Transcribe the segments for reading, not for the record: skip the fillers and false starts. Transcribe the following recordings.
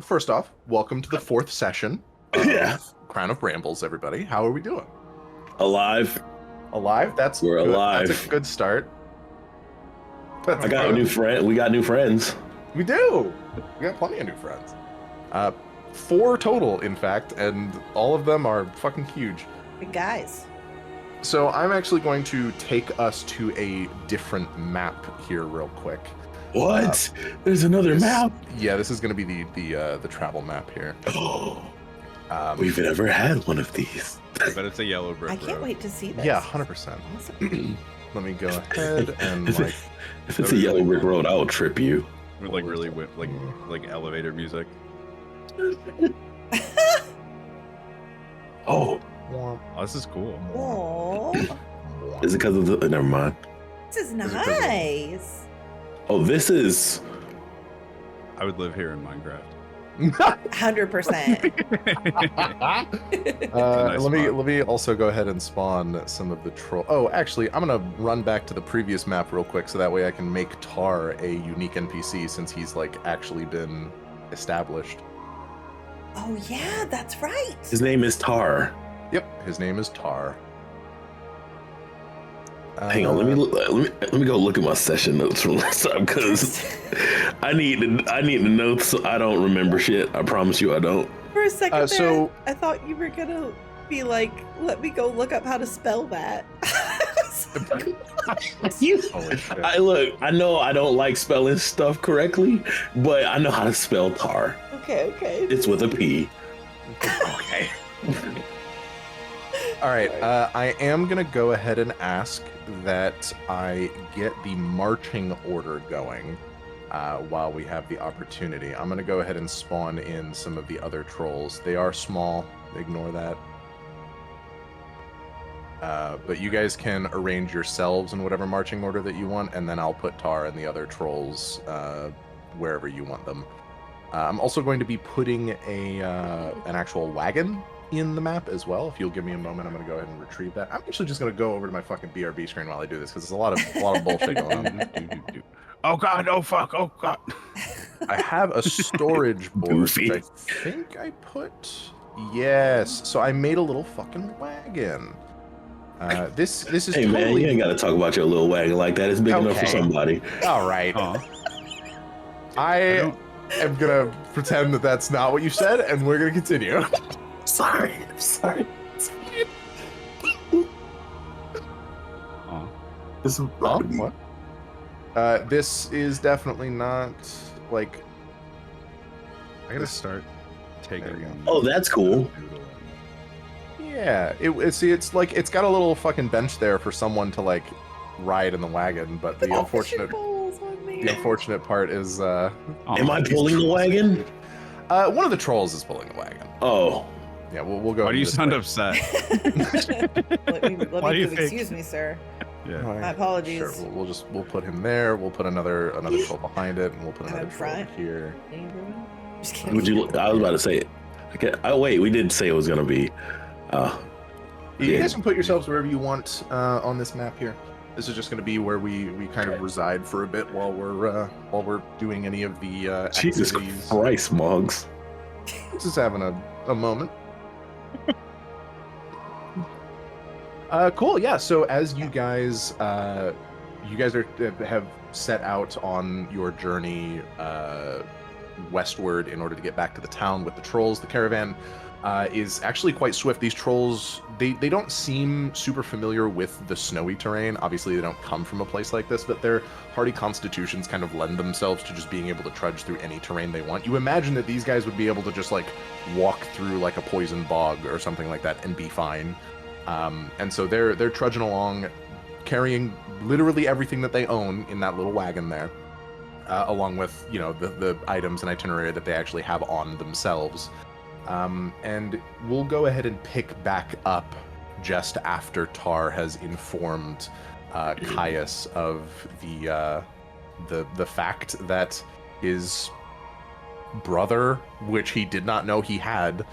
First off, welcome to the fourth session Yeah. of Crown of Brambles, everybody. How are we doing? Alive. Alive? That's We're good. alive. That's a good start. I got a new friend. We got new friends. We do. We got plenty of new friends. 4 total, in fact, and all of them are fucking huge. Big guys. So I'm actually going to take us to a different map here real quick. What? There's another map? Yeah, this is going to be the travel map here. Oh, we've never had one of these. But it's a yellow brick I can't road. wait to see this. Yeah, 100%. Awesome. Let me go ahead and If like. if it's a yellow brick road, I'll trip you. With like really like elevator music. Oh, Oh, this is cool. Aww. is it because of the? Never mind. This is Is it 'cause of- nice. Oh, this is. I would live here in Minecraft. 100%. Nice let spot. me also go ahead and spawn some of the troll. Oh, actually, I'm gonna run back to the previous map real quick, so that way I can make Tar a unique NPC since he's like actually been established. Oh, yeah, that's right. His name is Tar. Yep, his name is Tar. Hang on, let me go look at my session notes from last time because I need the notes so I don't remember shit. I promise you I don't. For a second there, so- I thought you were going to be like, let me go look up how to spell that. Holy shit. I know I don't like spelling stuff correctly, but I know how to spell Tar. Okay. It's with a P. Okay. All right, I am gonna go ahead and ask that I get the marching order going while we have the opportunity. I'm gonna go ahead and spawn in some of the other trolls. They are small, ignore that. But you guys can arrange yourselves in whatever marching order that you want, and then I'll put Tar and the other trolls wherever you want them. I'm also going to be putting an actual wagon in the map as well. If you'll give me a moment, I'm going to go ahead and retrieve that. I'm actually just going to go over to my fucking BRB screen while I do this because there's a lot of bullshit going on. Oh god, oh fuck, oh god. I have a storage board, which Goofy. I think I put. Yes, so I made a little fucking wagon. This is Hey man, totally you ain't got to talk about your little wagon like that. It's big enough for Okay. somebody. all right. Aw. I don't- am gonna pretend that that's not what you said, and we're gonna continue. Sorry, I'm sorry. Aw. This is Huh? What? This is definitely not like. I gotta start taking. There we go. Oh, that's cool. Yeah, it's like it's got a little fucking bench there for someone to like ride in the wagon, but the unfortunate part is Aw. Am I pulling the wagon? one of the trolls is pulling the wagon. Oh, Yeah, we'll go. Why do you this sound way. upset? let Why do me you think- excuse me, sir. Yeah. My apologies. Sure, we'll put him there. We'll put another troll behind it, and we'll put I'm another in troll front. over here. Just kidding. would you? I was about to say it. Okay. Oh wait, we did say it was gonna be. You Yeah. guys can put yourselves wherever you want on this map here. This is just going to be where we kind of reside for a bit while we're doing any of the Jesus activities. Christ, Moggs. Just having a moment. Cool. Yeah. So as you guys have set out on your journey westward in order to get back to the town with the trolls, the caravan is actually quite swift. These trolls, they don't seem super familiar with the snowy terrain. Obviously, they don't come from a place like this, but their hardy constitutions kind of lend themselves to just being able to trudge through any terrain they want. You imagine that these guys would be able to just like walk through like a poison bog or something like that and be fine. And so they're trudging along, carrying literally everything that they own in that little wagon there, along with the items and itinerary that they actually have on themselves. And we'll go ahead and pick back up just after Tar has informed Caius of the fact that his brother, which he did not know he had,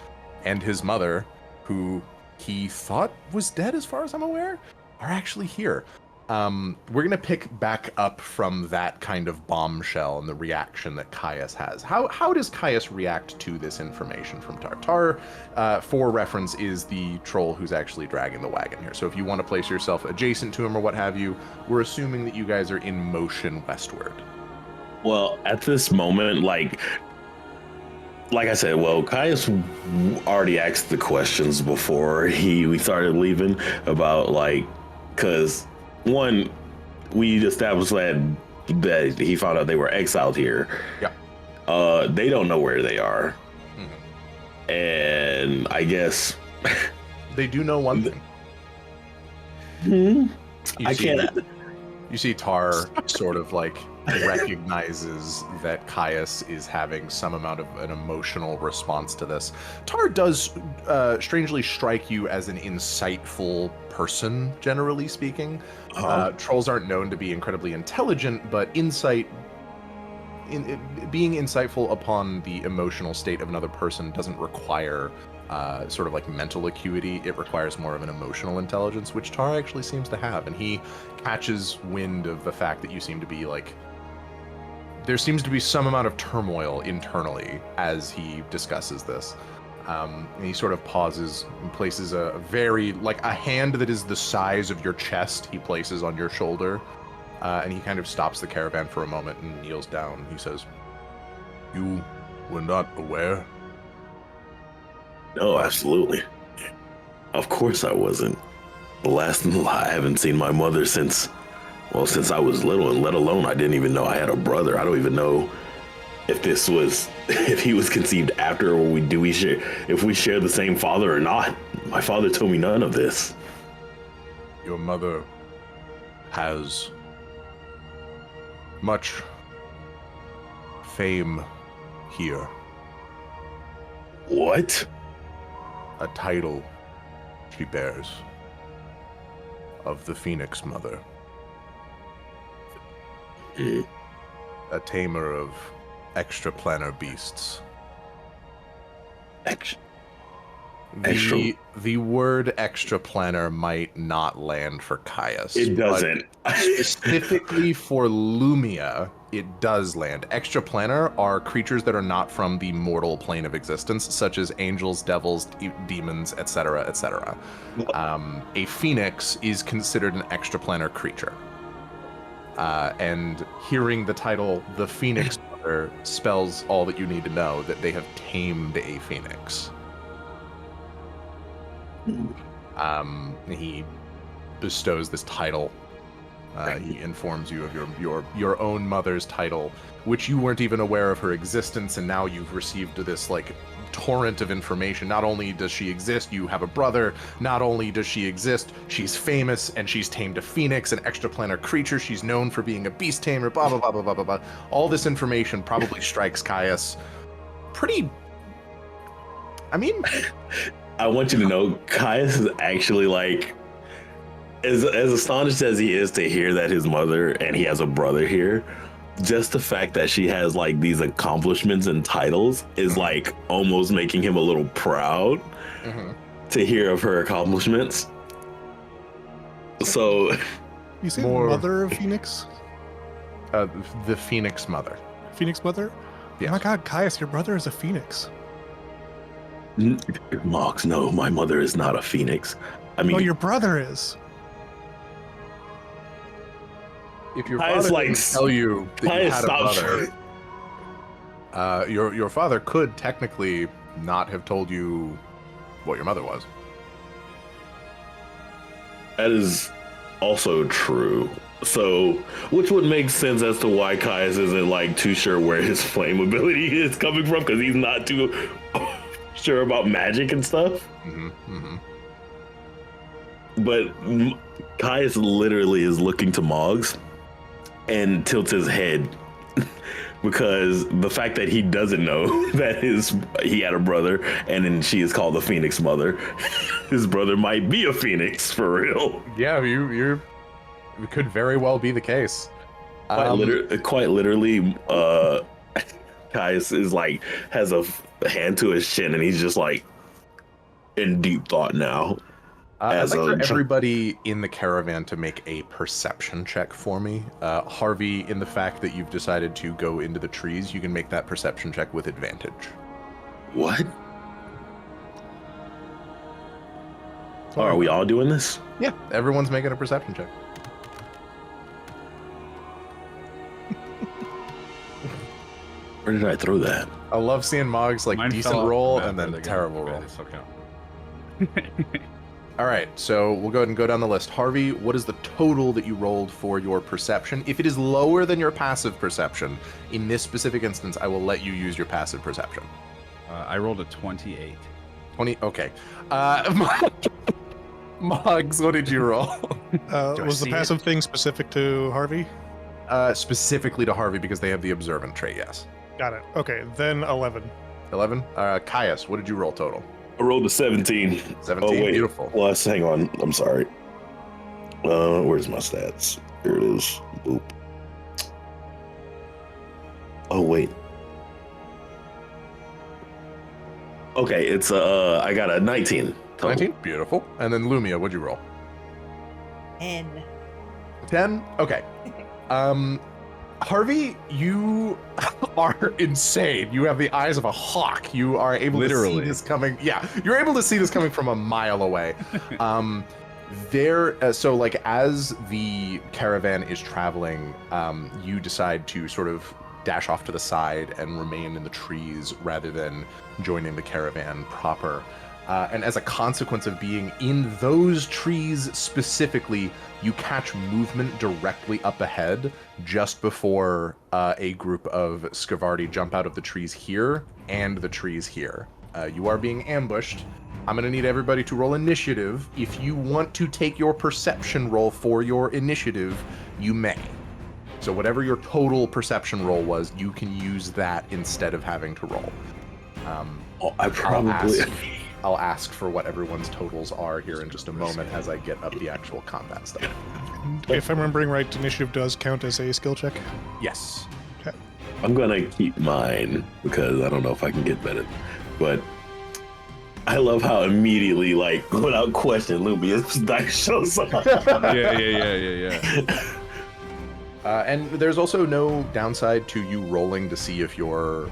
and his mother, who he thought was dead as far as I'm aware, are actually here. We're gonna pick back up from that kind of bombshell and the reaction that Caius has. How does Caius react to this information from Tar? Tar, for reference, is the troll who's actually dragging the wagon here. So if you want to place yourself adjacent to him or what have you, we're assuming that you guys are in motion westward. Well, at this moment, like I said, well, Caius already asked the questions before we started leaving about because one, we established that he found out they were exiled here. Yeah. They don't know where they are, Mm-hmm. and I guess They do know one thing. You see Tar sort of recognizes that Caius is having some amount of an emotional response to this. Tar does strangely strike you as an insightful person, generally speaking. Trolls aren't known to be incredibly intelligent, but being insightful upon the emotional state of another person doesn't require sort of mental acuity. It requires more of an emotional intelligence, which Tar actually seems to have, and he catches wind of the fact that you seem to be there seems to be some amount of turmoil internally as he discusses this. And he sort of pauses and places a very, a hand that is the size of your chest, he places on your shoulder. And he kind of stops the caravan for a moment and kneels down. He says, "You were not aware?" no, absolutely. Of course I wasn't. I haven't seen my mother since I was little, and let alone I didn't even know I had a brother. I don't even know if he was conceived after, or if we share the same father or not. My father told me none of this. Your mother has much fame here. What? A title she bears of the Phoenix Mother. A tamer of extraplanar beasts. Extra. The word extraplanar might not land for Caius. It doesn't. Specifically for Lumia, it does land. Extraplanar are creatures that are not from the mortal plane of existence, such as angels, devils, demons, etc., etc. A phoenix is considered an extraplanar creature. And hearing the title, the Phoenix Mother, spells all that you need to know, that they have tamed a phoenix. He bestows this title. He informs you of your own mother's title, which you weren't even aware of her existence, and now you've received this torrent of information. Not only does she exist, you have a brother. Not only does she exist, she's famous, and she's tamed a phoenix, an extraplanar creature. She's known for being a beast tamer. Blah blah blah blah blah blah blah. All this information probably strikes Caius pretty. I mean, I want you to know, Caius is actually as astonished as he is to hear that his mother and he has a brother here. Just the fact that she has these accomplishments and titles is almost making him a little proud to hear of her accomplishments. So, You say More- mother of Phoenix? the Phoenix Mother. Phoenix mother? Yes. Oh my god, Caius, your brother is a phoenix. Mox, no, my mother is not a phoenix. I mean, Oh, your brother is. If your Caius, father didn't tell you that you Caius, had a stop. brother, your father could technically not have told you what your mother was. That is also true. So, which would make sense as to why Caius isn't too sure where his flame ability is coming from, because he's not too sure about magic and stuff. But Caius literally is looking to Moggs and tilts his head because the fact that he doesn't know that he had a brother, and then she is called the Phoenix Mother. His brother might be a phoenix for real. Yeah, it could very well be the case. Quite literally, Caius is has a hand to his chin, and he's just in deep thought now. I'd As like for a- everybody in the caravan to make a perception check for me. Harvey, in the fact that you've decided to go into the trees, you can make that perception check with advantage. What? Oh, are we all doing this? Yeah, everyone's making a perception check. Where did I throw that? I love seeing Mog's like Mine decent fell off roll the map and then where they go. terrible Okay, roll. they still count. All right, so we'll go ahead and go down the list. Harvey, what is the total that you rolled for your perception? If it is lower than your passive perception, in this specific instance, I will let you use your passive perception. I rolled a 28. 20, okay. Moggs, what did you roll? Do I Was the see passive thing specific to Harvey? Specifically to Harvey because they have the observant trait, yes. Got it. Okay, then 11. 11? Caius, what did you roll total? I rolled a 17. 17, Oh, wait. beautiful. Plus, hang on. I'm sorry. Where's my stats? Here it is. Boop. Oh, wait. Okay, it's I got a 19. Total. 19, beautiful. And then Lumia, what'd you roll? N. 10? Okay. Harvey, you are insane. You have the eyes of a hawk. You are able to Literally. see this coming. Yeah, you're able to see this coming from a mile away. So like as the caravan is traveling, you decide to sort of dash off to the side and remain in the trees rather than joining the caravan proper. And as a consequence of being in those trees specifically, you catch movement directly up ahead just before a group of Scavardi jump out of the trees here and the trees here. You are being ambushed. I'm going to need everybody to roll initiative. If you want to take your perception roll for your initiative, you may. So whatever your total perception roll was, you can use that instead of having to roll. Oh, I probably. I'll ask for what everyone's totals are here in just a moment as I get up the actual combat stuff. If I'm remembering right, initiative does count as a skill check. Yes. I'm gonna keep mine because I don't know if I can get better. But I love how immediately, like, without question, Lumia's dice shows up. Yeah. And there's also no downside to you rolling to see if your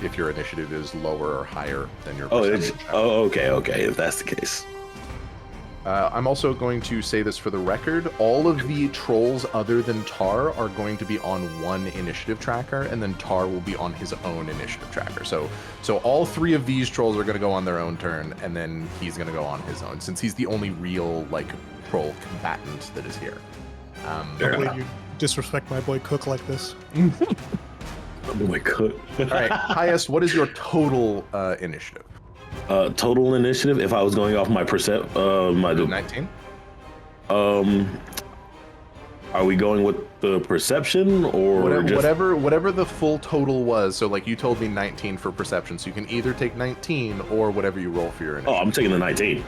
initiative is lower or higher than your perception check. Okay. If that's the case. I'm also going to say this for the record. All of the trolls other than Tar are going to be on one initiative tracker, and then Tar will be on his own initiative tracker. So all three of these trolls are going to go on their own turn, and then he's going to go on his own, since he's the only real, like, troll combatant that is here. Don't believe you disrespect my boy Cook like this. Oh my god. All right, Highest, what is your total initiative? Total initiative. If I was going off my my 19? Are we going with the perception or Whatever the full total was. So like you told me 19 for perception, so you can either take 19 or whatever you roll for your Oh, initiative. I'm taking the 19.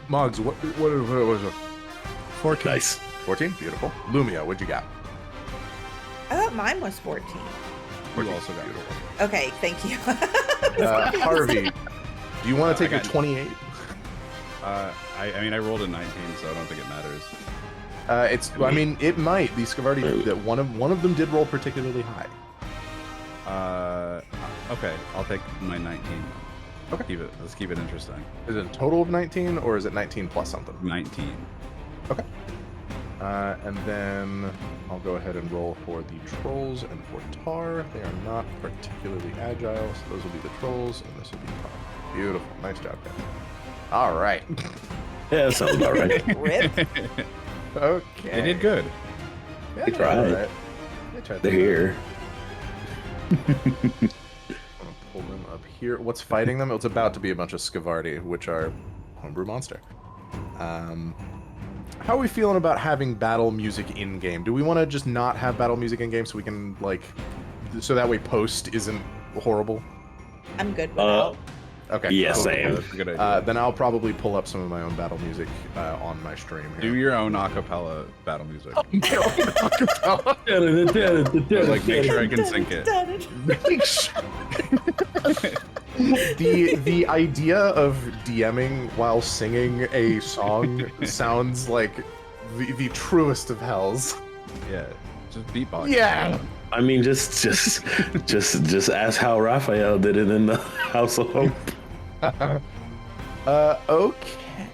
Moggs, what was it? 14. Nice. 14? Beautiful. Lumia, what'd you got? I thought mine was 14. You also got Beautiful. Okay, thank you. Harvey, do you want to take I your got- 28? I mean, I rolled a 19, so I don't think it matters. I mean, it might. The Scavardi, that one of them did roll particularly high. Okay, I'll take my 19. Okay. Let's keep it interesting. Is it a total of 19, or is it 19 plus something? 19. Okay. And then I'll go ahead and roll for the trolls and for Tar. They are not particularly agile, so those will be the trolls, and this will be Tar. Beautiful. Nice job, guys. All right. Yeah, that sounds about right. Rip. Okay. They did good. Yeah, They tried. all right. They tried. They're here. I'm gonna pull them up here. What's fighting them? It's about to be a bunch of Scavardi, which are homebrew monster. How are we feeling about having battle music in game? Do we want to just not have battle music in game so we can so that way post isn't horrible? I'm good without. Okay. Yeah, cool. same. That's a good idea. Then I'll probably pull up some of my own battle music on my stream here. Do your own acapella battle music. Oh, Like, make sure I can sync it. the idea of DMing while singing a song sounds like the truest of hells. Yeah, just beatbox. Yeah. I mean, just ask how Raphael did it in the House of Hope. Okay.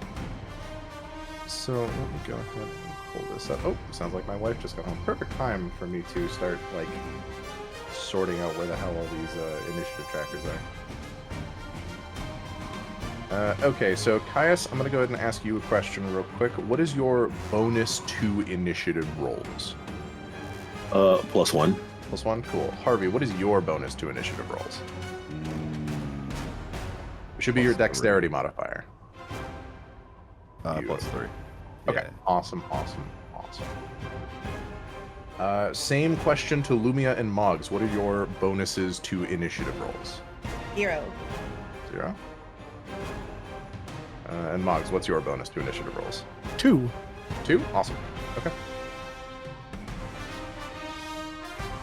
So let me go ahead and pull this up. Oh, sounds like my wife just got home. Perfect time for me to start like sorting out where the hell all these initiative trackers are. Okay, so Caius, I'm gonna go ahead and ask you a question real quick. What is your bonus to initiative rolls? +1. +1? Cool. Harvey, what is your bonus to initiative rolls? It should be your dexterity modifier. +3. Okay, Yeah. awesome. Same question to Lumia and Moggs. What are your bonuses to initiative rolls? 0. 0? And Moggs, what's your bonus to initiative rolls? 2. 2? Awesome. Okay.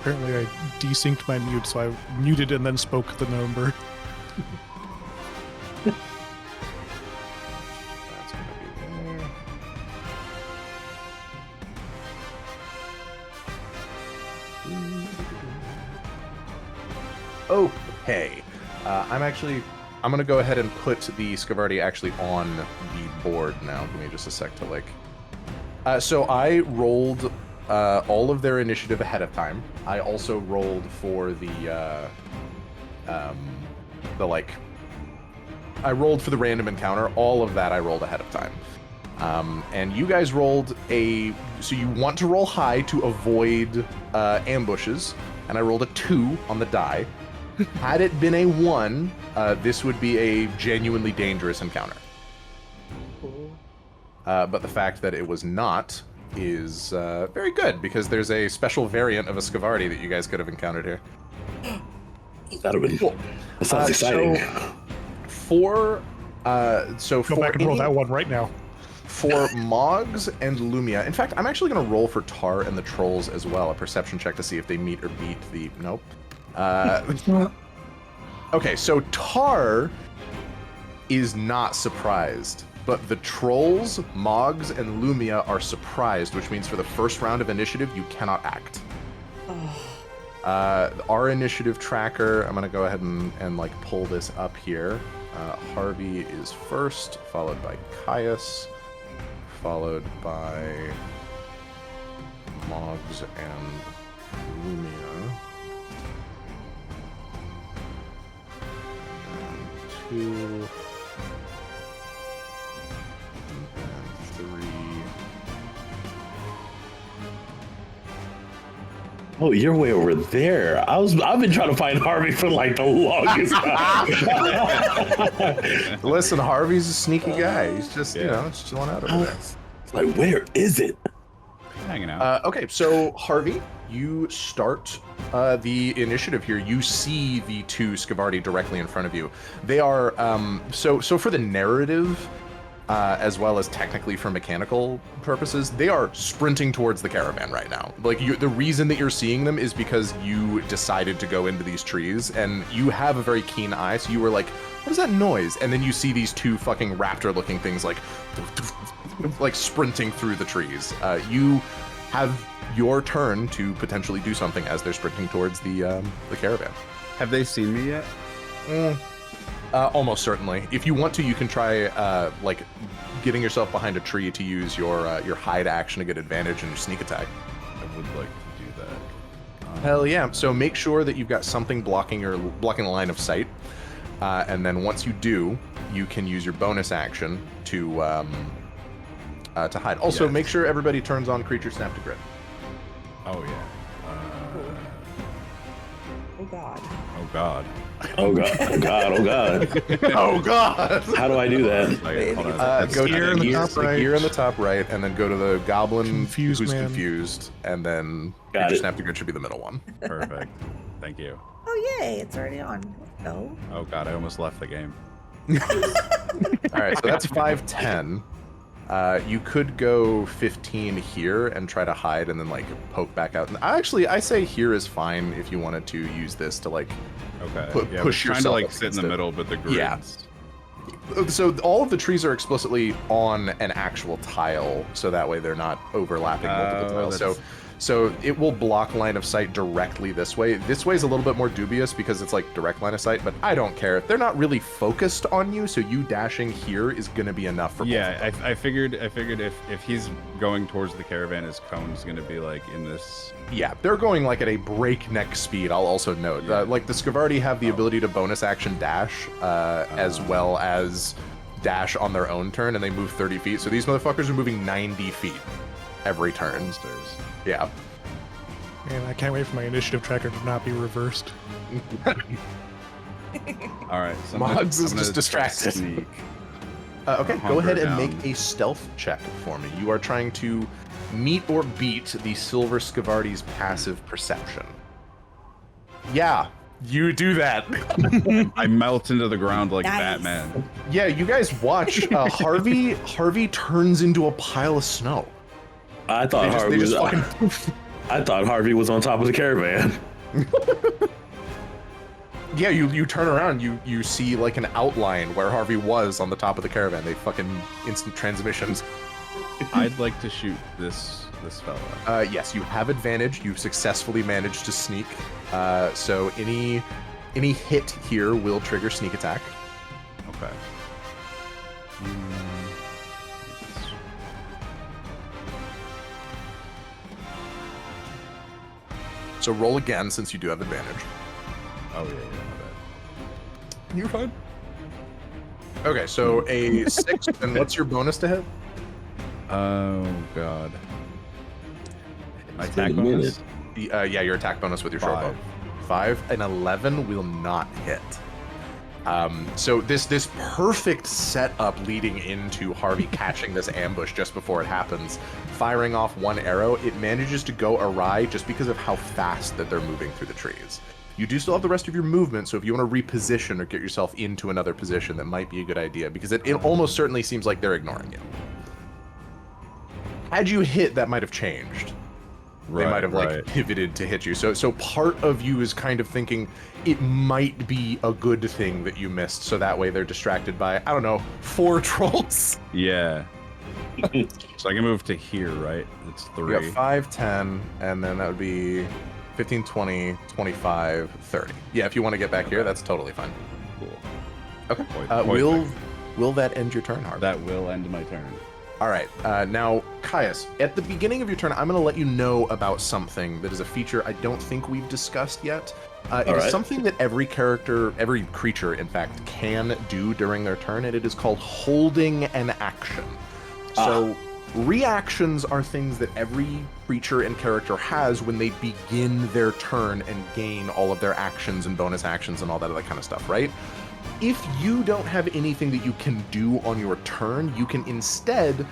Apparently I desynced my mute, so I muted and then spoke the number. That's gonna be there. Okay. I'm gonna go ahead and put the Scavardi actually on the board now. Give me just a sec to like. So I rolled all of their initiative ahead of time. I also rolled for I rolled for the random encounter. All of that I rolled ahead of time. And you guys rolled so you want to roll high to avoid ambushes, and I rolled a 2 on the die. Had it been a 1, this would be a genuinely dangerous encounter. But the fact that it was not is very good, because there's a special variant of a Scavardi that you guys could have encountered here. That'd have been Cool. That sounds exciting. Go Back and roll that one right now. For Moggs and Lumia, in fact, I'm actually going to roll for Tar and the Trolls as well, a perception check to see if they meet or beat the... Nope. Okay, so Tar is not surprised, but the Trolls, Moggs, and Lumia are surprised, which means for the first round of initiative, you cannot act. Our initiative tracker, I'm going to go ahead and like pull this up here. Harvey is first, followed by Caius, followed by Moggs and Lumia. And 2. And then 3. Oh, you're way over there. I've been trying to find Harvey for like the longest time. Listen, Harvey's a sneaky guy. He's just, just chilling out over there. Like, where is it? Hanging out. Okay, so Harvey, you start the initiative here. You see the 2 Scavardi directly in front of you. They are so for the narrative, as well as technically for mechanical purposes, they are sprinting towards the caravan right now. Like, the reason that you're seeing them is because you decided to go into these trees, and you have a very keen eye, so you were like, what is that noise? And then you see these 2 fucking raptor-looking things like sprinting through the trees. You have your turn to potentially do something as they're sprinting towards the caravan. Have they seen me yet? Almost certainly. If you want to, you can try getting yourself behind a tree to use your hide action to get advantage and your sneak attack. I would like to do that. Hell yeah! So make sure that you've got something blocking the line of sight, and then once you do, you can use your bonus action to hide. Also, make sure everybody turns on Creature Snap to Grip. Oh yeah. Oh god. Oh god. Oh god! Oh god! Oh god! Oh god! How do I do that? Okay, hold on. Go gear to in the top right. gear in the top right, and then go to the goblin Confused who's man. confused, and then Got Creature it. Snap to Grip should be the middle one. Perfect. Thank you. Oh yay, it's already on. No. Oh god, I almost left the game. All right, so that's 5-10. You could go 15 here and try to hide and then like poke back out. And I say here is fine if you wanted to use this to like Okay. push we're trying yourself to like up sit in the against it. middle, but the grids. Yeah. So all of the trees are explicitly on an actual tile, so that way they're not overlapping multiple tiles. So it will block line of sight directly this way. This way is a little bit more dubious because it's like direct line of sight, but I don't care. They're not really focused on you, so you dashing here is going to be enough for both of them. I figured if he's going towards the caravan, his cone's gonna be like in this. Yeah, they're going like at a breakneck speed. I'll also note, like the Scavardi have the ability to bonus action dash, as well as dash on their own turn, and they move 30 feet. So these motherfuckers are moving 90 feet every turn. Yeah. Man, I can't wait for my initiative tracker to not be reversed. All right, so Moggs is I'm just gonna distracted. Sneak. Okay, go Hunker ahead and down. make a stealth check for me. You are trying to meet or beat the Silver Scavardi's passive perception. Yeah, you do that. I melt into the ground like Nice. Batman. Yeah, you guys watch. Harvey turns into a pile of snow. I thought I thought Harvey was on top of the caravan. Yeah, you turn around, you see like an outline where Harvey was on the top of the caravan. They fucking instant transmissions. I'd like to shoot this fella. Yes, you have advantage. You've successfully managed to sneak. So any hit here will trigger sneak attack. Okay. So roll again since you do have advantage. Oh yeah, my You're fine. Okay, so a 6, and what's your bonus to hit? bad. Oh god. My It's been attack a bonus. Yeah, your attack bonus with your short bow. 5 and 11 will not hit. So this perfect setup leading into Harvey catching this ambush just before it happens, firing off one arrow, it manages to go awry just because of how fast that they're moving through the trees. You do still have the rest of your movement, so if you want to reposition or get yourself into another position, that might be a good idea, because it almost certainly seems like they're ignoring you. Had you hit, that might have changed. They might have like pivoted to hit you. So part of you is kind of thinking it might be a good thing that you missed, so that way they're distracted by, I don't know, 4 trolls. Yeah. So I can move to here, right? It's 3. You got 5, 10, and then that would be 15, 20, 25, 30. Yeah, if you want to get back here, that's totally fine. Cool. Okay. Point Will that end your turn, Harvey? That will end my turn. All right. Now, Caius, at the beginning of your turn, I'm going to let you know about something that is a feature I don't think we've discussed yet. It is something that every creature, in fact, can do during their turn, and it is called holding an action. So reactions are things that every creature and character has when they begin their turn and gain all of their actions and bonus actions and all that other kind of stuff, right? If you don't have anything that you can do on your turn, you can instead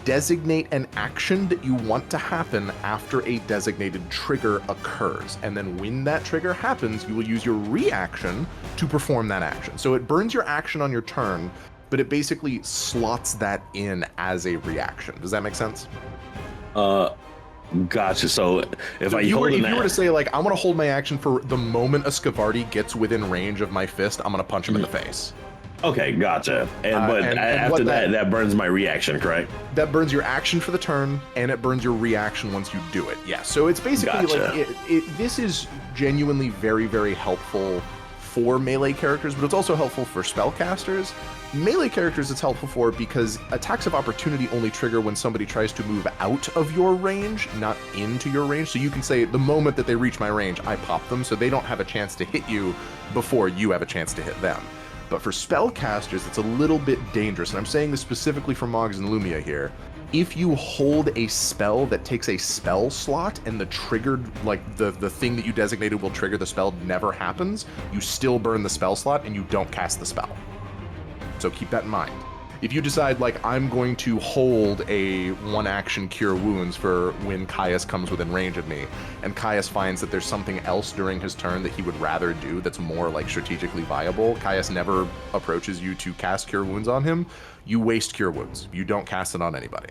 designate an action that you want to happen after a designated trigger occurs. And then when that trigger happens, you will use your reaction to perform that action. So it burns your action on your turn, but it basically slots that in as a reaction. Does that make sense? Gotcha. So if you were to say, like, I'm going to hold my action for the moment a Scavardi gets within range of my fist, I'm going to punch him in the face. Okay, gotcha. And after that burns my reaction, correct? That burns your action for the turn, and it burns your reaction once you do it. Yeah, so it's basically Gotcha. like, this is genuinely very, very helpful for melee characters, but it's also helpful for spellcasters. Melee characters it's helpful for because attacks of opportunity only trigger when somebody tries to move out of your range, not into your range. So you can say, the moment that they reach my range, I pop them, so they don't have a chance to hit you before you have a chance to hit them. But for spellcasters, it's a little bit dangerous, and I'm saying this specifically for Moggs and Lumia here. If you hold a spell that takes a spell slot and the triggered, like the thing that you designated will trigger the spell never happens, you still burn the spell slot and you don't cast the spell. So keep that in mind. If you decide, like, I'm going to hold a one-action Cure Wounds for when Caius comes within range of me, and Caius finds that there's something else during his turn that he would rather do that's more, like, strategically viable, Caius never approaches you to cast Cure Wounds on him, you waste Cure Wounds. You don't cast it on anybody.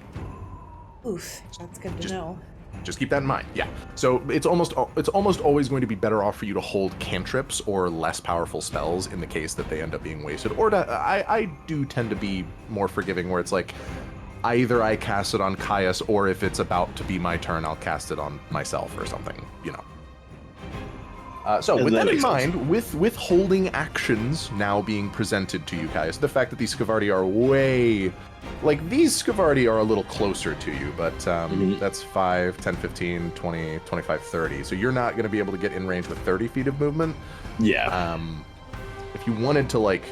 Oof, that's good to know. Just keep that in mind. Yeah. So it's almost always going to be better off for you to hold cantrips or less powerful spells in the case that they end up being wasted. Or I do tend to be more forgiving where it's like either I cast it on Caius or if it's about to be my turn, I'll cast it on myself or something, you know. So with that in mind, with holding actions now being presented to you, Caius, the fact that these Scavardi are way... Like, these Scavardi are a little closer to you, but that's 5, 10, 15, 20, 25, 30. So you're not going to be able to get in range with 30 feet of movement. Yeah. If you wanted to, like,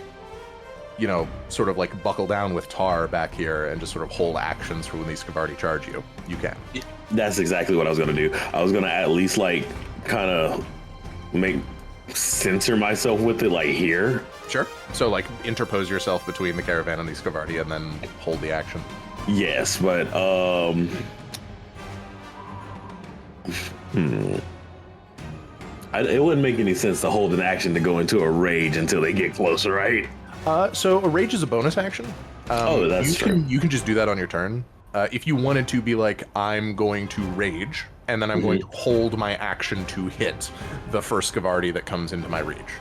you know, sort of like buckle down with Tar back here and just sort of hold actions for when these Scavardi charge you, you can. That's exactly what I was going to do. I was going to at least, like, kind of censor myself with it, like, here. Sure. So, like, interpose yourself between the caravan and the Scavardi and then hold the action. Yes, but, it wouldn't make any sense to hold an action to go into a rage until they get closer, right? So a rage is a bonus action. That's true. You can just do that on your turn. If you wanted to be like, I'm going to rage, and then I'm going to hold my action to hit the first Scavardi that comes into my reach.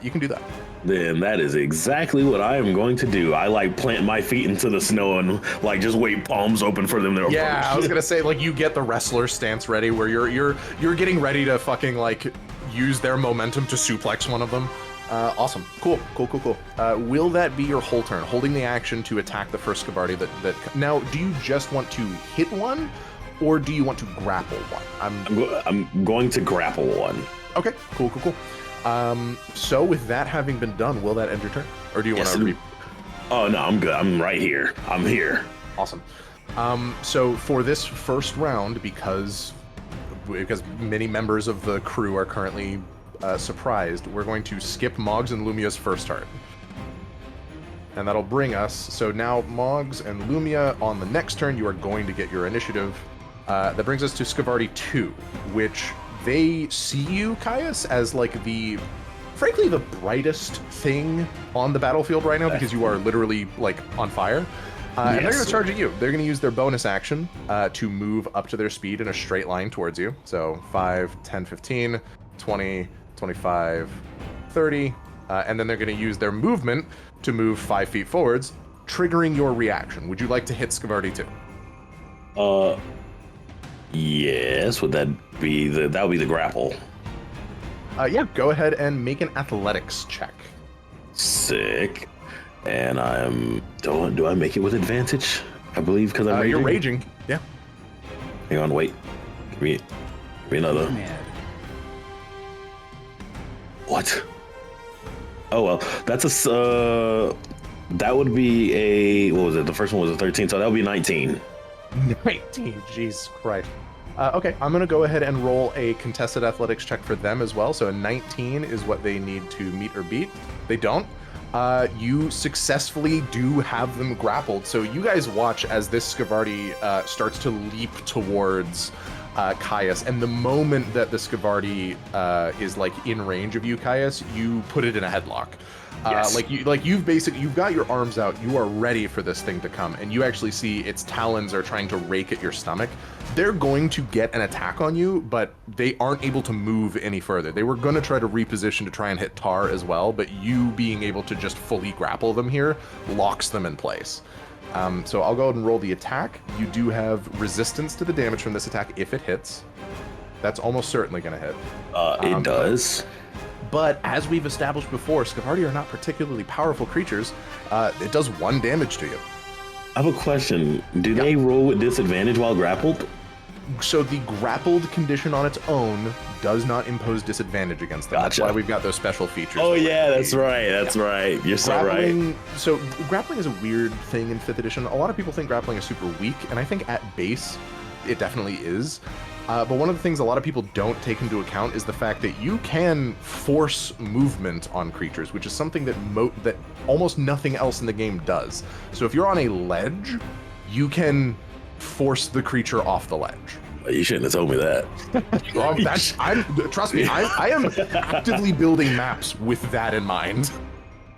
You can do that. Then that is exactly what I am going to do. I like plant my feet into the snow and like just wait, palms open for them to approach. Yeah, I was gonna say, like, you get the wrestler stance ready where you're getting ready to fucking like use their momentum to suplex one of them. Awesome. Cool. Will that be your whole turn? Holding the action to attack the first Scavardi that now, do you just want to hit one, or do you want to grapple one? I'm going to grapple one. Okay. Cool. So with that having been done, will that end your turn? Or do you want to Oh no, I'm good. I'm right here. I'm here. Awesome. So for this first round, because many members of the crew are currently surprised, we're going to skip Moggs and Lumia's first turn. And that'll bring us, so now Moggs and Lumia on the next turn, you are going to get your initiative. That brings us to Scavardi 2, which they see you, Caius, as like frankly, the brightest thing on the battlefield right now because you are literally like on fire. And they're going to charge at you. They're going to use their bonus action to move up to their speed in a straight line towards you. So 5, 10, 15, 20, 25, 30. And then they're going to use their movement to move 5 feet forwards, triggering your reaction. Would you like to hit Scavardi 2? Yes. Would that be the grapple? Yeah, go ahead and make an athletics check. Sick. And do I make it with advantage? I believe because I'm raging. You're raging. Yeah. Hang on, wait. Give me another. What? Oh well, that's that would be a, what was it? The first one was a 13, so that would be 19. 19, Jesus Christ. Okay, I'm gonna go ahead and roll a contested athletics check for them as well. So a 19 is what they need to meet or beat. They don't. You successfully do have them grappled. So you guys watch as this Scavardi starts to leap towards Caius, and the moment that the Scavardi is like in range of you, Caius, you put it in a headlock. Yes. You've got your arms out, you are ready for this thing to come, and you actually see its talons are trying to rake at your stomach. They're going to get an attack on you, but they aren't able to move any further. They were going to try to reposition to try and hit Tar as well, but you being able to just fully grapple them here locks them in place. So I'll go ahead and roll the attack. You do have resistance to the damage from this attack if it hits. That's almost certainly going to hit. It does. But as we've established before, Scavardi are not particularly powerful creatures. It does 1 damage to you. I have a question. Do they roll with disadvantage while grappled? So the grappled condition on its own does not impose disadvantage against them. Gotcha. That's why we've got those special features. Oh yeah, that's right. That's right. You're so right. So grappling is a weird thing in 5th edition. A lot of people think grappling is super weak, and I think at base, it definitely is. But one of the things a lot of people don't take into account is the fact that you can force movement on creatures, which is something that that almost nothing else in the game does. So if you're on a ledge, you can force the creature off the ledge. You shouldn't have told me that. Trust me, I am actively building maps with that in mind.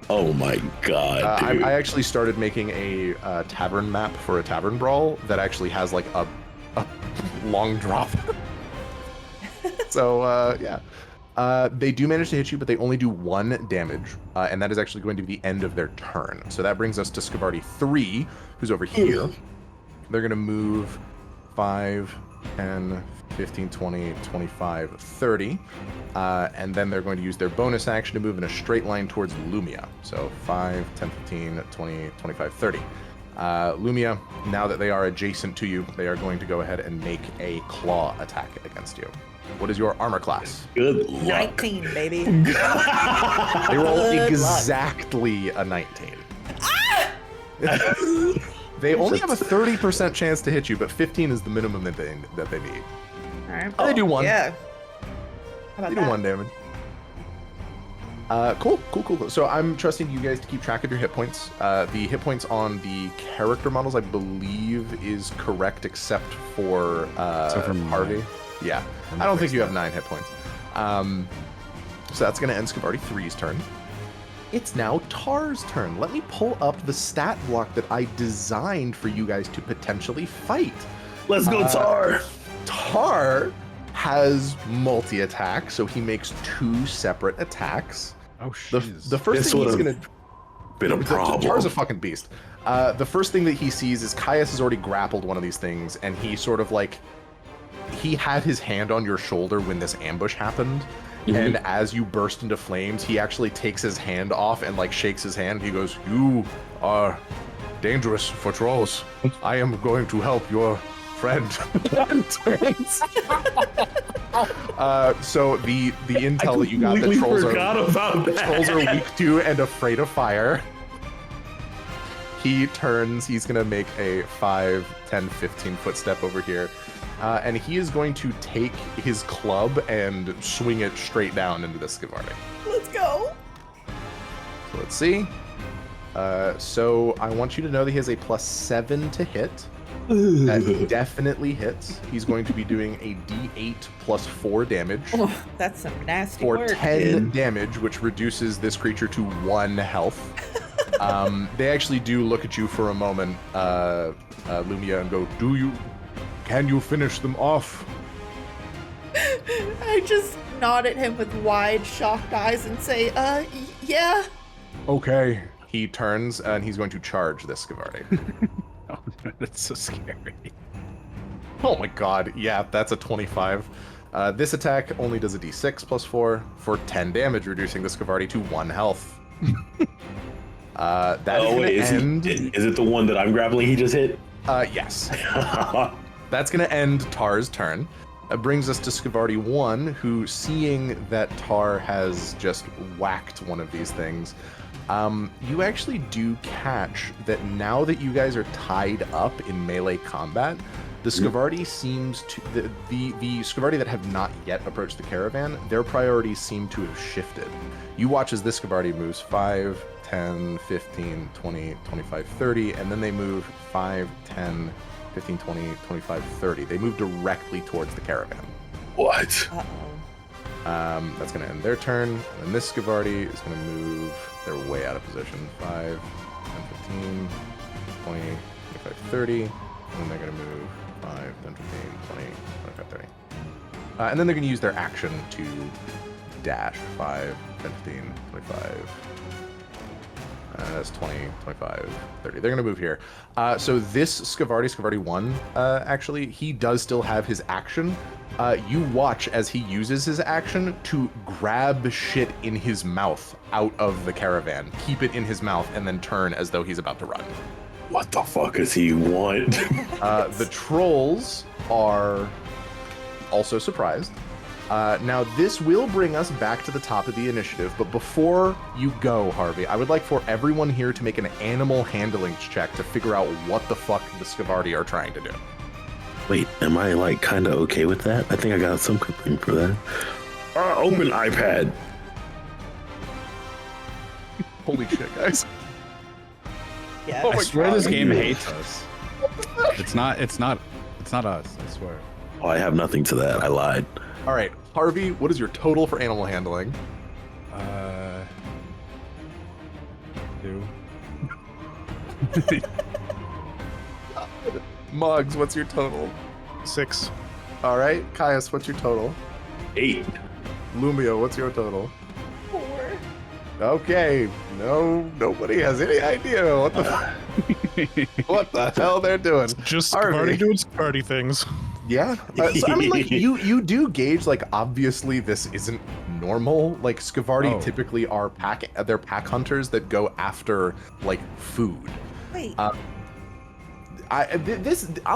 Oh my god, dude. I actually started making a tavern map for a tavern brawl that actually has like a long drop. So yeah, they do manage to hit you, but they only do 1 damage, and that is actually going to be the end of their turn. So that brings us to Scavardi 3, who's over here. They're going to move 5, 10, 15, 20, 25, 30, and then they're going to use their bonus action to move in a straight line towards Lumia. So 5, 10, 15, 20, 25, 30. Lumia, now that they are adjacent to you, they are going to go ahead and make a claw attack against you. What is your armor class? Good luck. 19, baby. They roll Good exactly a 19. They only have a 30% chance to hit you, but 15 is the minimum that they need. All right. They do 1. Yeah. How about They do that? 1 damage. Cool. So I'm trusting you guys to keep track of your hit points. The hit points on the character models, I believe, is correct except for Harvey. Yeah, I don't think you have 9 hit points. So that's going to end Scavardi 3's turn. It's now Tar's turn. Let me pull up the stat block that I designed for you guys to potentially fight. Let's go, Tar. Tar has multi-attack, so he makes 2 separate attacks. Oh, The jeez. first This thing he's would've gonna been a problem. Tar's a fucking beast. The first thing that he sees is Caius has already grappled one of these things, and he sort of like he had his hand on your shoulder when this ambush happened. And as you burst into flames, he actually takes his hand off and like shakes his hand. He goes, "You are dangerous for trolls. I am going to help your friend." So the intel that you got, the trolls are weak to and afraid of fire. He turns, he's gonna make a 5, 10, 15 foot step over here. And he is going to take his club and swing it straight down into the Scavardi. Let's go. So let's see. So I want you to know that he has a +7 to hit. That definitely hits. He's going to be doing a D8 +4 damage Oh, that's some nasty for work. 10 damage, which reduces this creature to 1 health. They actually do look at you for a moment, Lumia, and go, can you finish them off? I just nod at him with wide, shocked eyes and say, yeah. Okay. He turns and he's going to charge this Scavardi. Oh, that's so scary. Oh my god, yeah, that's a 25. This attack only does a d6 +4 for 10 damage, reducing the Scavardi to 1 health. That is gonna end... Is it the one that I'm grappling he just hit? Yes. That's gonna end Tar's turn. Brings us to Scavardi 1, who, seeing that Tar has just whacked one of these things, you actually do catch that now that you guys are tied up in melee combat, the Scavardi seems to the Scavardi that have not yet approached the caravan, their priorities seem to have shifted. You watch as this Scavardi moves 5, 10, 15, 20, 25, 30, and then they move 5, 10, 15, 20, 25, 30. They move directly towards the caravan. What? Uh-oh. That's going to end their turn. And then this Scavardi is going to move. They're way out of position. 5, 10, 15, 20, 25, 30. And then they're going to move 5, 10, 15, 20, 25, 30. And then they're going to use their action to dash. 5, 10, 15, 25. That's 20, 25, 30. They're going to move here. So this Scavardi 1, actually, he does still have his action. You watch as he uses his action to grab shit in his mouth out of the caravan, keep it in his mouth, and then turn as though he's about to run. What the fuck does he want? The trolls are also surprised. Now, this will bring us back to the top of the initiative, but before you go, Harvey, I would like for everyone here to make an animal handling check to figure out what the fuck the Scavardi are trying to do. Wait, am I like kind of okay with that? I think I got some cooking for that. Open iPad. Holy shit, guys. Yeah. Oh I my swear God. this game hates us. It's not us, I swear. Oh, I have nothing to that. I lied. All right, Harvey, what is your total for animal handling? 2. Muggs, what's your total? 6. All right, Caius, what's your total? 8. Lumio, what's your total? 4. Okay, nobody has any idea what the what the hell they're doing. Just Harvey. already doing party things. Yeah, so I mean, like you do gauge like obviously this isn't normal. Like Scavardi typically are they're pack hunters that go after like food. Wait. I'll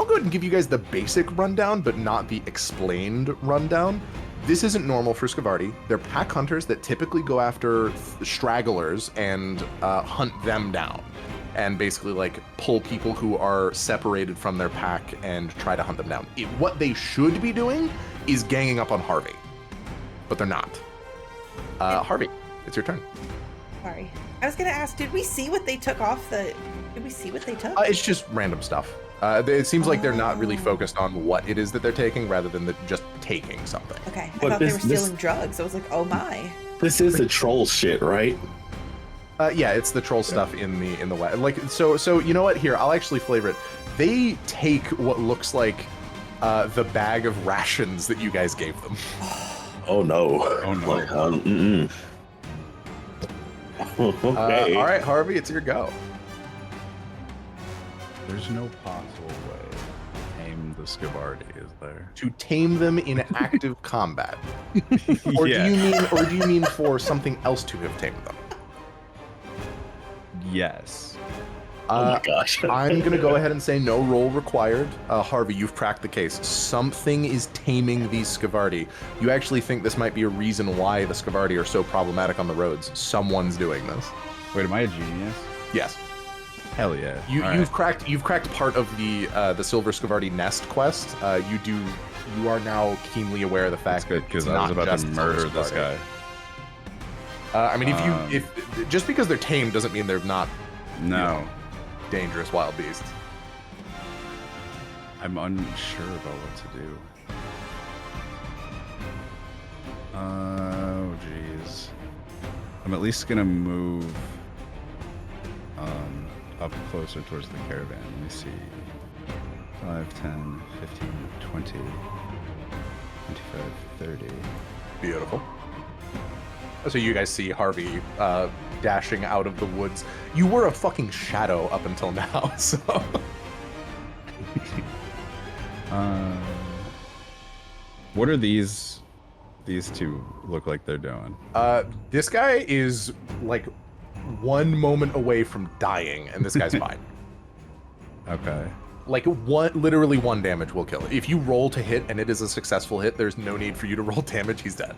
go ahead and give you guys the basic rundown, but not the explained rundown. This isn't normal for Scavardi. They're pack hunters that typically go after stragglers and hunt them down, and basically like pull people who are separated from their pack and try to hunt them down. What they should be doing is ganging up on Harvey, but they're not. Harvey, it's your turn. Sorry. I was gonna ask, did we see what they took off the? Did we see what they took? It's just random stuff. It seems like they're not really focused on what it is that they're taking, rather than just taking something. Okay. I But thought they this- were stealing drugs. I was like, oh my. This is the troll shit, right? Yeah, it's the troll stuff in the wet. Like so you know what? Here, I'll actually flavor it. They take what looks like the bag of rations that you guys gave them. Oh no. Oh, no. Like, okay. All right, Harvey, it's your go. There's no possible way to tame the Scavardi, is there? To tame them in active combat, or Yeah. do you mean for something else to have tamed them? Yes. Oh my gosh. I'm gonna go ahead and say no roll required. Harvey, you've cracked the case. Something is taming these Scavardi. You actually think this might be a reason why the Scavardi are so problematic on the roads. Someone's doing this. Wait, am I a genius? Yes. Hell yeah. You've All right. cracked part of the Silver Scavardi nest quest. You are now keenly aware of the fact That's good, that because it's I was not about just to Silver murder this Scavardi. guy. I mean, if just because they're tamed doesn't mean they're not No. dangerous wild beasts. I'm unsure about what to do. Oh, jeez. I'm at least gonna move up closer towards the caravan. Let me see. 5, 10, 15, 20, 25, 30. Beautiful. So you guys see Harvey dashing out of the woods. You were a fucking shadow up until now, so. What are these two look like they're doing? This guy is like one moment away from dying, and this guy's fine. Okay. Like literally one damage will kill it. If you roll to hit and it is a successful hit, there's no need for you to roll damage. He's dead.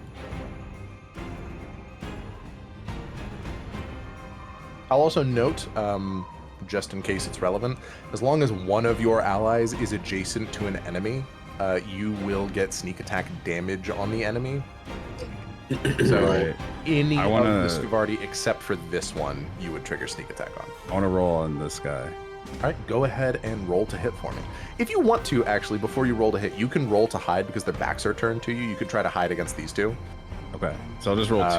I'll also note, just in case it's relevant, as long as one of your allies is adjacent to an enemy, you will get sneak attack damage on the enemy. So Right. any I wanna- of the Scavardi except for this one, you would trigger sneak attack on. I want to roll on this guy. All right, go ahead and roll to hit for me. If you want to, actually, before you roll to hit, you can roll to hide because their backs are turned to you. You could try to hide against these two. Okay. So I'll just roll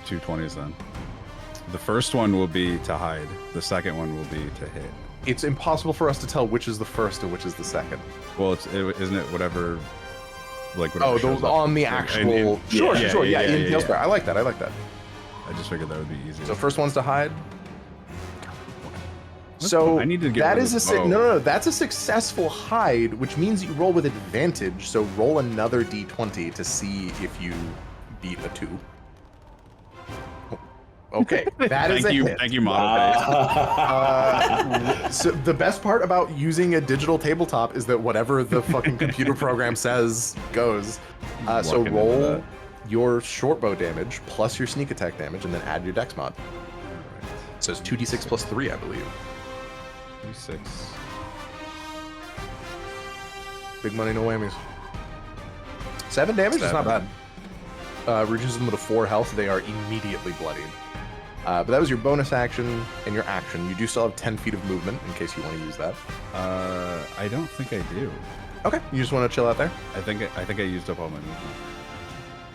two 20s then. The first one will be to hide. The second one will be to hit. It's impossible for us to tell which is the first and which is the second. Well, isn't it whatever? Like whatever Oh, shows those up on the in- actual. Sure. In yeah. Tailspire. I like that. I like that. I just figured that would be easy. So first one's to hide. So I need to get that rid is of the bow. no. That's a successful hide, which means you roll with advantage. So roll another d20 to see if you beat a 2. Okay, that is a hit. Thank you, Model So the best part about using a digital tabletop is that whatever the fucking computer program says goes. So Walking into roll that. your short bow damage plus your sneak attack damage, and then add your dex mod. It says 2d6 plus 3, I believe. 6. Big money, no whammies. 7 damage is not bad. Reduces them to 4 health. They are immediately bloodied. But that was your bonus action and your action. You do still have 10 feet of movement in case you want to use that. I don't think I do. Okay, you just want to chill out there? I think I used up all my movement.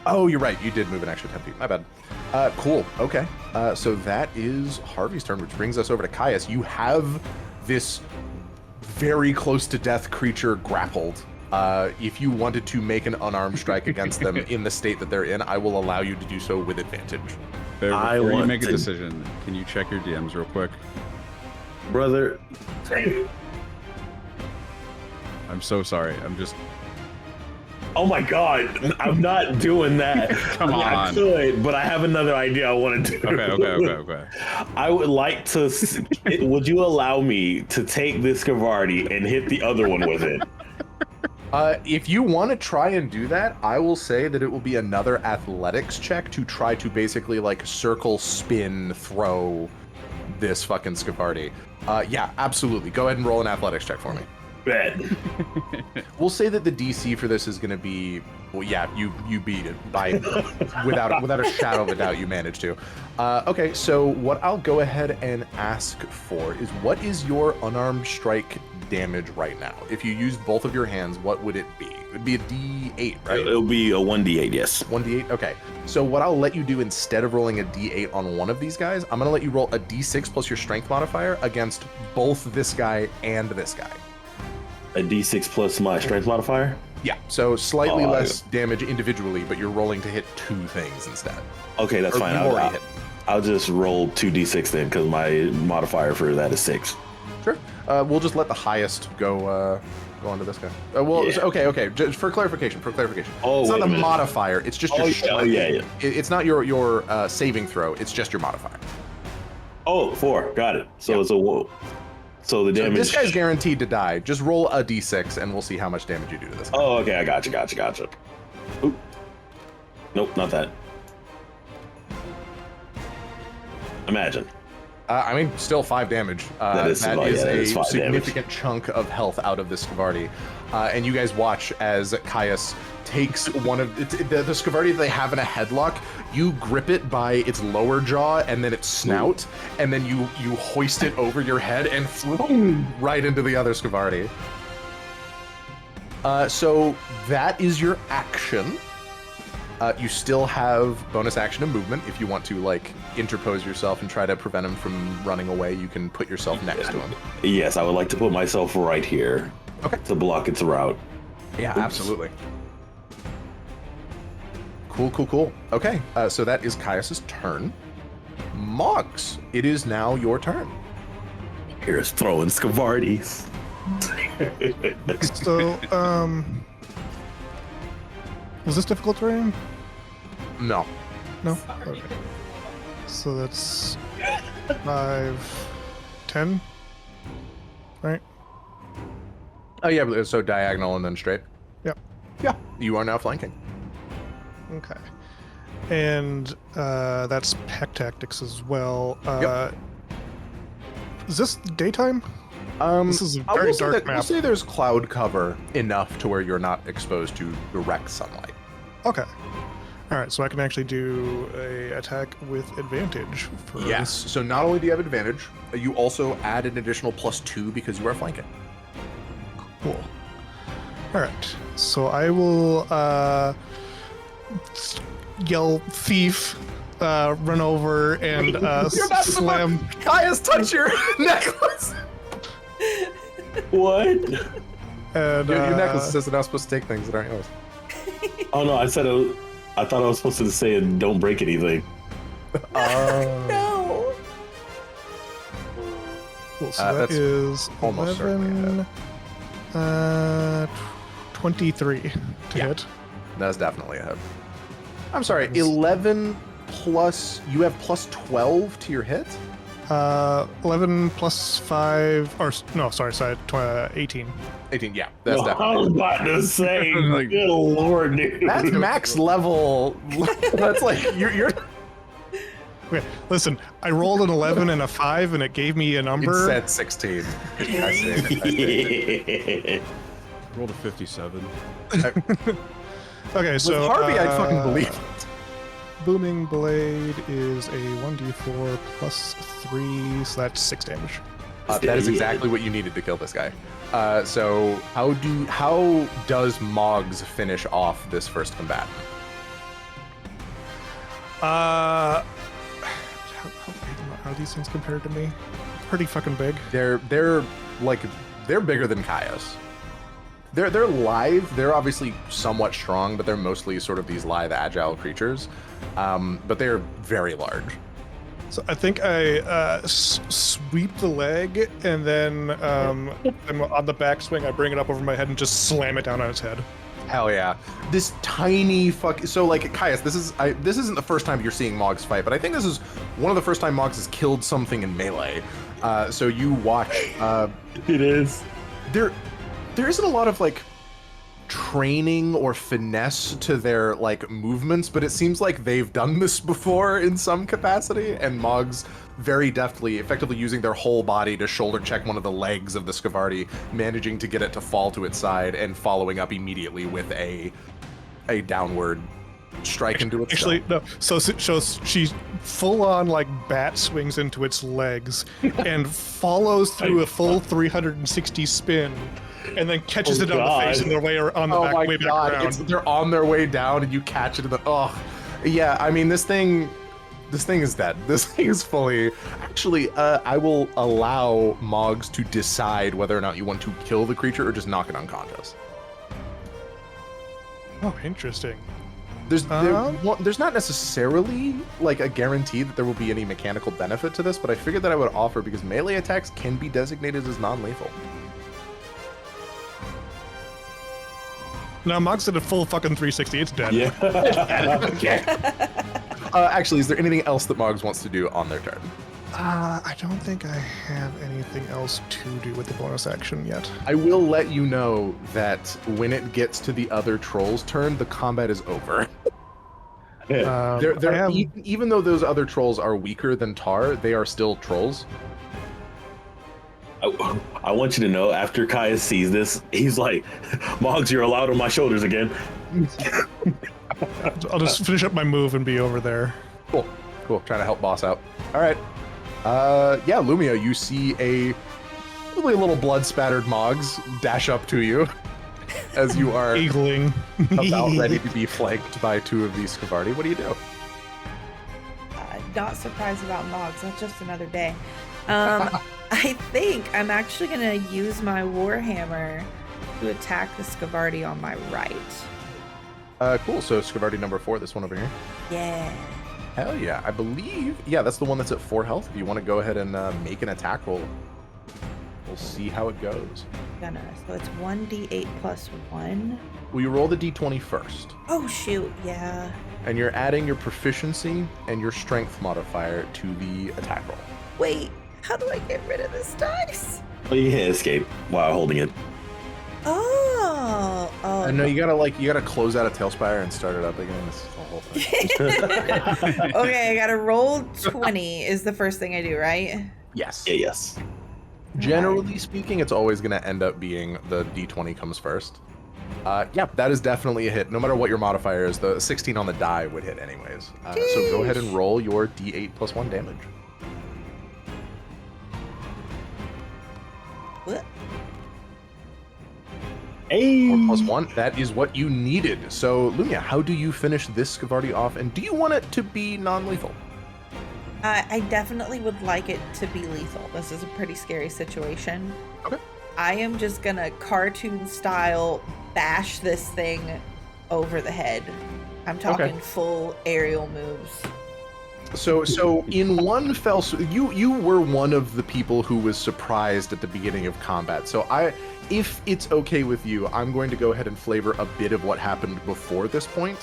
Oh, you're right. You did move an extra 10 feet. My bad. Cool. Okay. So that is Harvey's turn, which brings us over to Caius. You have this very close to death creature grappled. If you wanted to make an unarmed strike against them in the state that they're in, I will allow you to do so with advantage. Before you make a decision, can you check your DMs real quick? Brother. I'm so sorry. I'm just... Oh my god, I'm not doing that. Come on. I could, but I have another idea I want to do. Okay. I would like to... would you allow me to take this Cavardi and hit the other one with it? If you want to try and do that, I will say that it will be another athletics check to try to basically like circle, spin, throw this fucking Scavardi. Yeah, absolutely. Go ahead and roll an athletics check for me. Bet. We'll say that the DC for this is going to be, well, yeah, you beat it by without a shadow of a doubt. You managed to. Okay, so what I'll go ahead and ask for is, what is your unarmed strike damage right now? If you use both of your hands, what would it be? It would be a D8, right? It'll be a 1d8, yes. 1d8? Okay. So what I'll let you do, instead of rolling a d8 on one of these guys, I'm going to let you roll a d6 plus your strength modifier against both this guy and this guy. A d6 plus my strength modifier? Yeah, so slightly less damage individually, but you're rolling to hit 2 things instead. Okay, that's fine. I'll just roll 2d6 then, because my modifier for that is 6. Sure. We'll just let the highest go onto this guy. Okay. Just for clarification. Oh, it's not wait the a minute. modifier. It's just your strength. Yeah. It's not your saving throw. It's just your modifier. Oh, 4. Got it. So it's a... So the damage... So this guy's guaranteed to die. Just roll a d6 and we'll see how much damage you do to this guy. Oh, okay. I gotcha. Oop. Nope, not that. Imagine. I mean, still 5 damage. That is a 5 significant chunk of health out of this Scavardi. And you guys watch as Caius takes one of the Scavardi that they have in a headlock. You grip it by its lower jaw and then its snout, and then you hoist it over your head and right into the other Scavardi. So that is your action. You still have bonus action and movement. If you want to like interpose yourself and try to prevent him from running away, you can put yourself next to him. Yes, I would like to put myself right here. Okay. To block its route. Yeah, absolutely. Cool. Okay, so that is Caius's turn. Moggs, it is now your turn. Here's throwing Scavardis. So, was this difficult terrain? No. No? Okay. So that's 5, 10, right? Oh yeah, but so diagonal and then straight. Yep. Yeah, you are now flanking. Okay. And that's pack tactics as well. Yep. Is this daytime? This is a I very will say dark that- map. We'll say there's cloud cover enough to where you're not exposed to direct sunlight. Okay. All right, so I can actually do a attack with advantage. For Yes. So not only do you have advantage, you also add an additional +2 because you are flanking. Cool. All right, so I will yell thief, run over and You're not slam. Caius, touch your necklace. What? And Your necklace says they're not supposed to take things that aren't yours. Oh no, I thought I was supposed to say don't break anything. No. Cool, so that that's is almost 11, 23 to hit. That's definitely a hit. I'm sorry, 11 plus, you have +12 to your hit? 11 plus 5, or no, sorry, 18. 18, yeah, that's I definitely. was about to say, Like- good lord, dude. That's max level. That's like, you're Okay, listen, I rolled an 11 and a 5, and it gave me a it number. said 16. I see. Rolled a 57. Okay, so With Harvey, I'd fucking believe it. Booming Blade is a 1d4 plus 3, so that's 6 damage. That is exactly what you needed to kill this guy. So how does Moggs finish off this first combatant? How are these things compared to me? Pretty fucking big. They're bigger than Caius. They're lithe. They're obviously somewhat strong, but they're mostly sort of these lithe, agile creatures. But they're very large. So I think I sweep the leg, and then I'm on the backswing. I bring it up over my head and just slam it down on its head. Hell yeah! This tiny fuck. So like Caius, this isn't the first time you're seeing Moggs fight, but I think this is one of the first time Moggs has killed something in melee. So you watch. It is. There isn't a lot of like training or finesse to their like movements, but it seems like they've done this before in some capacity, and Moggs very deftly, effectively using their whole body to shoulder check one of the legs of the Scavardi, managing to get it to fall to its side and following up immediately with a downward strike into its Actually, no. So she full on like bat swings into its legs and follows through a full 360 spin, and then catches it on the face and their way on the back, way back around. They're on their way down, and you catch it in the yeah. I mean, this thing is dead. This thing is fully. Actually, I will allow Moggs to decide whether or not you want to kill the creature or just knock it unconscious. Oh, interesting. There's not necessarily like a guarantee that there will be any mechanical benefit to this, but I figured that I would offer because melee attacks can be designated as non-lethal. No, Moggs did a full fucking 360. It's dead. Yeah. Okay. Actually, is there anything else that Moggs wants to do on their turn? I don't think I have anything else to do with the bonus action yet. I will let you know that when it gets to the other troll's turn, the combat is over. Even though those other trolls are weaker than Tar, they are still trolls. I want you to know, after Caius sees this, he's like, Moggs, you're allowed on my shoulders again. I'll just finish up my move and be over there. Cool. Trying to help boss out. All right. Yeah, Lumia, you see probably a little blood-spattered Moggs dash up to you as you are Eagling. about ready to be flanked by two of these Scavardi. What do you do? Not surprised about Moggs. That's just another day. I think I'm actually gonna use my Warhammer to attack the Scavardi on my right. Cool. So Scavardi number 4, this one over here. Yeah. Hell yeah. I believe, yeah, that's the one that's at 4 health. If you want to go ahead and make an attack roll, we'll see how it goes. So it's 1d8 plus 1. Will you roll the d20 first? Oh shoot, yeah. And you're adding your proficiency and your strength modifier to the attack roll. Wait, how do I get rid of this dice? Well, you can't escape while holding it. Oh. I know you gotta close out a Tailspire and start it up again. This is the whole thing. Okay, I gotta roll 20 is the first thing I do, right? Yes. Yeah, yes. Generally speaking, it's always gonna end up being the d20 comes first. Yeah, that is definitely a hit. No matter what your modifier is, the 16 on the die would hit anyways. So go ahead and roll your d8 plus 1 damage. What? 4 plus 1, that is what you needed. So, Lumia, how do you finish this Scavardi off, and do you want it to be non-lethal? I definitely would like it to be lethal. This is a pretty scary situation. Okay. I am just gonna cartoon style bash this thing over the head. I'm talking full aerial moves. So in one fell swoop, you were one of the people who was surprised at the beginning of combat. So if it's okay with you, I'm going to go ahead and flavor a bit of what happened before this point.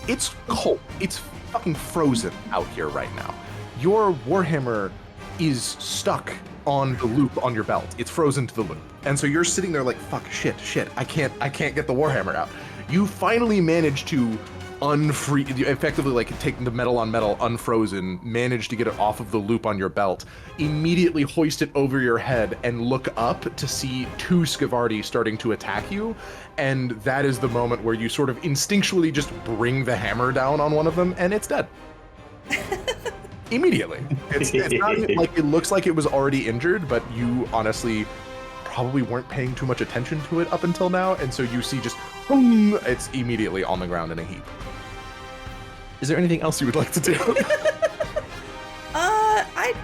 It's cold. It's fucking frozen out here right now. Your Warhammer is stuck on the loop on your belt. It's frozen to the loop. And so you're sitting there like, fuck, shit, I can't get the Warhammer out. You finally manage to effectively like taking the metal on metal, unfrozen, manage to get it off of the loop on your belt, immediately hoist it over your head and look up to see two Scavardi starting to attack you. And that is the moment where you sort of instinctually just bring the hammer down on one of them and it's dead. Immediately. It's not like it looks like it was already injured, but you honestly probably weren't paying too much attention to it up until now, and so you see just boom, it's immediately on the ground in a heap. Is there anything else you would like to do?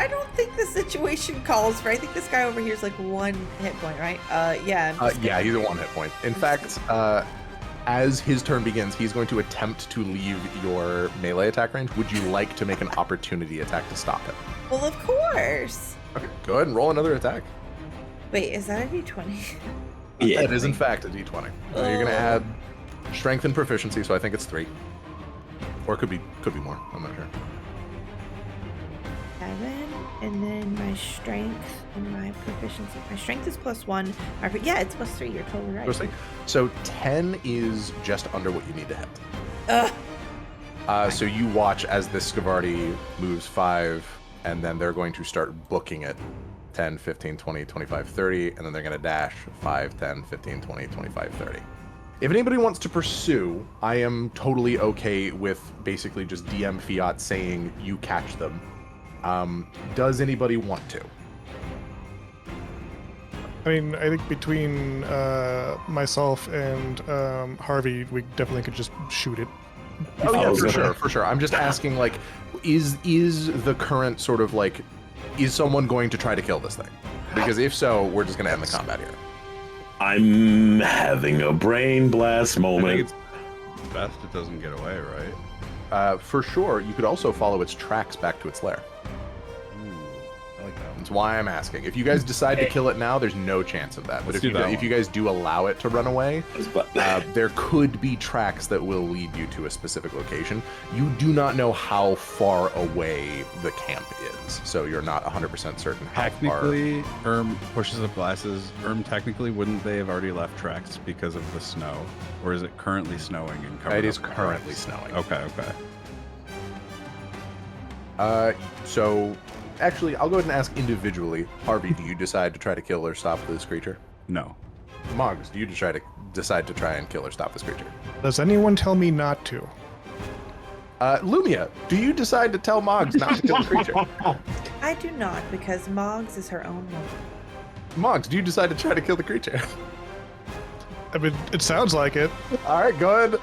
I don't think the situation calls for. I think this guy over here is like 1 hit point, right? Yeah. Yeah, he's a 1 hit point. In fact, as his turn begins, he's going to attempt to leave your melee attack range. Would you like to make an opportunity attack to stop him? Well, of course. Okay, go ahead and roll another attack. Wait, is that a d20? Yeah. It is in fact a d20. You're gonna add strength and proficiency, so I think it's 3. Or it could be more. I'm not sure. 7, and then my strength and my proficiency. My strength is +1. Yeah, it's +3. You're totally right. Mostly. So 10 is just under what you need to hit. So you watch as this Scavardi moves 5, and then they're going to start booking it. 10, 15, 20, 25, 30, and then they're going to dash 5, 10, 15, 20, 25, 30. If anybody wants to pursue, I am totally okay with basically just DM Fiat saying you catch them. Does anybody want to? I mean, I think between myself and Harvey, we definitely could just shoot it. Oh yeah, for sure. I'm just asking, like, is the current sort of like, is someone going to try to kill this thing? Because if so, we're just going to end the combat here. I'm having a brain blast I moment. think it's best it doesn't get away, right? For sure, you could also follow its tracks back to its lair. Ooh, I like that one. That's why I'm asking. If you guys decide to kill it now, there's no chance of that. But Let's if do that if you guys do allow it to run away, there could be tracks that will lead you to a specific location. You do not know how far away the camp is, so you're not 100% certain how far. Technically, pushes up glasses. Technically, wouldn't they have already left tracks because of the snow? Or is it currently snowing and covered It is up with currently ice? snowing. Okay. So, actually, I'll go ahead and ask individually. Harvey, do you decide to try to kill or stop this creature? No. Moggs, do you decide to try and kill or stop this creature? Does anyone tell me not to? Lumia, do you decide to tell Moggs not to kill the creature? I do not, because Moggs is her own woman. Moggs, do you decide to try to kill the creature? I mean, it sounds like it. All right, go ahead.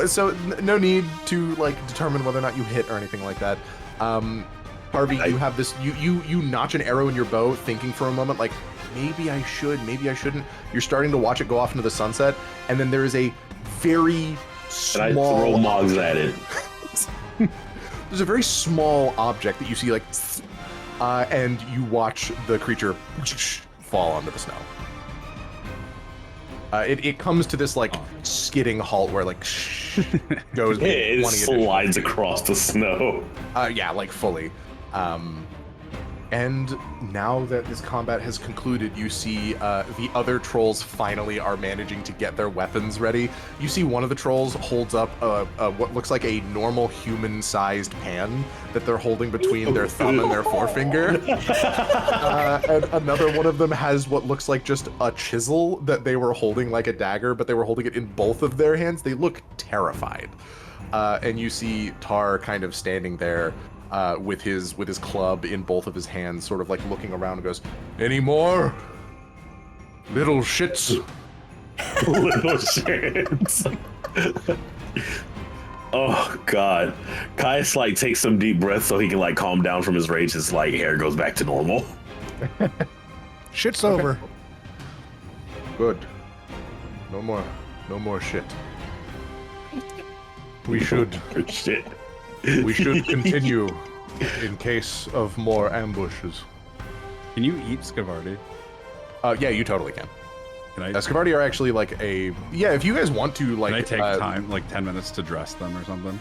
So no need to like determine whether or not you hit or anything like that. Harvey, you have this. You notch an arrow in your bow, thinking for a moment, like maybe I should, maybe I shouldn't. You're starting to watch it go off into the sunset, and then there is a very small. And I throw Moggs at it. There's a very small object that you see, like, and you watch the creature fall onto the snow. It comes to this like skidding halt where like goes. It slides across the snow. Yeah, like fully. And now that this combat has concluded, you see the other trolls finally are managing to get their weapons ready. You see one of the trolls holds up what looks like a normal human-sized pan that they're holding between their thumb and their forefinger. And another one of them has what looks like just a chisel that they were holding like a dagger, but they were holding it in both of their hands. They look terrified. And you see Tar kind of standing there with his club in both of his hands, sort of like looking around and goes, "Any more? Little shits." Little shits. Oh God. Caius like takes some deep breaths so he can like calm down from his rage. His like hair goes back to normal. Shit's over. Good. No more shit. We should Shit. continue in case of more ambushes. Can you eat Scavardi? Yeah, you totally can. Can I, Scavardi are actually like if you guys want to like can I take time, like 10 minutes to dress them or something?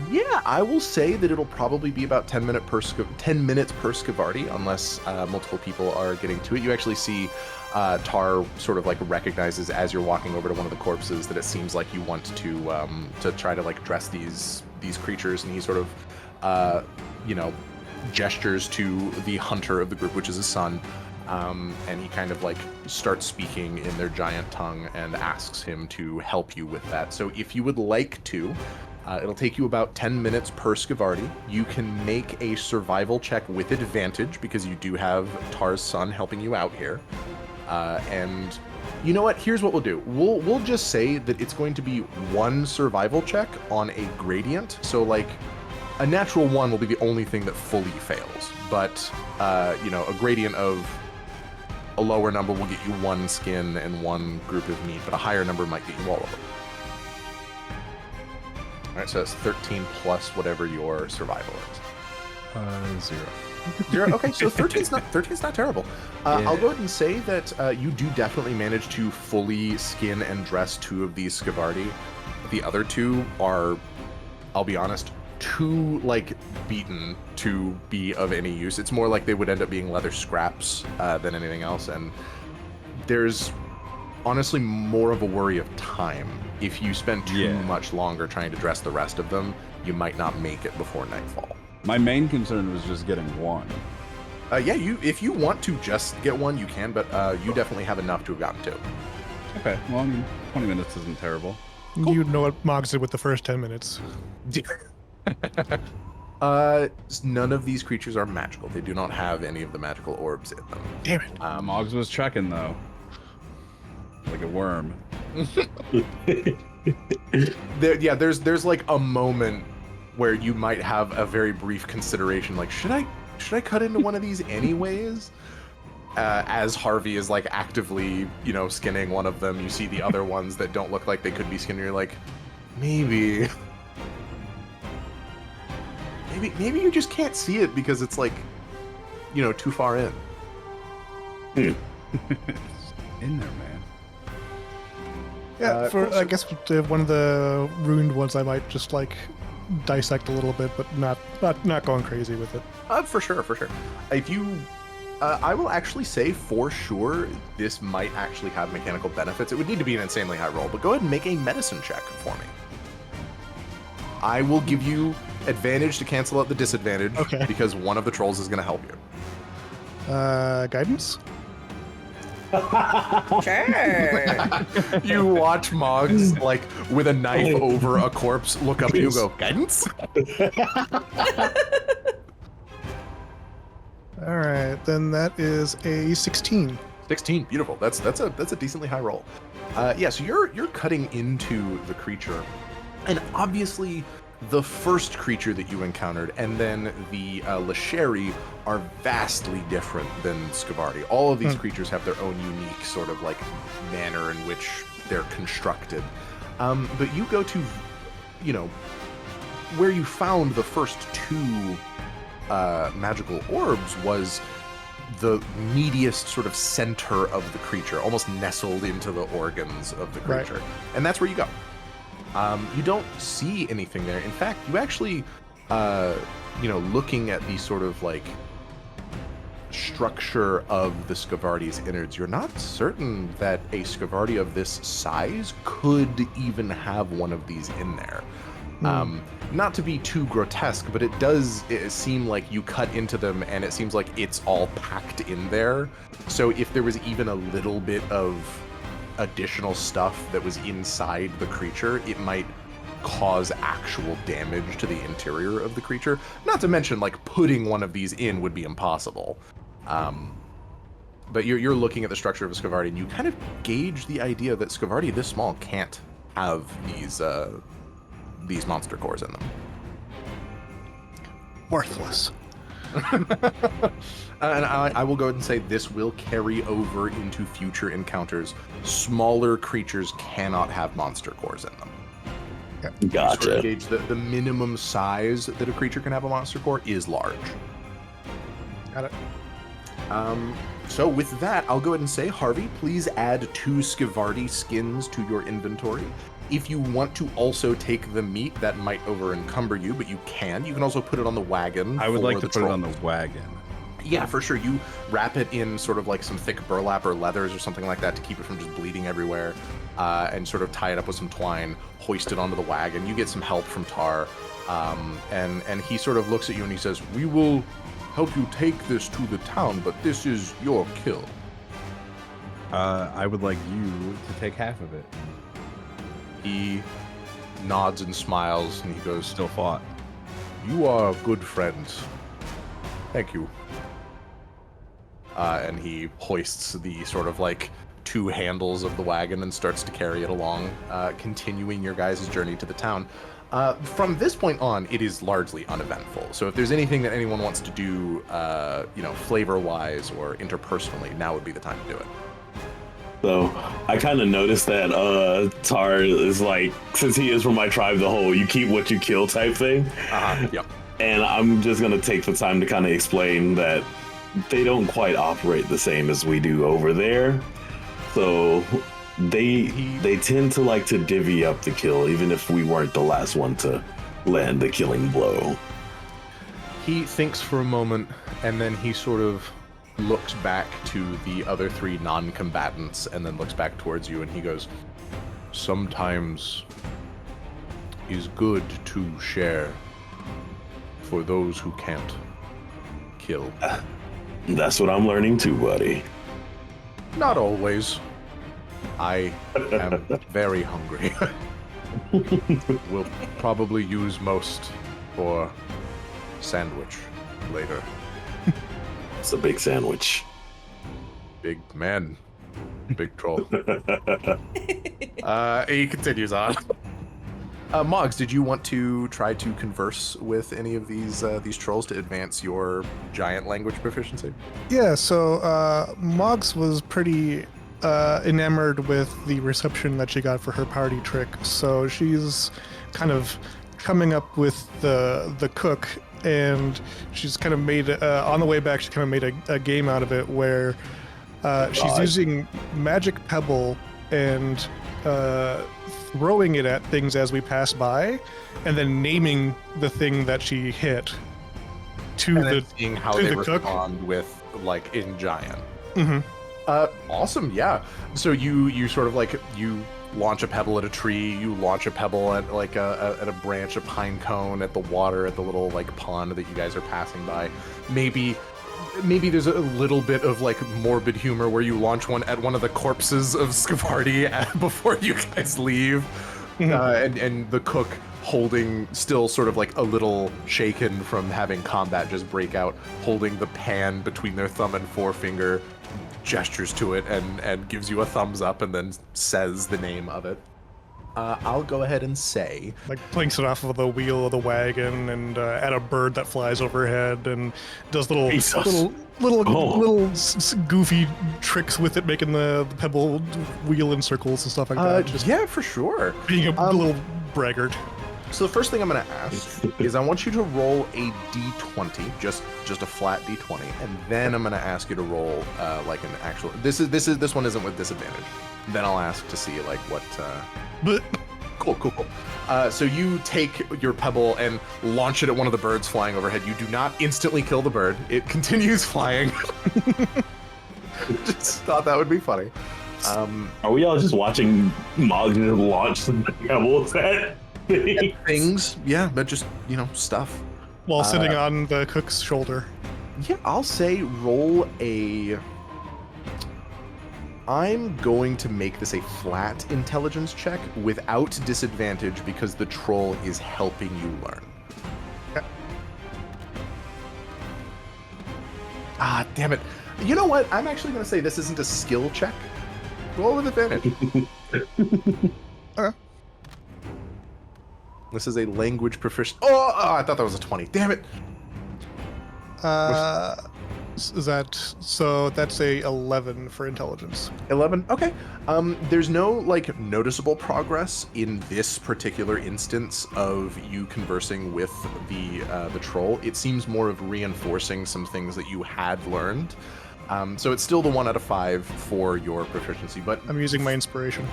Yeah, I will say that it'll probably be about 10 minutes per Scavardi, unless multiple people are getting to it. You actually see Tar sort of like recognizes as you're walking over to one of the corpses that it seems like you want to try to like dress these creatures, and he sort of gestures to the hunter of the group, which is his son. And he kind of like starts speaking in their giant tongue and asks him to help you with that. So if you would like to, it'll take you about 10 minutes per Scavardi. You can make a survival check with advantage because you do have Tar's son helping you out here. And you know what? Here's what we'll do. We'll just say that it's going to be one survival check on a gradient. So like a natural 1 will be the only thing that fully fails. But a gradient of a lower number will get you 1 skin and 1 group of meat, but a higher number might get you all of them. All right, so that's 13 plus whatever your survival is. 0. 0. Okay, so 13's not terrible. I'll go ahead and say that you do definitely manage to fully skin and dress 2 of these Scavardi. The other 2 are, I'll be honest, too like beaten to be of any use. It's more like they would end up being leather scraps than anything else, and there's honestly more of a worry of time. If you spend too much longer trying to dress the rest of them, you might not make it before nightfall. My main concern was just getting 1. If you want to just get 1, you can, but you definitely have enough to have gotten 2. Okay, well, I mean, 20 minutes isn't terrible. Cool. You know what Moggs did with the first 10 minutes. None of these creatures are magical. They do not have any of the magical orbs in them. Damn it. Moggs was checking, though. Like a worm. There's like a moment where you might have a very brief consideration, like, should I cut into one of these anyways? As Harvey is like actively, skinning one of them, you see the other ones that don't look like they could be skinned, and you're like, maybe you just can't see it because it's like, too far in. In there, man. Yeah, I guess one of the ruined ones I might just like dissect a little bit, but not going crazy with it. For sure. If you, I will actually say for sure this might actually have mechanical benefits. It would need to be an insanely high roll, but go ahead and make a medicine check for me. I will give you advantage to cancel out the disadvantage, because one of the trolls is going to help you. Guidance? Sure. You watch Moggs, like, with a knife over a corpse, look up at you and go, guidance? All right, then that is a 16. 16, beautiful. That's a decently high roll. So you're cutting into the creature, and obviously the first creature that you encountered and then the Lasheri are vastly different than Scavardi. All of these creatures have their own unique sort of like manner in which they're constructed. But you go to, where you found the first 2 magical orbs was the meatiest sort of center of the creature, almost nestled into the organs of the creature. Right. And that's where you go. You don't see anything there. In fact, you actually, looking at the sort of like structure of the Scavardi's innards, you're not certain that a Scavardi of this size could even have one of these in there. Not to be too grotesque, but it seem like you cut into them and it seems like it's all packed in there. So if there was even a little bit of additional stuff that was inside the creature, it might cause actual damage to the interior of the creature. Not to mention, like, putting one of these in would be impossible. But you're looking at the structure of a Scavardi, and you kind of gauge the idea that Scavardi this small can't have these monster cores in them. Worthless. And I will go ahead and say this will carry over into future encounters. Smaller creatures cannot have monster cores in them. Gotcha. Sort of gauge the minimum size that a creature can have a monster core is large. Got it. So with that, I'll go ahead and say, Harvey, please add 2 Skivardi skins to your inventory. If you want to also take the meat, that might over-encumber you, but you can. You can also put it on the wagon. I would for like to the put it on trolls. the wagon. Yeah, for sure. You wrap it in sort of like some thick burlap or leathers or something like that to keep it from just bleeding everywhere, and sort of tie it up with some twine, hoist it onto the wagon. You get some help from Tar, and he sort of looks at you and he says, "We will help you take this to the town, but this is your kill." I would like you to take half of it. He nods and smiles, and he goes, Still fought. "You are good friends. Thank you." And he hoists the sort of like 2 handles of the wagon and starts to carry it along, continuing your guys' journey to the town. From this point on, it is largely uneventful. So if there's anything that anyone wants to do, flavor-wise or interpersonally, now would be the time to do it. So I kind of noticed that Tar is like, since he is from my tribe, the whole "you keep what you kill" type thing. Yep. And I'm just gonna take the time to kind of explain that they don't quite operate the same as we do over there. So they tend to like to divvy up the kill, even if we weren't the last one to land the killing blow. He thinks for a moment, and then he sort of looks back to the other 3 non-combatants, and then looks back towards you, and he goes, "Sometimes is good to share for those who can't kill." That's what I'm learning too, buddy. Not always. I am very hungry. We'll probably use most for sandwich later. It's a big sandwich. Big man. Big troll. He continues on. Moggs, did you want to try to converse with any of these trolls to advance your giant language proficiency? Yeah, so Moggs was pretty enamored with the reception that she got for her party trick, so she's kind of coming up with the cook, and she's kind of made on the way back. She kind of made a game out of it where she's using magic pebble and throwing it at things as we pass by, and then naming the thing that she hit to And the then seeing how to they the cook. respond with like in giant. hmm Awesome, yeah. So you sort of like you launch a pebble at a tree, you launch a pebble at like at a branch, a pine cone, at the water, at the little like pond that you guys are passing by. Maybe there's a little bit of like morbid humor where you launch one at one of the corpses of Skivardi before you guys leave, and the cook, holding, still sort of like a little shaken from having combat just break out, holding the pan between their thumb and forefinger, gestures to it and gives you a thumbs up and then says the name of it. I'll go ahead and say, Like planks it off of the wheel of the wagon and at a bird that flies overhead and does little Jesus. little goofy tricks with it, making the pebble wheel in circles and stuff like that. Just yeah, for sure. being a little braggart. So the first thing I'm going to ask is I want you to roll a d20, just a flat d20, and then I'm going to ask you to roll like an actual. This one isn't with disadvantage. Then I'll ask to see like what. But Cool. So you take your pebble and launch it at one of the birds flying overhead. You do not instantly kill the bird. It continues flying. Just thought that would be funny. Are we all just watching Mog launch the pebbles at things? Things, yeah, but just, stuff. while sitting on the cook's shoulder. Yeah, I'll say roll a... I'm going to make this a flat intelligence check without disadvantage because the troll is helping you learn. Okay. Ah, damn it. You know what? I'm actually going to say this isn't a skill check. Roll with advantage. Okay. This is a language proficient. Oh, I thought that was a 20. Damn it. Is that so? That's a 11 for intelligence. 11. Okay. There's no noticeable progress in this particular instance of you conversing with the troll. It seems more of reinforcing some things that you had learned. So it's still the 1 out of 5 for your proficiency, but I'm using my inspiration.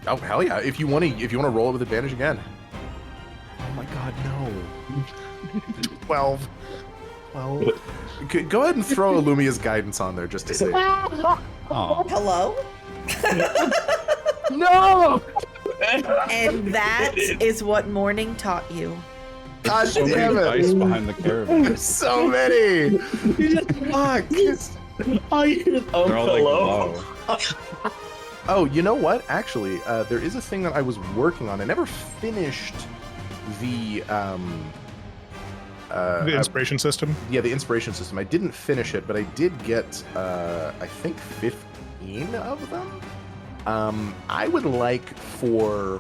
oh hell yeah! If you want to roll it with advantage again. Oh my god, no! 12. Go ahead and throw Illumia's guidance on there just to say. Oh, Hello? No! And that is what morning taught you. God so many damn dice it! behind the caravan. There's so many. Fuck. They're all like low. Oh, you know what? Actually, there is a thing that I was working on. I never finished the The inspiration system. yeah, the inspiration system. I didn't finish it, but I did get I think 15 of them. I would like for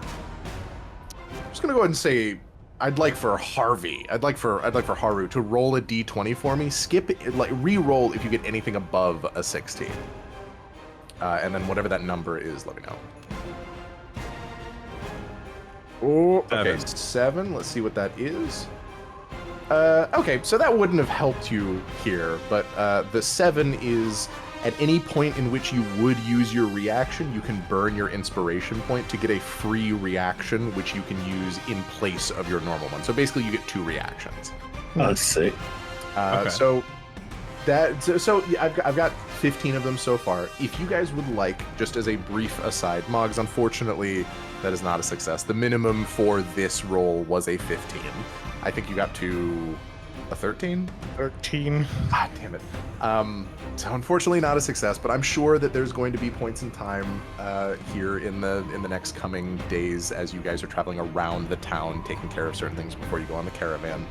I'm just gonna go ahead and say I'd like for Harvey. I'd like for Haru to roll a d20 for me. Skip it, like re-roll if you get anything above a 16. And then whatever that number is, let me know. Oh, okay, 7. Let's see what that is. Okay, so that wouldn't have helped you here, but the 7 is at any point in which you would use your reaction, you can burn your inspiration point to get a free reaction, which you can use in place of your normal one. So basically, you get 2 reactions. That's sick. Okay. So yeah, I've got 15 of them so far. If you guys would like, just as a brief aside, Moggs, unfortunately, that is not a success. The minimum for this roll was a 15. I think you got to a 13? 13. God damn it. So unfortunately not a success, but I'm sure that there's going to be points in time here in the next coming days as you guys are traveling around the town, taking care of certain things before you go on the caravan,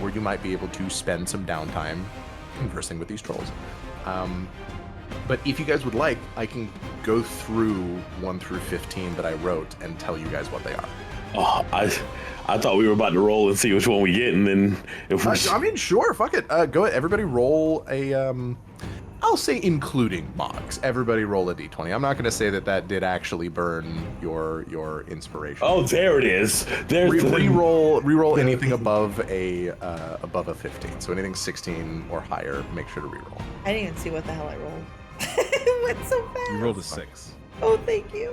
where you might be able to spend some downtime conversing with these trolls. But if you guys would like, I can go through 1 through 15 that I wrote and tell you guys what they are. Oh, I thought we were about to roll and see which one we get, and then if we I mean, sure, fuck it. Go ahead, everybody roll a, I'll say including Moggs. Everybody roll a d20. I'm not going to say that did actually burn your inspiration. oh, there it is. There's Reroll anything above a 15. So anything 16 or higher, make sure to reroll. I didn't even see what the hell I rolled. It went so fast. You rolled a 6. Oh, thank you.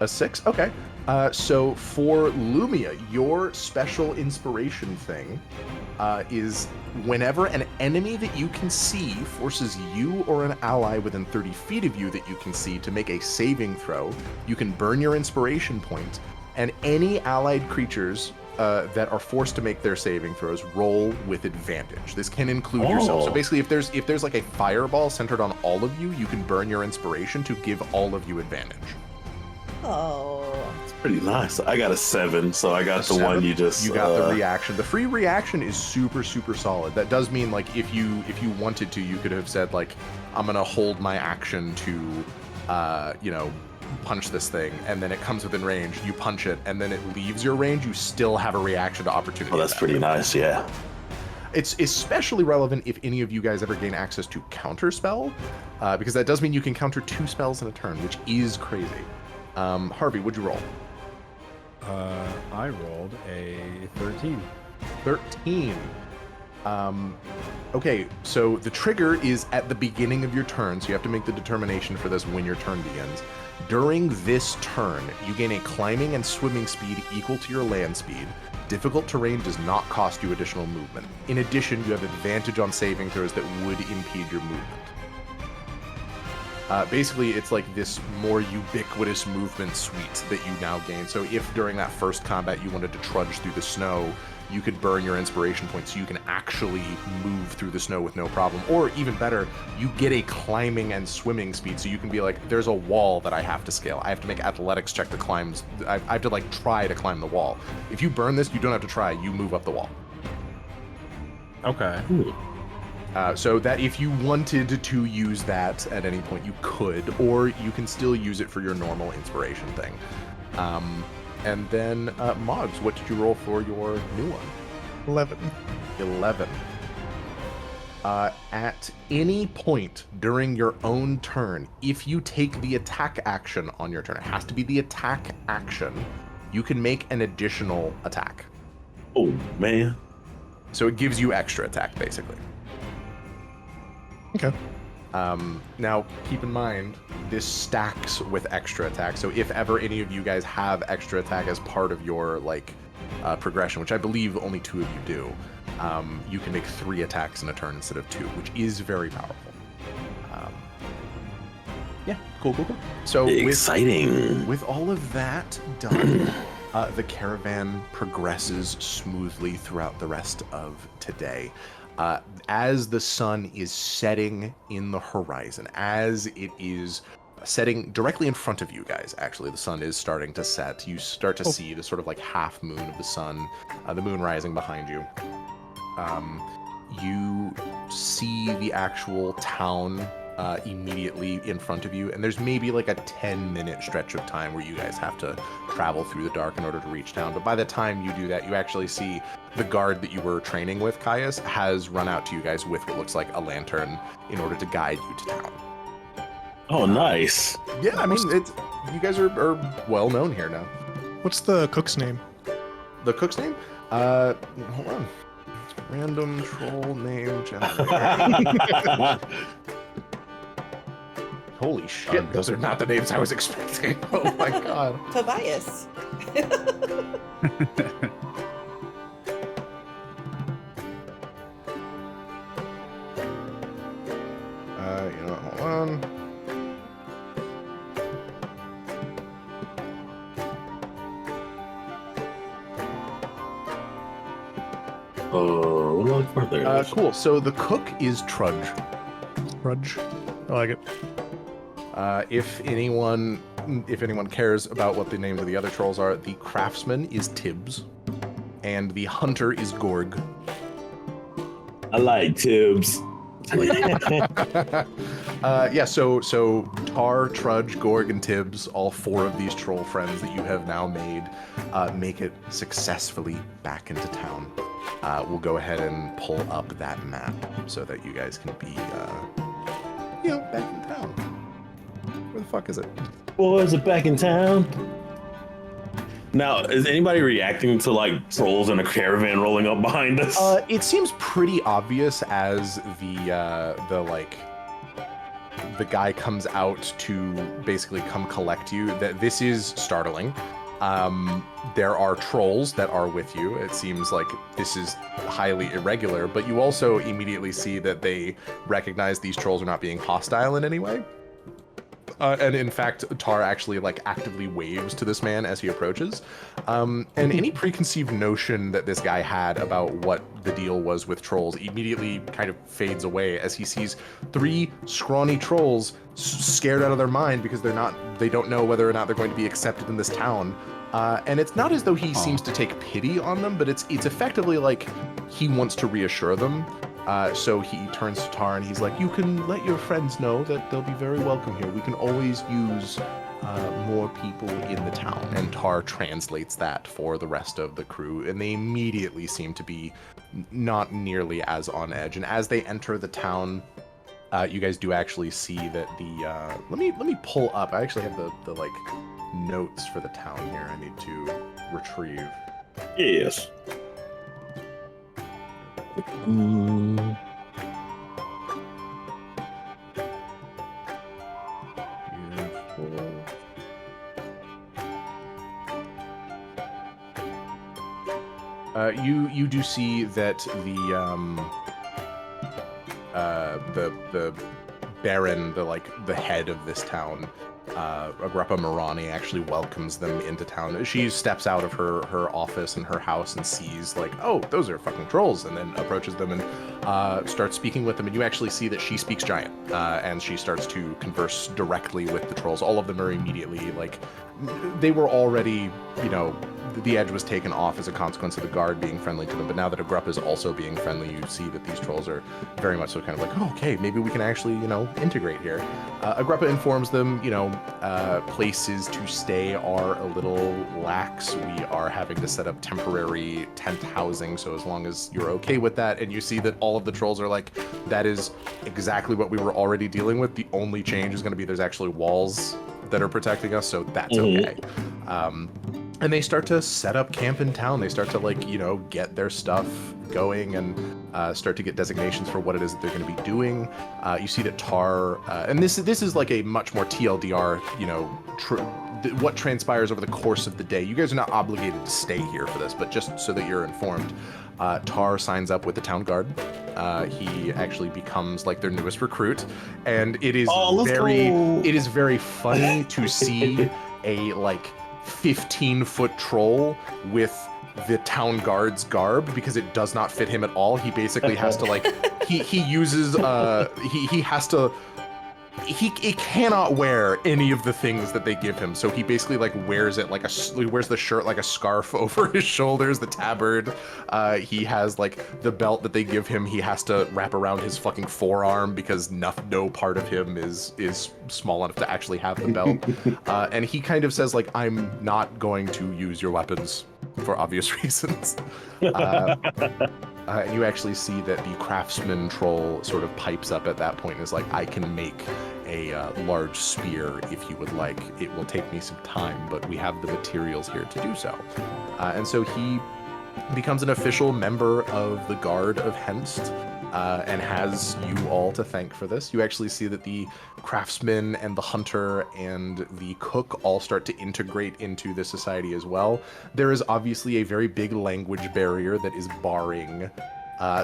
A 6? Okay. So for Lumia, your special inspiration thing is whenever an enemy that you can see forces you or an ally within 30 feet of you that you can see to make a saving throw, you can burn your inspiration point, and any allied creatures that are forced to make their saving throws roll with advantage. This can include yourself. So basically, if there's like a fireball centered on all of you, you can burn your inspiration to give all of you advantage. Oh. pretty nice. I got a 7, so I got the 7. one you just. You got the reaction. The free reaction is super solid. That does mean like if you wanted to, you could have said like, I'm gonna hold my action to, punch this thing, and then it comes within range. You punch it, and then it leaves your range. You still have a reaction to opportunity. Oh, that's pretty nice. Yeah. It's especially relevant if any of you guys ever gain access to counterspell, because that does mean you can counter 2 spells in a turn, which is crazy. Harvey, what'd you roll? I rolled a 13. 13. Okay, so the trigger is at the beginning of your turn, so you have to make the determination for this when your turn begins. During this turn, you gain a climbing and swimming speed equal to your land speed. Difficult terrain does not cost you additional movement. In addition, you have advantage on saving throws that would impede your movement. Basically, it's like this more ubiquitous movement suite that you now gain. So if during that first combat you wanted to trudge through the snow, you could burn your inspiration points so you can actually move through the snow with no problem. Or even better, you get a climbing and swimming speed, so you can be like, there's a wall that I have to scale. I have to make athletics check to climb. I have to like try to climb the wall. If you burn this, you don't have to try. You move up the wall. Okay. So that if you wanted to use that at any point, you could, or you can still use it for your normal inspiration thing. And then, Moggs, what did you roll for your new one? 11. 11. At any point during your own turn, if you take the attack action on your turn, it has to be the attack action, you can make an additional attack. Oh, man. So it gives you extra attack, basically. Okay. Now, keep in mind, this stacks with extra attack. So if ever any of you guys have extra attack as part of your progression, which I believe only 2 of you do, you can make 3 attacks in a turn instead of 2, which is very powerful. Yeah, cool. So exciting. With all of that done, the caravan progresses smoothly throughout the rest of today. As the sun is setting in the horizon, as it is setting directly in front of you guys, actually, the sun is starting to set. You start to see the sort of half moon of the sun, the moon rising behind you. You see the actual town immediately in front of you, and there's maybe a 10-minute stretch of time where you guys have to travel through the dark in order to reach town. But by the time you do that, you actually see the guard that you were training with, Caius, has run out to you guys with what looks like a lantern in order to guide you to town. Oh, nice. Yeah, I mean, you guys are well known here now. What's the cook's name? The cook's name? Hold on. Random troll name generator. Holy shit, those are not the names I was expecting. Oh my god. Tobias. Hold on. Oh, look further. Cool. So the cook is Trudge. Rudge. I like it. If anyone cares about what the names of the other trolls are, the craftsman is Tibbs, and the hunter is Gorg. I like Tibbs. Yeah, so Tar, Trudge, Gorg, and Tibbs, all 4 of these troll friends that you have now made, make it successfully back into town. We'll go ahead and pull up that map so that you guys can be, back in town. Where the fuck is it? Boys are back in town. Now, is anybody reacting to trolls in a caravan rolling up behind us? It seems pretty obvious as the guy comes out to basically come collect you that this is startling. There are trolls that are with you. It seems like this is highly irregular, but you also immediately see that they recognize these trolls are not being hostile in any way. And in fact, Tar actually actively waves to this man as he approaches. And any preconceived notion that this guy had about what the deal was with trolls immediately kind of fades away as he sees 3 scrawny trolls scared out of their mind because they don't know whether or not they're going to be accepted in this town. And it's not as though he seems to take pity on them, but it's effectively he wants to reassure them. So he turns to Tar and he's like, you can let your friends know that they'll be very welcome here. We can always use more people in the town. And Tar translates that for the rest of the crew, and they immediately seem to be not nearly as on edge. And as they enter the town, you guys do actually see that the let me pull up. I actually have the notes for the town here I need to retrieve. Yes. You do see that the Baron, the head of this town, Agrippa Morani, actually welcomes them into town. She steps out of her office and her house and sees oh, those are fucking trolls, and then approaches them and starts speaking with them. And you actually see that she speaks Giant, and she starts to converse directly with the trolls. All of them are immediately they were already, the edge was taken off as a consequence of the guard being friendly to them. But now that Agrippa is also being friendly, you see that these trolls are very much so kind of oh, okay, maybe we can actually, integrate here. Agrippa informs them, places to stay are a little lax. We are having to set up temporary tent housing. So as long as you're okay with that, and you see that all of the trolls are that is exactly what we were already dealing with. The only change is going to be there's actually walls that are protecting us, so that's okay. and they start to set up camp in town. They start to, like, you know, get their stuff going and start to get designations for what it is that they're going to be doing. You see that Tar, and this is like a much more TLDR, you know, what transpires over the course of the day. You guys are not obligated to stay here for this, but just so that you're informed, Tar signs up with the town guard. He actually becomes like their newest recruit, and it is it is very funny to see a like 15-foot troll with the town guard's garb, because it does not fit him at all. He basically has to like he uses he has to he cannot wear any of the things that they give him, so he basically like wears it like he wears the shirt like a scarf over his shoulders, the tabard. He has like the belt that they give him, he has to wrap around his fucking forearm because no part of him is small enough to actually have the belt. And he kind of says like, I'm not going to use your weapons for obvious reasons. You actually see that the craftsman troll sort of pipes up at that point and is like, I can make a large spear if you would like. It will take me some time, but we have the materials here to do so. And so he becomes an official member of the Guard of Henst, and has you all to thank for this. You actually see that the craftsman and the hunter and the cook all start to integrate into the society as well. There is obviously a very big language barrier that is barring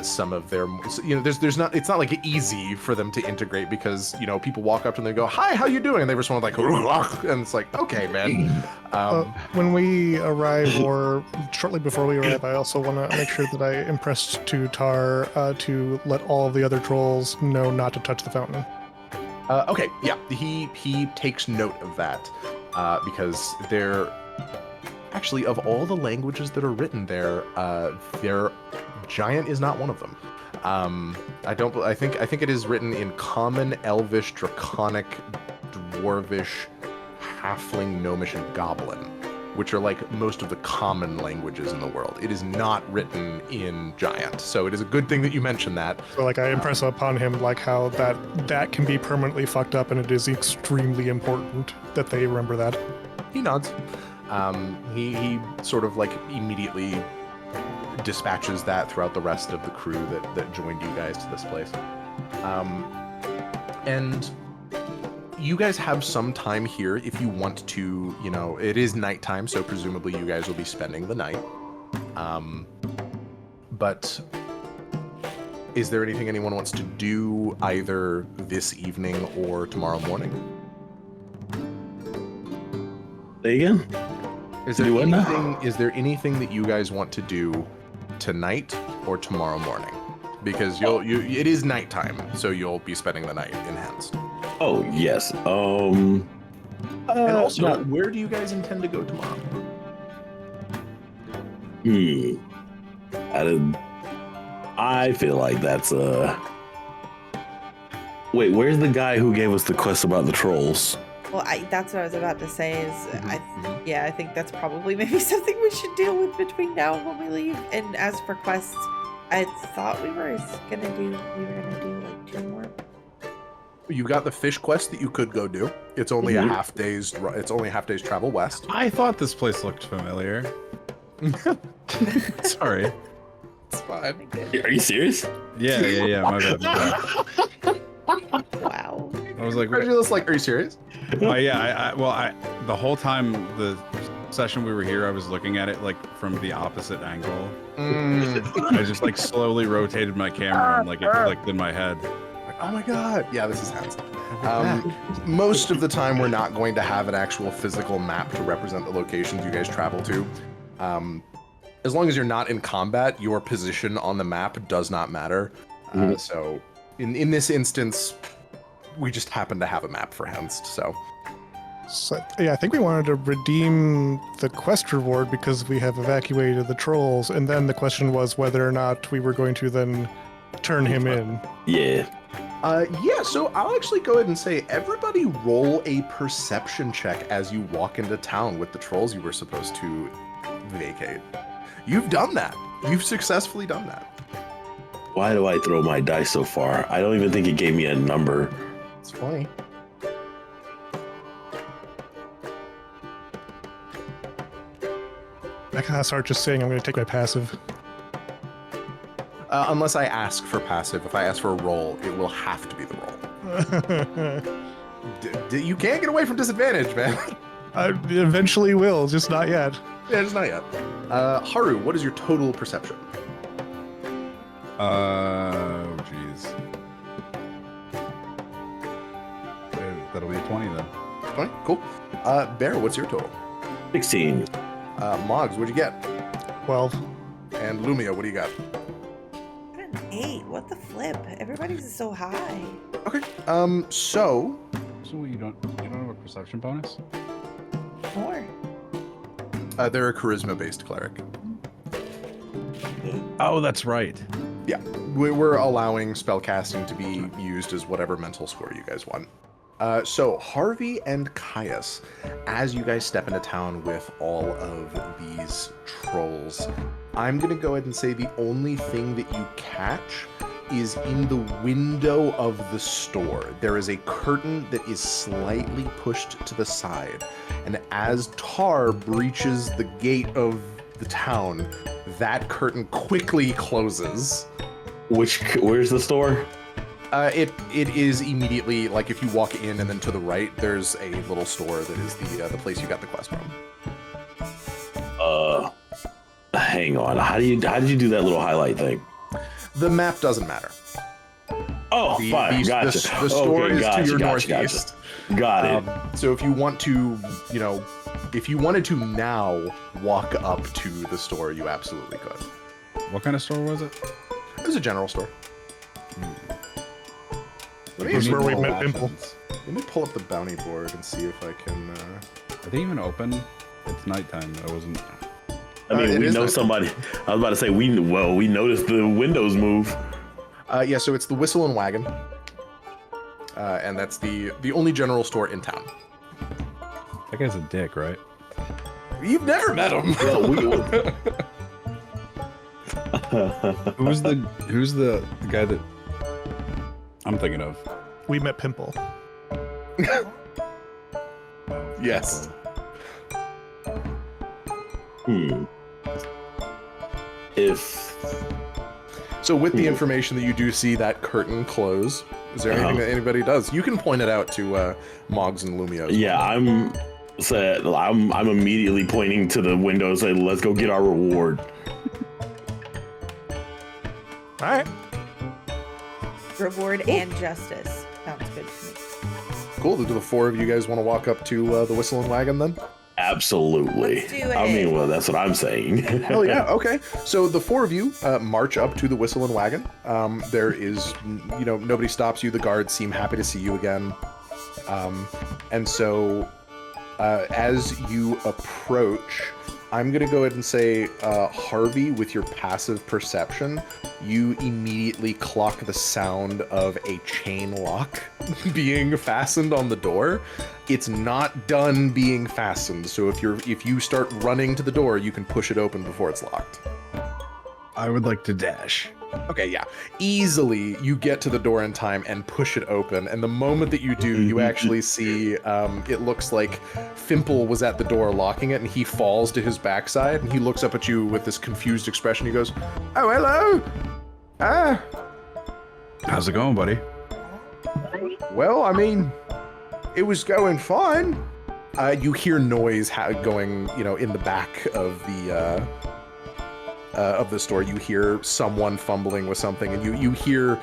some of their, you know, there's not, it's not like easy for them to integrate, because, you know, people walk up to them and they go, hi, how you doing? And they respond like, and it's like, okay, man. When we arrive, or shortly before we arrive, I also want to make sure that I impressed to Tar to let all of the other trolls know not to touch the fountain. Okay, yeah, he takes note of that, because they're actually, of all the languages that are written there, their giant is not one of them. I think it is written in Common, Elvish, Draconic, Dwarvish, Halfling, Gnomish, and Goblin, which are like most of the common languages in the world. It is not written in Giant, so it is a good thing that you mentioned that. So like I impress upon him like how that can be permanently fucked up, and it is extremely important that they remember that. He nods. He sort of like immediately dispatches that throughout the rest of the crew that joined you guys to this place. And you guys have some time here if you want to, you know, it is nighttime, so presumably you guys will be spending the night. But is there anything anyone wants to do either this evening or tomorrow morning? Say again? Is there anything that you guys want to do tonight or tomorrow morning? Because it is nighttime, so you'll be spending the night in Henst. Oh yes. And also, where do you guys intend to go tomorrow? I feel like that's Wait, where's the guy who gave us the quest about the trolls? Well, that's what I was about to say is, I think that's probably maybe something we should deal with between now and when we leave. And as for quests, I thought we were gonna do like 2 more. You got the fish quest that you could go do. It's only a half day's travel west. I thought this place looked familiar. Sorry. It's fine. Are you serious? Yeah. My bad. Wow. I was like, Credulous, like, are you serious? yeah. The whole time the session we were here, I was looking at it like from the opposite angle. I just like slowly rotated my camera and like it clicked in my head. Like, oh my god. Yeah, this is Henst. Most of the time, we're not going to have an actual physical map to represent the locations you guys travel to. As long as you're not in combat, your position on the map does not matter. So in this instance, we just happen to have a map for Henst, so Yeah, I think we wanted to redeem the quest reward because we have evacuated the trolls, and then the question was whether or not we were going to then turn him in. Yeah. Yeah, so I'll actually go ahead and say everybody roll a perception check as you walk into town with the trolls you were supposed to vacate. You've done that. You've successfully done that. Why do I throw my dice so far? I don't even think it gave me a number. It's funny. I gotta start just saying I'm gonna take my passive. Unless I ask for passive. If I ask for a roll, it will have to be the roll. You can't get away from disadvantage, man. I eventually will, just not yet. Yeah, just not yet. Haru, what is your total perception? Oh, jeez. That'll be a 20 then. 20? Cool. Bear, what's your total? 16. Moggs, what'd you get? 12. And Lumia, what do you got? An 8. What the flip? Everybody's so high. Okay. So So you don't have a perception bonus? 4. they're a charisma-based cleric. Oh, that's right. Yeah, we're allowing spellcasting to be used as whatever mental score you guys want. So Harvey and Caius, as you guys step into town with all of these trolls, I'm gonna go ahead and say the only thing that you catch is in the window of the store. There is a curtain that is slightly pushed to the side, and as Tar breaches the gate of the town, that curtain quickly closes. Where's the store? It is immediately, like, if you walk in and then to the right, there's a little store that is the place you got the quest from. Hang on. How did you do that little highlight thing? The map doesn't matter. Oh, fine. Gotcha. The store Okay, is gotcha, to your gotcha, northeast. Got it. So if you want to, if you wanted to now walk up to the store, you absolutely could. What kind of store was it? It was a general store. This is where we met Pimple. Let me pull up the bounty board and see if I can. Are they even open? It's nighttime. I wasn't. I mean, it we is know nice. somebody. I was about to say we noticed the windows move. Yeah, so it's the Whistle and Wagon, and that's the only general store in town. That guy's a dick, right? You've never met him. Who's the guy that I'm thinking of? We met Pimple. Yes. So with the information that you do see that curtain close, is there anything that anybody does? You can point it out to Moggs and Lumia. As Yeah, well. I'm immediately pointing to the window and saying, "Let's go get our reward." All right. Reward and justice. Sounds good to me. Cool. Do the four of you guys want to walk up to the Whistle and Wagon then? Absolutely. Let's do I it. mean, well, that's what I'm saying. Hell yeah. Okay. So the four of you march up to the Whistle and Wagon. There is, nobody stops you. The guards seem happy to see you again. And so as you approach, I'm going to go ahead and say, Harvey, with your passive perception, you immediately clock the sound of a chain lock being fastened on the door. It's not done being fastened, so if you start running to the door, you can push it open before it's locked. I would like to dash. Okay, yeah. Easily, you get to the door in time and push it open, and the moment that you do, you actually see, it looks like Fimple was at the door locking it, and he falls to his backside, and he looks up at you with this confused expression. He goes, "Oh, hello! How's it going, buddy? Well, I mean, it was going fine." You hear noise going, in the back of the store. You hear someone fumbling with something, and you hear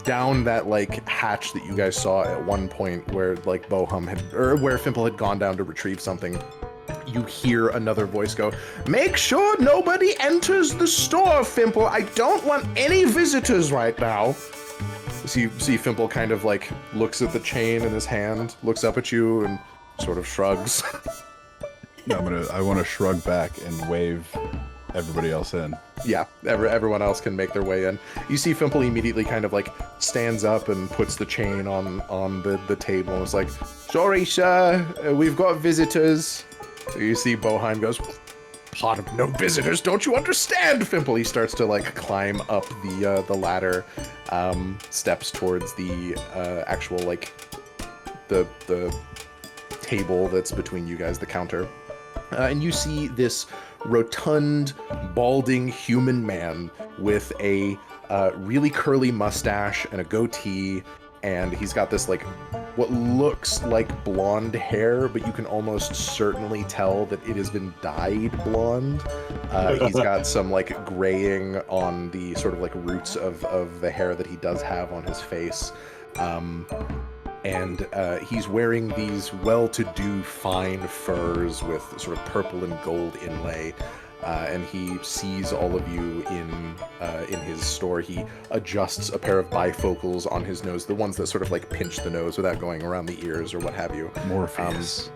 down that hatch that you guys saw at one point where Bohum where Fimple had gone down to retrieve something. You hear another voice go, "Make sure nobody enters the store, Fimple. I don't want any visitors right now." So you see Fimple kind of looks at the chain in his hand, looks up at you, and sort of shrugs. I want to shrug back and wave everybody else in. Yeah, everyone else can make their way in. You see Fimple immediately kind of stands up and puts the chain on the table and is like, "Sorry, sir, we've got visitors." So you see Boheim goes, "Part of no visitors, don't you understand, Fimple?" He starts to climb up the ladder, steps towards the actual the table that's between you guys, the counter. And you see this rotund, balding human man with a really curly mustache and a goatee, and he's got this like what looks like blonde hair, but you can almost certainly tell that it has been dyed blonde. He's got some like graying on the sort of like roots of the hair that he does have on his face. And he's wearing these well-to-do fine furs with sort of purple and gold inlay. And he sees all of you in his store. He adjusts a pair of bifocals on his nose, the ones that sort of like pinch the nose without going around the ears or what have you. Morpheus.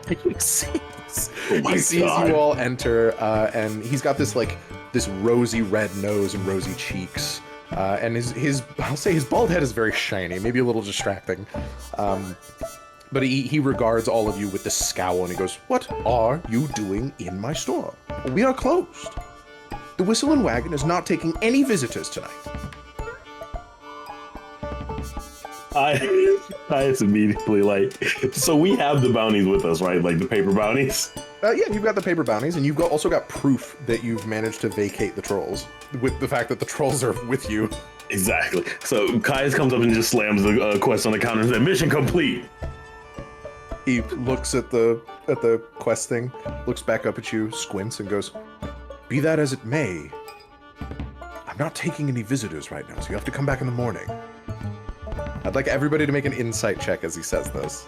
He sees you all enter, and he's got this like this rosy red nose and rosy cheeks. And his I'll say his bald head is very shiny, maybe a little distracting. But he regards all of you with this scowl and he goes, "What are you doing in my store? We are closed. The Whistle and Wagon is not taking any visitors tonight." I is immediately like, so we have the bounties with us, right? Like the paper bounties? Yeah, you've got the paper bounties, and you've also got proof that you've managed to vacate the trolls, with the fact that the trolls are with you. Exactly. So Caius comes up and just slams the quest on the counter and says, "Mission complete." He looks at the quest thing, looks back up at you, squints, and goes, "Be that as it may, I'm not taking any visitors right now, so you have to come back in the morning." I'd like everybody to make an insight check as he says this.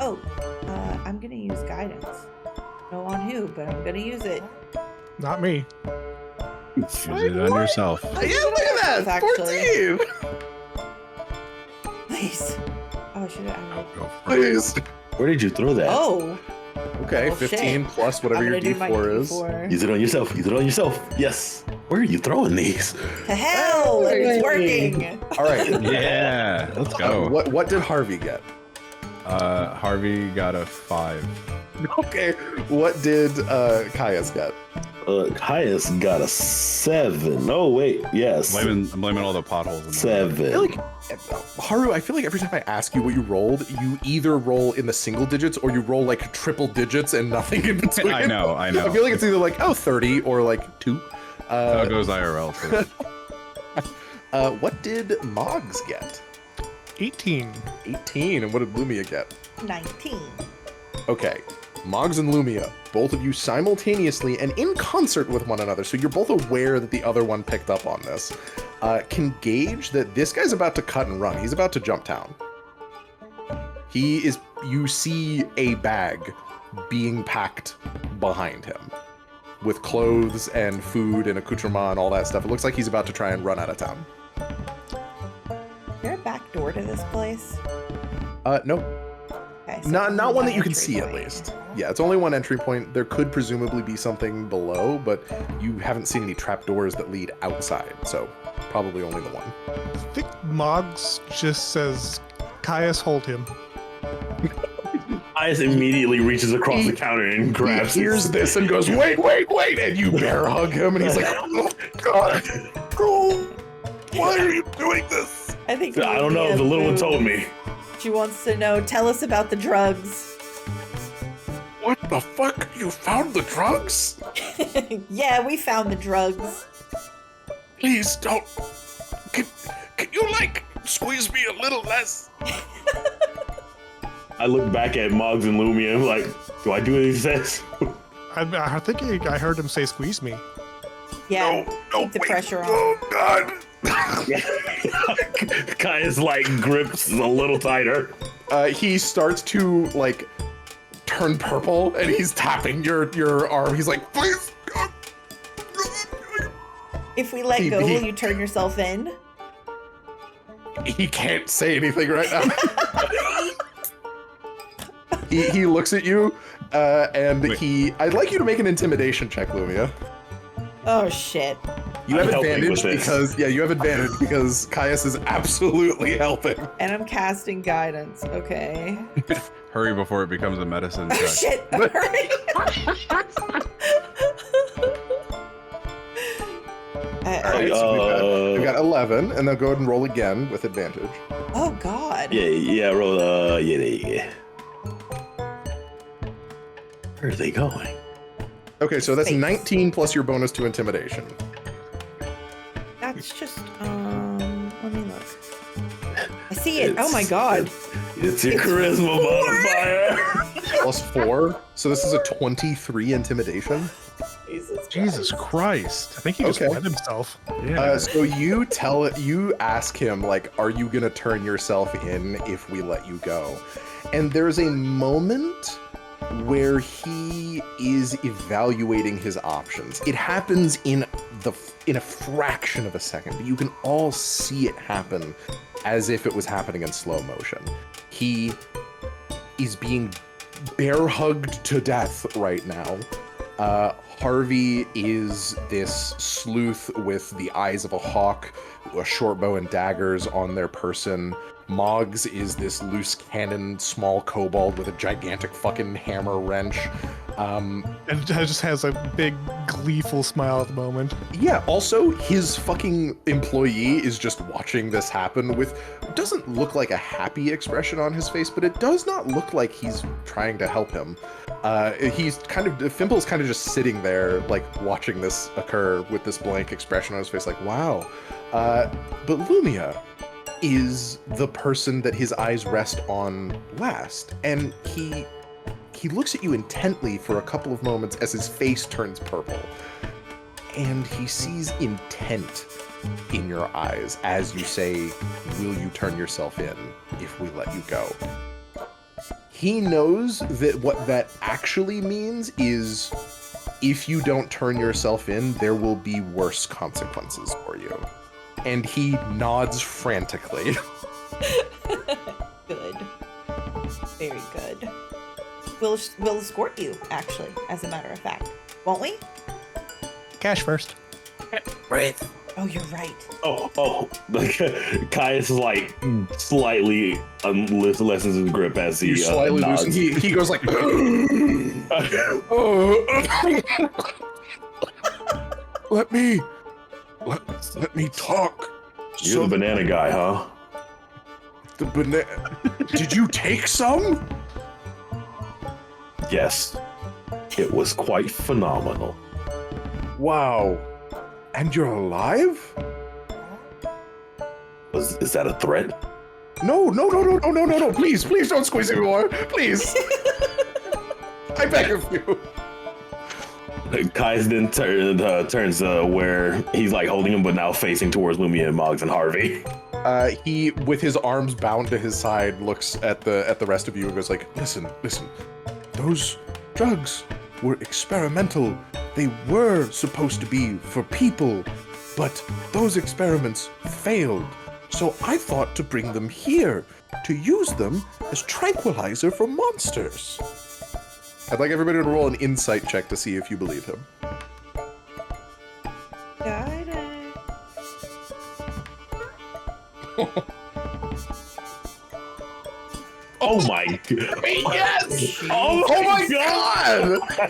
Oh, I'm gonna use guidance. No on who, but I'm gonna use it. Not me. Use it on yourself. Yeah, look at that! 14! Please. Oh, should I? Go for it. Please! Where did you throw that? Oh. Okay, Oh, 15 shit. plus whatever I'm your gonna do my D4 is. D4. Use it on yourself. Use it on yourself. Yes. Where are you throwing these? To hell! It's working! All right. Yeah, let's go. What did Harvey get? Harvey got a 5. Okay. What did Caius get? Caius got a 7. Oh wait, yes. I'm blaming all the potholes. In the 7. Haru, I feel like every time I ask you what you rolled, you either roll in the single digits or you roll like triple digits and nothing in between. I know. I feel like it's either like 30 or like 2. That's how it goes IRL too. What did Moggs get? 18. 18. And what did Lumia get? 19. Okay. Moggs and Lumia, both of you simultaneously and in concert with one another, so you're both aware that the other one picked up on this, can gauge that this guy's about to cut and run. He's about to jump town. You see a bag being packed behind him with clothes and food and accoutrement and all that stuff. It looks like he's about to try and run out of town. Is there a back door to this place? No. Okay, so Not one that you can entry see at point. least. Yeah, it's only one entry point. There could presumably be something below, but you haven't seen any trapdoors that lead outside, so probably only the one. I think Moggs just says, "Caius, hold him." Caius immediately reaches across the counter and grabs He hears this and goes, "Wait, and you bear hug him, and he's like, "Oh God, oh, why are you doing this?" I think I don't know. The little one told me. She wants to know. Tell us about the drugs. What the fuck? You found the drugs? Yeah, we found the drugs. Please don't. Can you like squeeze me a little less? I look back at Moggs and Lumia and I'm like, do I do what he says? I think I heard him say, "Squeeze me." Yeah, No, keep the wait. pressure on. Oh God. Caius like grips a little tighter. He starts to like turn purple and he's tapping your arm. He's like, "Please." If we let go, will you turn yourself in? He can't say anything right now. he looks at you and Wait. I'd like you to make an intimidation check, Lumia. Oh shit. You have I'm helping advantage with this. because Caius is absolutely helping. And I'm casting guidance. Okay. Hurry before it becomes a medicine Oh check. shit. Hurry. Alright, so we've got 11, and then go ahead and roll again with advantage. Oh god. Yeah, roll. Yeah. Where are they going? Okay, so that's Space. 19 plus your bonus to intimidation. That's just let me look. I see it. Oh my god. It's your charisma modifier. Plus 4. So this is a 23 intimidation. Jesus Christ. I think he just Okay. wet himself. Yeah. So you ask him, like, are you gonna turn yourself in if we let you go? And there's a moment where he is evaluating his options. It happens in a fraction of a second, but you can all see it happen as if it was happening in slow motion. He is being bear hugged to death right now. Harvey is this sleuth with the eyes of a hawk, a short bow and daggers on their person. Moggs is this loose cannon, small kobold with a gigantic fucking hammer wrench. And just has a big gleeful smile at the moment. Yeah, also, his fucking employee is just watching this happen with, doesn't look like a happy expression on his face, but it does not look like he's trying to help him. Fimple's kind of just sitting there, like, watching this occur with this blank expression on his face, like, wow. But Lumia is the person that his eyes rest on last, and he looks at you intently for a couple of moments as his face turns purple, and he sees intent in your eyes as you say, will you turn yourself in if we let you go? He knows that what that actually means is if you don't turn yourself in, there will be worse consequences for you. And he nods frantically. Good. Very good. We'll escort you, actually, as a matter of fact. Won't we? Cash first. Right. Oh, you're right. Oh. Like, Caius is like slightly lessens his grip as he You slightly nods. loosen. He goes like, let me talk. You're the banana guy, huh? The banana. Did you take some? Yes. It was quite phenomenal. Wow. And you're alive? Is that a threat? No. Please don't squeeze anymore. Please. I beg of you. Caius then turns where he's like holding him, but now facing towards Lumia and Moggs and Harvey. He, with his arms bound to his side, looks at the rest of you and goes like, listen. Those drugs were experimental. They were supposed to be for people, but those experiments failed. So I thought to bring them here, to use them as tranquilizer for monsters. I'd like everybody to roll an insight check to see if you believe him. Got it. Oh my god! Yes! Oh my god! I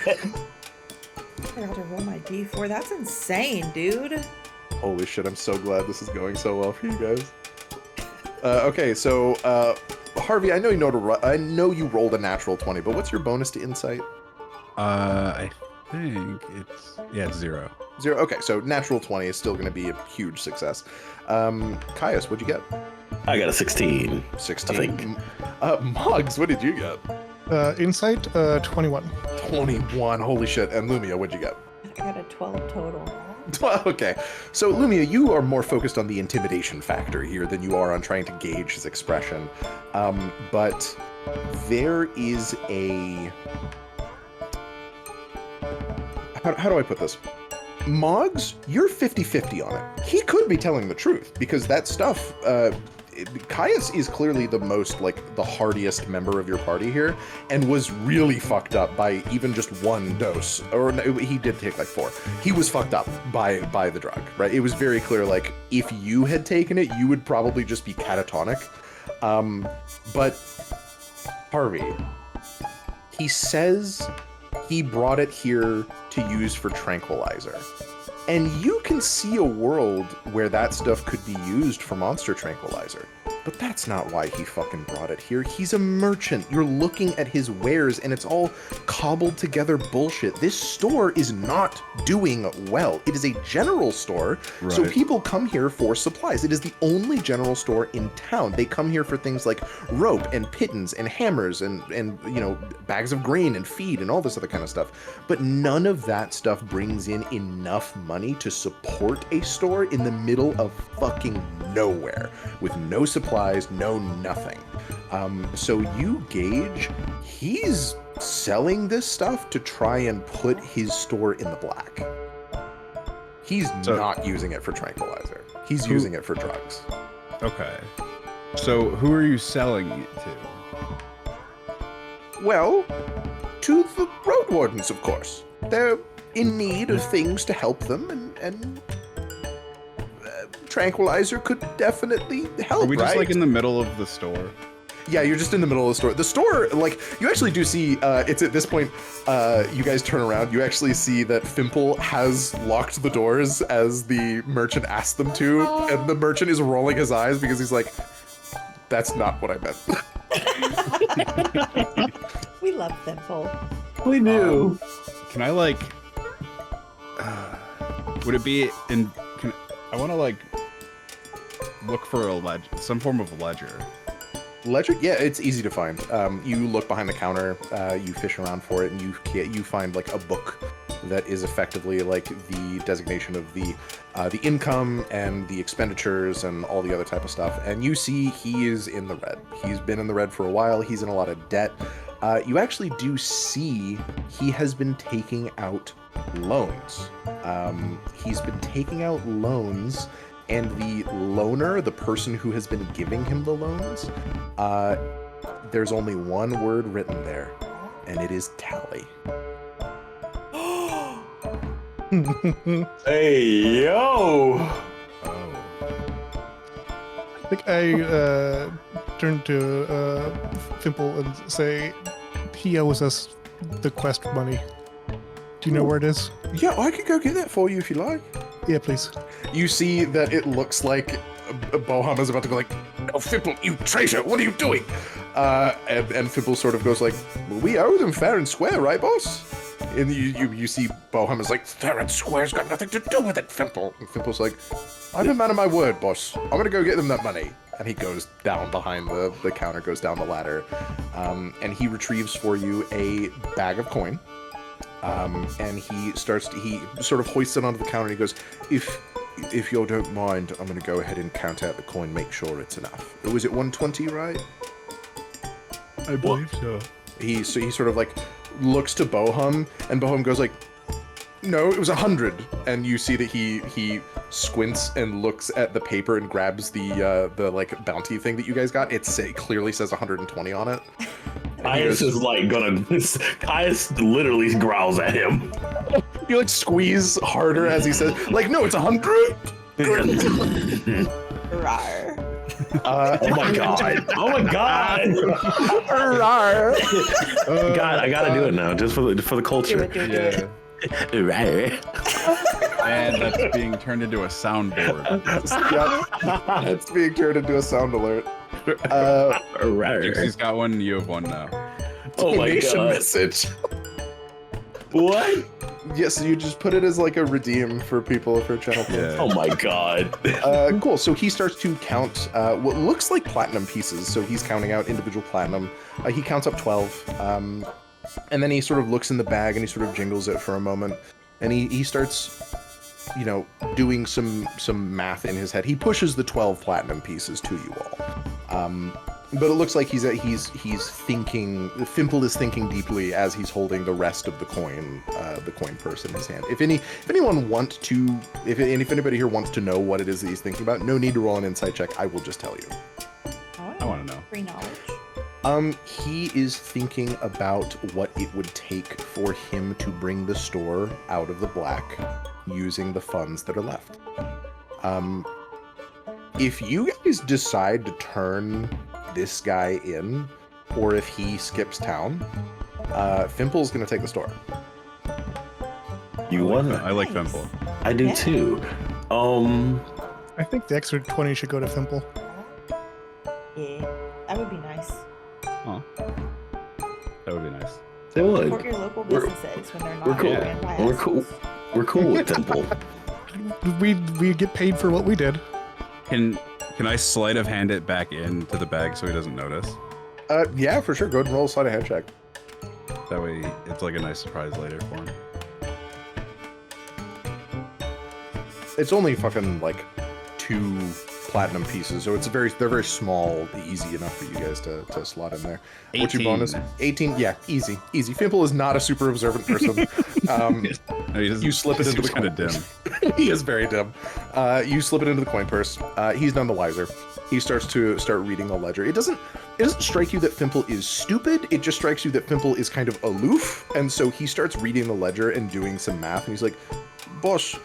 forgot to roll my D4. That's insane, dude. Holy shit, I'm so glad this is going so well for you guys. Okay, so Harvey, I know you rolled a natural 20, but what's your bonus to insight? I think it's 0. 0. Okay, so natural 20 is still going to be a huge success. Caius, what'd you get? I got a 16. 16. I think. Moggs, what did you get? Insight, 21. 21. Holy shit. And Lumia, what'd you get? I got a 12 total. Okay, so Lumia, you are more focused on the intimidation factor here than you are on trying to gauge his expression. But there is a... How do I put this? Moggs, you're 50-50 on it. He could be telling the truth, because that stuff... Caius is clearly the most, like, the hardiest member of your party here, and was really fucked up by even just one dose. Or no, he did take like 4. He was fucked up by the drug, right? It was very clear, like, if you had taken it, you would probably just be catatonic. But Harvey, he says he brought it here to use for tranquilizer. And you can see a world where that stuff could be used for monster tranquilizer. But that's not why he fucking brought it here. He's a merchant. You're looking at his wares and it's all cobbled together bullshit. This store is not doing well. It is a general store, so Right. people come here for supplies. It is the only general store in town. They come here for things like rope and pittons and hammers and you know, bags of grain and feed and all this other kind of stuff. But none of that stuff brings in enough money to support a store in the middle of fucking nowhere with no supplies, no nothing. So you gauge he's selling this stuff to try and put his store in the black. He's not using it for tranquilizer. He's using it for drugs. Okay. So who are you selling it to? Well, to the road wardens, of course. They're in need of things to help them, and tranquilizer could definitely help. Are we just right? like in the middle of the store? Yeah, you're just in the middle of the store. The store, like, you actually do see, it's at this point, you guys turn around, you actually see that Fimple has locked the doors as the merchant asked them to, and the merchant is rolling his eyes because he's like, that's not what I meant. We love Thimble. We do. Can I like? Would it be in? I want to like look for a some form of ledger. Ledger? Yeah, it's easy to find. You look behind the counter, you fish around for it, and you find like a book that is effectively like the designation of the income and the expenditures and all the other type of stuff. And you see he is in the red. He's been in the red for a while. He's in a lot of debt. You actually do see he has been taking out loans. He's been taking out loans. And the loaner, the person who has been giving him the loans, there's only one word written there, and it is tally. Hey, yo! Oh. I think I turn to Fimple and say, he owes us the quest money. Do you know where it is? Yeah, I could go get that for you if you like. Yeah, please. You see that it looks like Boham is about to go like, "No, Fimple, you traitor! What are you doing?" And Fimple sort of goes like, "Well, we owe them fair and square, right, boss?" And you see Boham is like, "Fair and square's got nothing to do with it, Fimple." And Fimple's like, "I'm a man of my word, boss. I'm gonna go get them that money." And he goes down behind the counter, goes down the ladder, and he retrieves for you a bag of coin. And he sort of hoists it onto the counter and he goes, if you don't mind, I'm going to go ahead and count out the coin, make sure it's enough. Was it 120, right? I believe so. He sort of like looks to Bohum, and Bohum goes like, no, it was 100. And you see that he squints and looks at the paper and grabs the like bounty thing that you guys got. It clearly says 120 on it. Caius is like gonna. Caius literally growls at him. You like squeeze harder as he says, like, no, it's 100. Rawr. Oh my god! Oh my god! God, I gotta do it now, just for the culture. Do it. Yeah. And that's being turned into a soundboard. Yep. It's being turned into a sound alert. Dixie's got one, you have one now. Oh my Donation god! message. What? Yes, you just put it as like a redeem for people for channel points. Yeah. Oh my god! Cool. So he starts to count what looks like platinum pieces. So he's counting out individual platinum. He counts up 12. And then he sort of looks in the bag and he sort of jingles it for a moment. And he starts, you know, doing some math in his head. He pushes the 12 platinum pieces to you all. But it looks like he's thinking. Fimple is thinking deeply as he's holding the rest of the coin purse in his hand. If anybody here wants to know what it is that he's thinking about, no need to roll an insight check. I will just tell you. I want to know. Free knowledge. He is thinking about what it would take for him to bring the store out of the black using the funds that are left. If you guys decide to turn this guy in, or if he skips town, Fimple's gonna take the store. You won. I like Fimple. I do too. I think the extra 20 should go to Fimple. Yeah, that would be nice. Huh. That would be nice. They would. Support your local We're- businesses when they're we're not cool. ran by We're cool. assholes. We're cool with Temple. We get paid for what we did. Can I sleight of hand it back into the bag so he doesn't notice? Yeah, for sure. Go ahead and roll a sleight of hand check. That way it's like a nice surprise later for him. It's only fucking like 2 platinum pieces, so they're very small, easy enough for you guys to slot in there. What's your 18. bonus? 18. Yeah, easy. Fimple is not a super observant person. No, he doesn't- You slip it he into the seems kind of coin dim. purse. He is very dim. You slip it into the coin purse. He's none the wiser. He starts reading the ledger. It doesn't strike you that Fimple is stupid. It just strikes you that Fimple is kind of aloof, and so he starts reading the ledger and doing some math. And he's like, "Boss,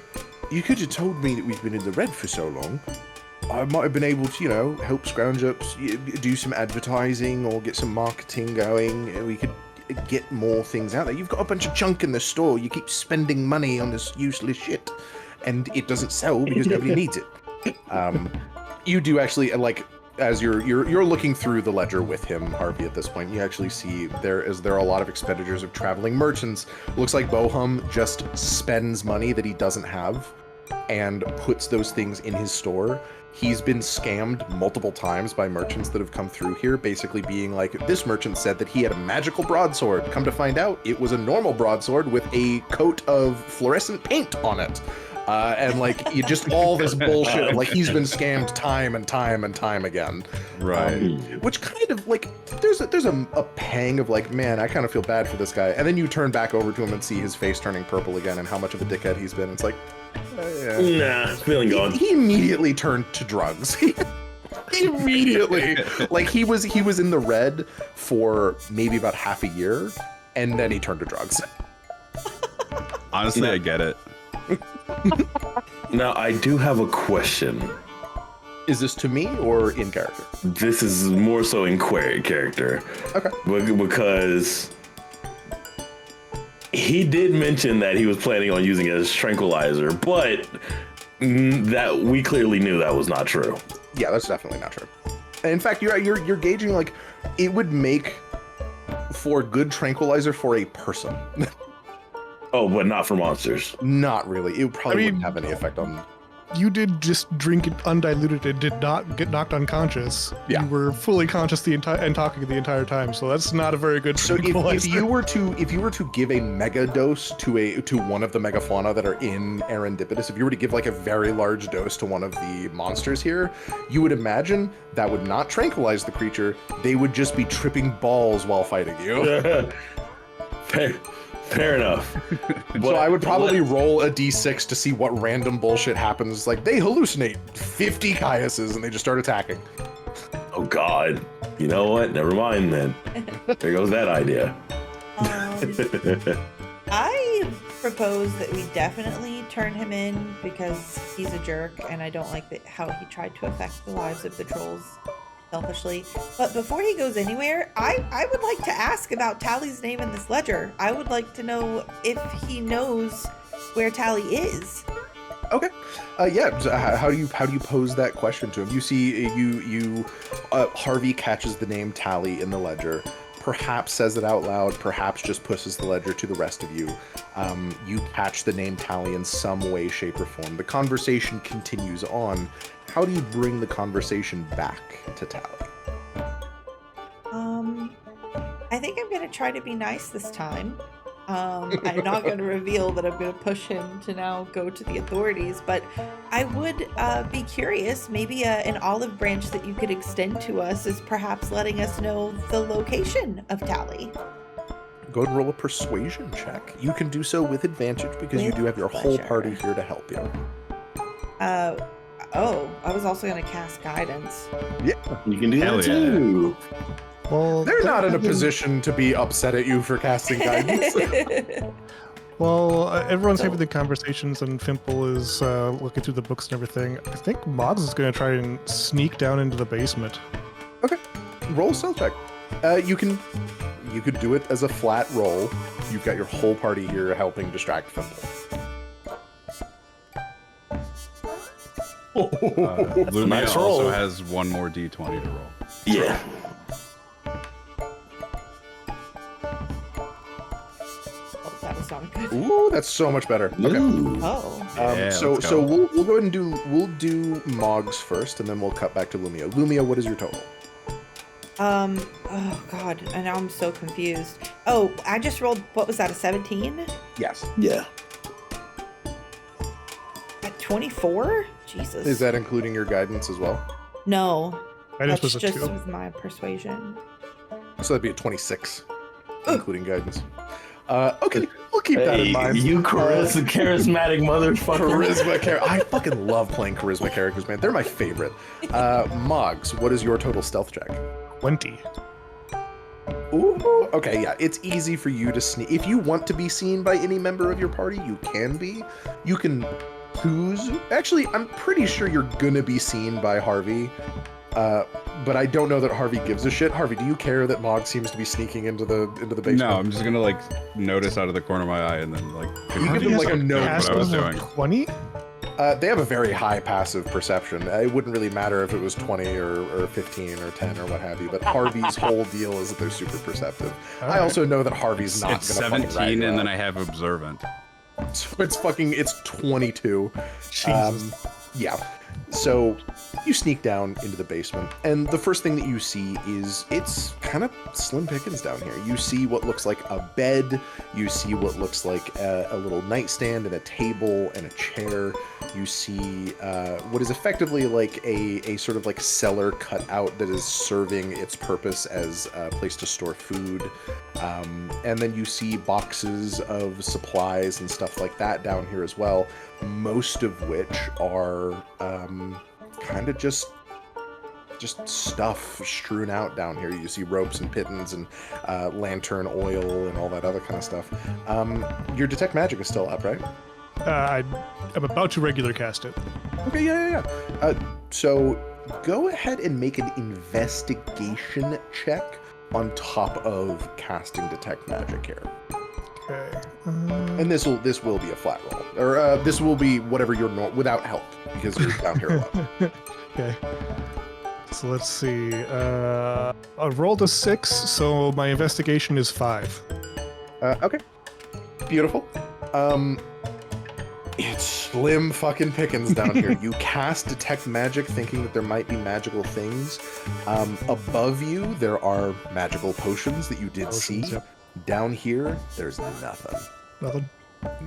you could have told me that we've been in the red for so long. I might have been able to, help scrounge up, do some advertising or get some marketing going. We could get more things out there. You've got a bunch of junk in the store. You keep spending money on this useless shit, and it doesn't sell because nobody needs it." You do actually, like, as you're looking through the ledger with him, Harvey, at this point, you actually see there are a lot of expenditures of traveling merchants. Looks like Bohum just spends money that he doesn't have and puts those things in his store. He's been scammed multiple times by merchants that have come through here, basically being like, this merchant said that he had a magical broadsword. Come to find out, it was a normal broadsword with a coat of fluorescent paint on it. And like, you just all this bullshit. Like, he's been scammed time and time and time again. Right. Which kind of like, there's a pang of like, man, I kind of feel bad for this guy. And then you turn back over to him and see his face turning purple again and how much of a dickhead he's been. It's like, yeah. Nah, feeling gone. He immediately turned to drugs. Immediately. Like, he was in the red for maybe about half a year, and then he turned to drugs. Honestly, No. I get it. Now, I do have a question. Is this to me or in character? This is more so in character. Okay. Because he did mention that he was planning on using it as tranquilizer, but that we clearly knew that was not true. Yeah, that's definitely not true. And in fact, you're gauging, like, it would make for good tranquilizer for a person. Oh, but not for monsters. Not really. It probably I mean- wouldn't have any effect on. You did just drink it undiluted and did not get knocked unconscious. Yeah. You were fully conscious the entire and talking the entire time, so that's not a very good So if tranquilizer. you were to give a mega dose to one of the megafauna that are in Arendipidus, if you were to give like a very large dose to one of the monsters here, you would imagine that would not tranquilize the creature. They would just be tripping balls while fighting you. Fair enough. So I would probably roll a d6 to see what random bullshit happens. Like, they hallucinate 50 Caiuses and they just start attacking. Oh God. You know what? Never mind then. There goes that idea. I propose that we definitely turn him in because he's a jerk and I don't like how he tried to affect the lives of the trolls selfishly. But before he goes anywhere, I would like to ask about Tally's name in this ledger. I would like to know if he knows where Tally is. Okay. Yeah. So how do you pose that question to him? You see, Harvey catches the name Tally in the ledger. Perhaps says it out loud. Perhaps just pushes the ledger to the rest of you. You catch the name Tally in some way, shape, or form. The conversation continues on. How do you bring the conversation back to Tally? I think I'm gonna try to be nice this time. I'm not going to reveal that I'm going to push him to now go to the authorities, but I would be curious. Maybe an olive branch that you could extend to us is perhaps letting us know the location of Tally. Go ahead and roll a persuasion check. You can do so with advantage because you With do have your whole pleasure. party here to help you. Oh, I was also going to cast guidance. You can do Hell that yeah. too. Well, They're not in a having- position to be upset at you for casting guidance. Well, everyone's having the conversations, and Fimple is looking through the books and everything. I think Mods is going to try and sneak down into the basement. Roll a stealth check. You could do it as a flat roll. You've got your whole party here helping distract Fimple. Lumia Nice also roll. has one more d20 to roll. Yeah. Oh, that was not good. Ooh, that's so much better. Okay. Ooh. Oh. Yeah, so let's so go. we'll go ahead and do Moggs first, and then we'll cut back to Lumia. Lumia, what is your total? Oh god, and now I'm so confused. Oh, I just rolled, what was that, a 17? Yes. Yeah. At 24? Jesus. Is that including your guidance as well? No. Guidance That's was a just 2. with my persuasion. So that'd be a 26, including guidance. Okay, we'll keep that in mind. You charismatic motherfucker. Charisma character. I fucking love playing charisma characters, man. They're my favorite. Moggs, what is your total stealth check? 20. Ooh, okay, yeah, it's easy for you to sneak. If you want to be seen by any member of your party, you can be. You can choose. Actually, I'm pretty sure you're gonna be seen by Harvey. But I don't know that Harvey gives a shit. Harvey, do you care that Mogg seems to be sneaking into the basement? No, I'm just gonna like notice out of the corner of my eye and then like You give him like a note. what I was doing. 20? They have a very high passive perception. It wouldn't really matter if it was 20 or 15 or 10 or what have you, but Harvey's whole deal is that they're super perceptive. I Alright. also know that Harvey's not It's gonna fucking rat 17 you and then out. I have observant. So it's 22. Jesus. Yeah. So you sneak down into the basement, and the first thing that you see is it's kind of slim pickings down here. You see what looks like a bed, you see what looks like a little nightstand and a table and a chair. You see what is effectively like a sort of like cellar cut out that is serving its purpose as a place to store food. And then you see boxes of supplies and stuff like that down here as well, most of which are kind of just stuff strewn out down here. You see ropes and pittons and lantern oil and all that other kind of stuff. Your detect magic is still up, right? I'm about to regular cast it. Okay, yeah. So go ahead and make an investigation check on top of casting detect magic here. Okay. And this will be a flat roll, or this will be whatever your without help, because you're down here alone. Okay. So let's see. I rolled a 6, so my investigation is 5. Okay, beautiful. It's slim fucking pickings down here. You cast detect magic thinking that there might be magical things. Above you, there are magical potions that you did see. Yep. Down here, there's nothing. Nothing.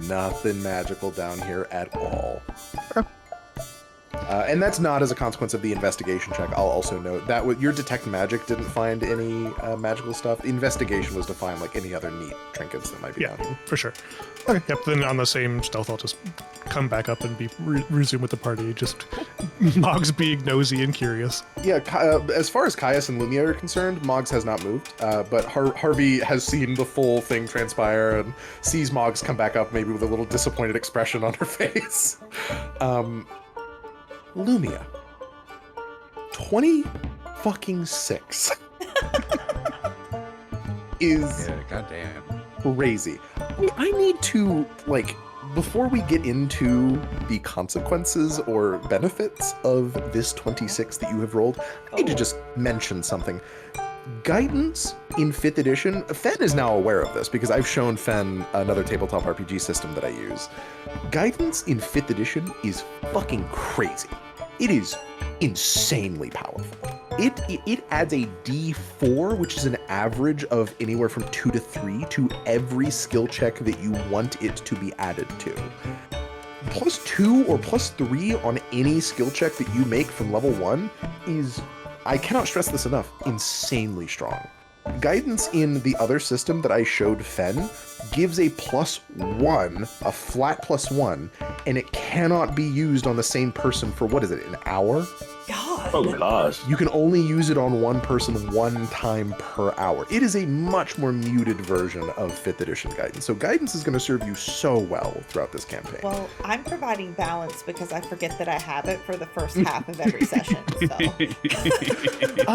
Nothing magical down here at all. And that's not as a consequence of the investigation check. I'll also note that your detect magic didn't find any magical stuff. Investigation was to find like any other neat trinkets that might be down Yeah, here. for sure. Okay, yep, then on the same stealth, I'll just come back up and be resume with the party. Just Moggs being nosy and curious. Yeah, as far as Caius and Lumia are concerned, Moggs has not moved, but Harvey has seen the full thing transpire and sees Moggs come back up, maybe with a little disappointed expression on her face. Lumia, 20 fucking 6 is Yeah, goddamn. crazy. I need to, like, before we get into the consequences or benefits of this 26 that you have rolled, I need to just mention something. Guidance in 5th edition, Fen is now aware of this because I've shown Fen another tabletop RPG system that I use. Guidance in 5th edition is fucking crazy. It is insanely powerful. It adds a D4, which is an average of anywhere from 2 to 3 to every skill check that you want it to be added to. +2 or +3 on any skill check that you make from level 1 is, I cannot stress this enough, insanely strong. Guidance in the other system that I showed Fen gives a +1, a flat +1, and it cannot be used on the same person for, what is it, an hour? God. Oh gosh. You can only use it on one person one time per hour. It is a much more muted version of 5th edition Guidance. So Guidance is going to serve you so well throughout this campaign. Well, I'm providing balance because I forget that I have it for the first half of every session. So.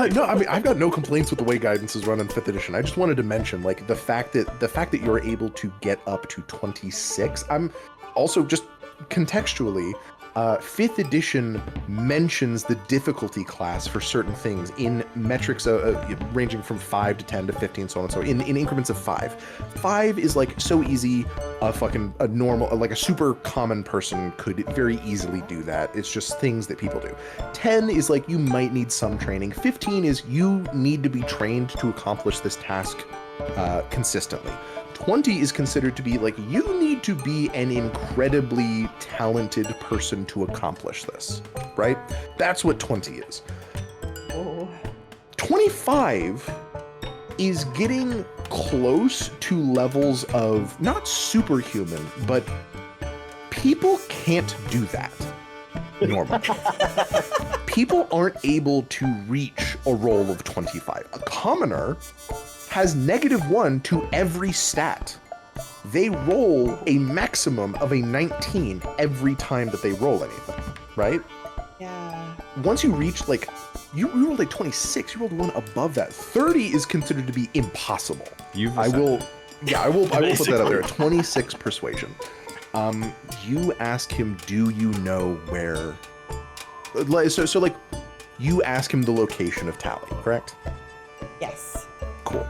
No, I mean, I've got no complaints with the way Guidance is run in 5th edition. I just wanted to mention, like, the fact that you're able to get up to 26. I'm also just contextually, 5th edition mentions the difficulty class for certain things in metrics ranging from 5 to 10 to 15, so on and so on, in increments of 5. 5 is like so easy, a normal, like a super common person could very easily do that. It's just things that people do. 10 is like you might need some training. 15 is you need to be trained to accomplish this task consistently. 20 is considered to be like, you need to be an incredibly talented person to accomplish this, right? That's what 20 is. Oh. 25 is getting close to levels of not superhuman, but people can't do that normally. People aren't able to reach a roll of 25. A commoner has -1 to every stat. They roll a maximum of a 19 every time that they roll anything, right? Yeah. Once you reach like, you rolled like 26, you rolled one above that. 30 is considered to be impossible. I will put that out there. 26 persuasion. You ask him, do you know where? So like, you ask him the location of Tally, correct? Yes. Cool.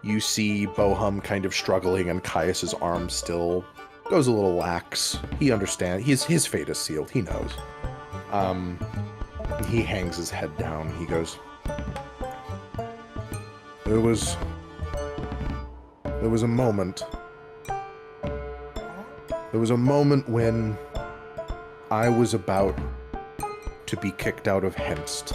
You see Bohum kind of struggling, and Caius's arm still goes a little lax. He understands. His fate is sealed. He knows. He hangs his head down. He goes, There was a moment. There was a moment when I was about to be kicked out of Henst.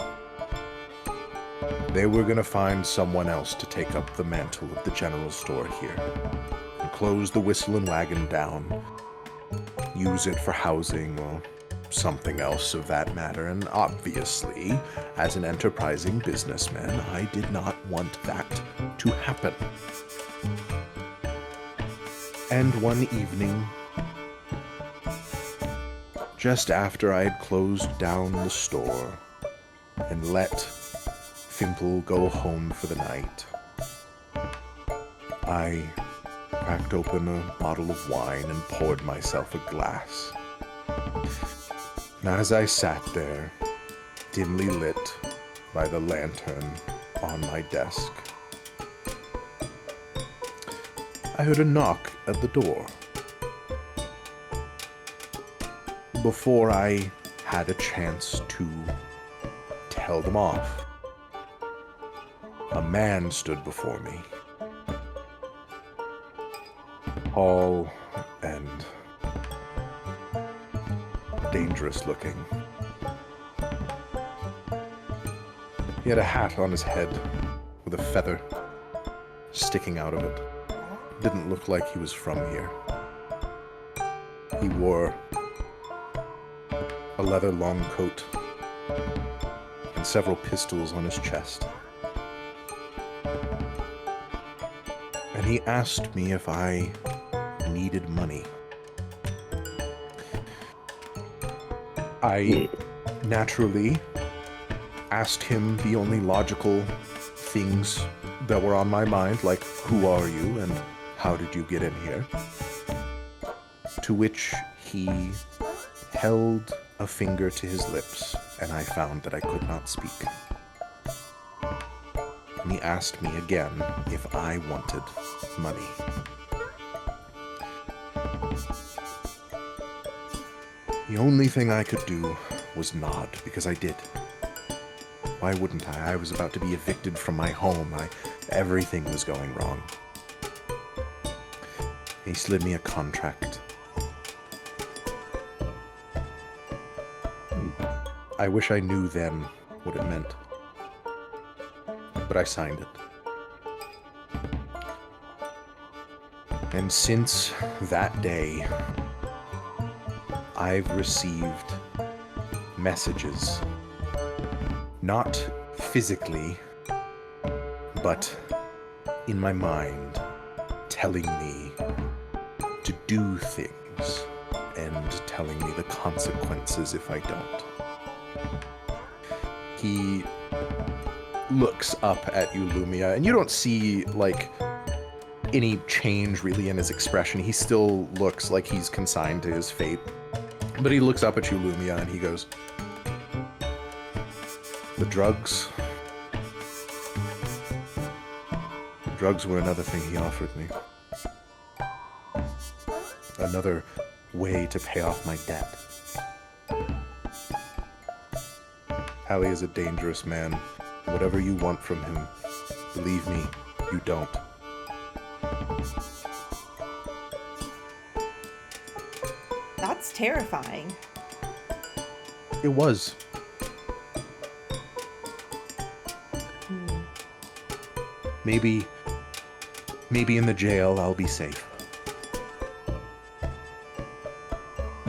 They were gonna find someone else to take up the mantle of the general store here and close the Whistle and Wagon down, use it for housing or something else of that matter. And obviously, as an enterprising businessman, I did not want that to happen. And one evening, just after I had closed down the store and let Fimple go home for the night, I cracked open a bottle of wine and poured myself a glass. And as I sat there, dimly lit by the lantern on my desk, I heard a knock at the door. Before I had a chance to tell them off, a man stood before me, tall and dangerous looking. He had a hat on his head with a feather sticking out of it. Didn't look like he was from here. He wore a leather long coat and several pistols on his chest. And he asked me if I needed money. I naturally asked him the only logical things that were on my mind, like, who are you and how did you get in here? To which he held a finger to his lips, and I found that I could not speak. And he asked me again if I wanted money. The only thing I could do was nod, because I did. Why wouldn't I? I was about to be evicted from my home. Everything was going wrong. He slid me a contract. I wish I knew then what it meant. But I signed it. And since that day, I've received messages, not physically, but in my mind, telling me to do things and telling me the consequences if I don't. He looks up at you, Lumia, and you don't see, like, any change really in his expression. He still looks like he's consigned to his fate. But he looks up at you, Lumia, and he goes, the drugs were another thing he offered me. Another way to pay off my debt. Hallie is a dangerous man. Whatever you want from him, believe me, you don't. That's terrifying. It was. Maybe in the jail I'll be safe.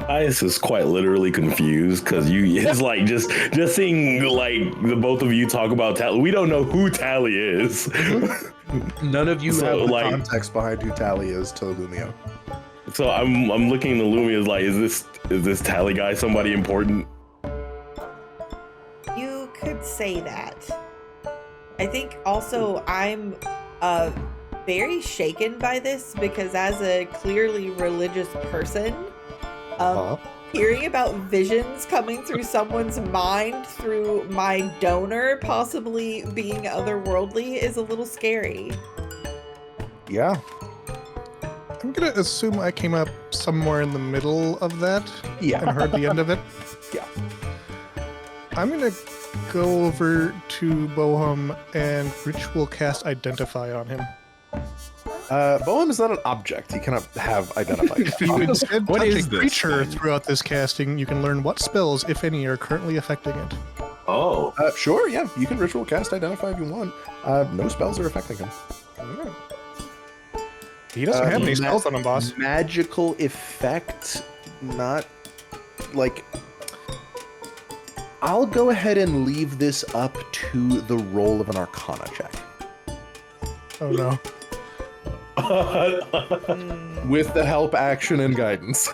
Ice is quite literally confused because it's like just seeing like the both of you talk about Tally. We don't know who Tally is. None of you So, have the like- context behind who Tally is to Lumio. So I'm looking at Lumi as like, is this Tally guy somebody important? You could say that. I think also I'm very shaken by this because as a clearly religious person, hearing about visions coming through someone's mind through my donor possibly being otherworldly is a little scary. Yeah. I'm gonna assume I came up somewhere in the middle of that Yeah. and heard the end of it. Yeah. I'm gonna go over to Bohum and Rich will cast Identify on him. Bohem is not an object. He cannot have identified. If you instead What touch is a this creature thing? throughout this casting, you can learn what spells, if any, are currently affecting it. Oh, Sure, yeah. You can ritual cast identify if you want. No spells are affecting him. He doesn't have any ma- spells on him, boss. Magical effect, not like. I'll go ahead and leave this up to the roll of an Arcana check. Oh no. With the help action and guidance.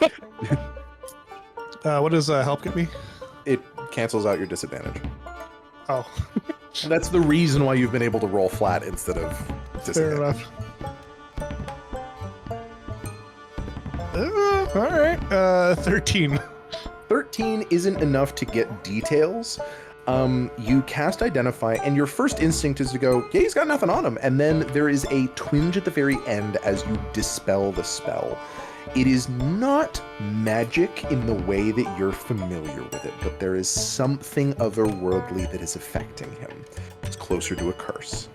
What does help get me? It cancels out your disadvantage. Oh, That's the reason why you've been able to roll flat instead of fair disadvantage. enough. All right. 13. 13 isn't enough to get details. You cast Identify, and your first instinct is to go, yeah, he's got nothing on him. And then there is a twinge at the very end as you dispel the spell. It is not magic in the way that you're familiar with it, but there is something otherworldly that is affecting him. It's closer to a curse.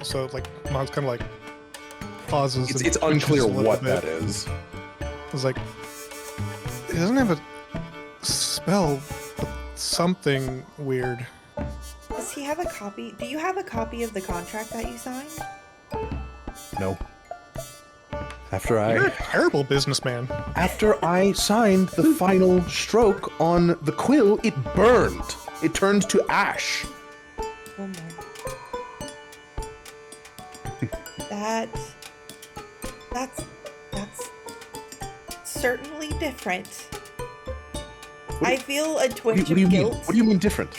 So like, Mom's kind of like pauses. It's and unclear twitches a little what bit. that is. It's like, he doesn't have a spell, but something weird. Does he have a copy? Do you have a copy of the contract that you signed? No. You're a terrible businessman. After I signed the final stroke on the quill, it burned. It turned to ash. Oh my. That's certainly different. I feel a twinge What do you of mean? guilt. What do you mean different?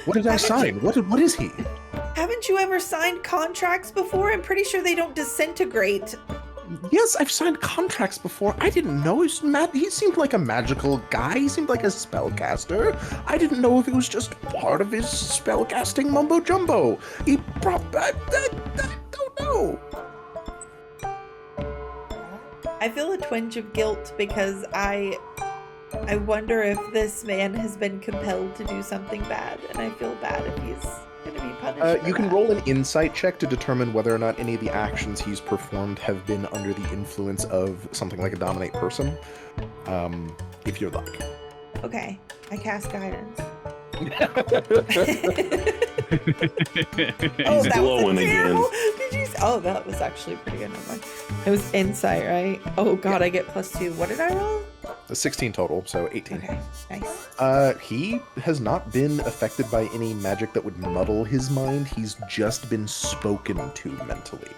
What did I sign? What is he? Haven't you ever signed contracts before? I'm pretty sure they don't disintegrate. Yes, I've signed contracts before. I didn't know he seemed like a magical guy. He seemed like a spellcaster. I didn't know if it was just part of his spellcasting mumbo jumbo. I don't know. I feel a twinge of guilt because I wonder if this man has been compelled to do something bad, and I feel bad if he's going to be punished. for You can that. roll an insight check to determine whether or not any of the actions he's performed have been under the influence of something like a dominate person. If you'd like. Okay, I cast guidance. He's Oh, that glowing was again. terrible. Did you? Oh, that was actually pretty good. Never mind. It was insight, right? Oh God, I get +2. What did I roll? A 16 total, so 18. Okay, nice. He has not been affected by any magic that would muddle his mind. He's just been spoken to mentally.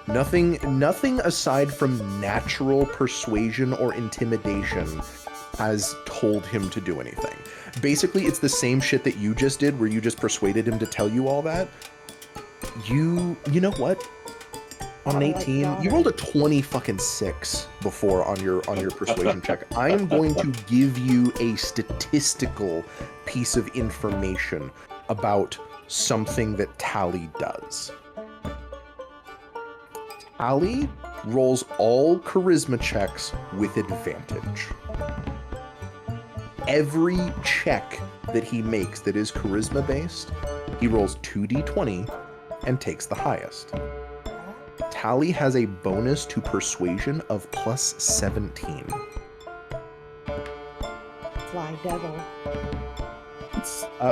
Nothing aside from natural persuasion or intimidation has told him to do anything. Basically, it's the same shit that you just did, where you just persuaded him to tell you all that. You know what? On an I like 18, daughter. you rolled a 26 before on your persuasion check. I am going to give you a statistical piece of information about something that Tally does. Tally rolls all charisma checks with advantage. Every check that he makes that is charisma based, he rolls 2d20 and takes the highest. Tally has a bonus to persuasion of plus 17. Fly devil.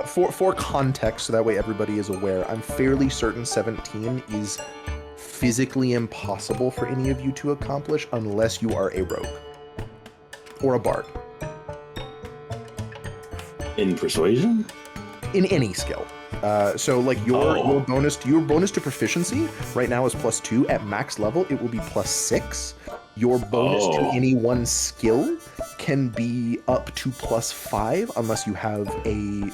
For context, so that way everybody is aware, I'm fairly certain 17 is physically impossible for any of you to accomplish unless you are a rogue or a bard. In persuasion? In any skill. So like your bonus to proficiency right now is +2. At max level, it will be +6. Your bonus to any one skill can be up to +5 unless you have a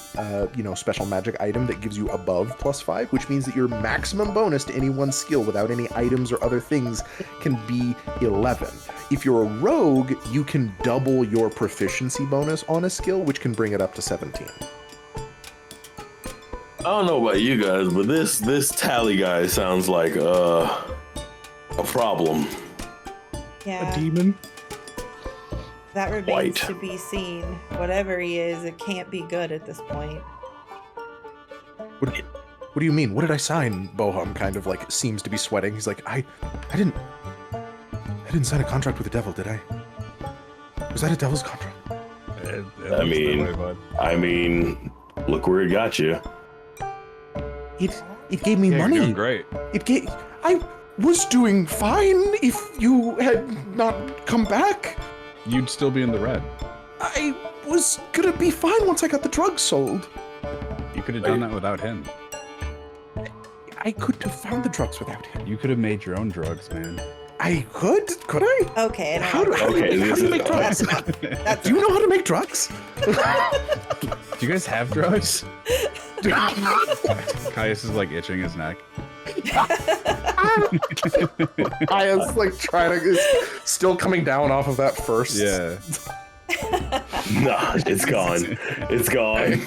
special magic item that gives you above +5, which means that your maximum bonus to any one skill without any items or other things can be 11. If you're a rogue, you can double your proficiency bonus on a skill, which can bring it up to 17. I don't know about you guys, but this Tally guy sounds like a problem. Yeah. A demon? That remains White. to be seen. Whatever he is, it can't be good at this point. What do you mean? What did I sign? Bohum kind of like seems to be sweating. He's like, I didn't sign a contract with the devil, did I? Was that a devil's contract? I mean, look where it got you. It gave me Yeah, money. you're doing great. I was doing fine if you had not come back. You'd still be in the red. I was gonna be fine once I got the drugs sold. You could have done that without him. I couldn't have found the drugs without him. You could have made your own drugs, man. I could I? Okay, How do you make drugs? That's Do you know how to make drugs? Do you guys have drugs? Caius is like itching his neck. I was like trying to, still coming down off of that first. Yeah. Nah, it's gone. It's gone.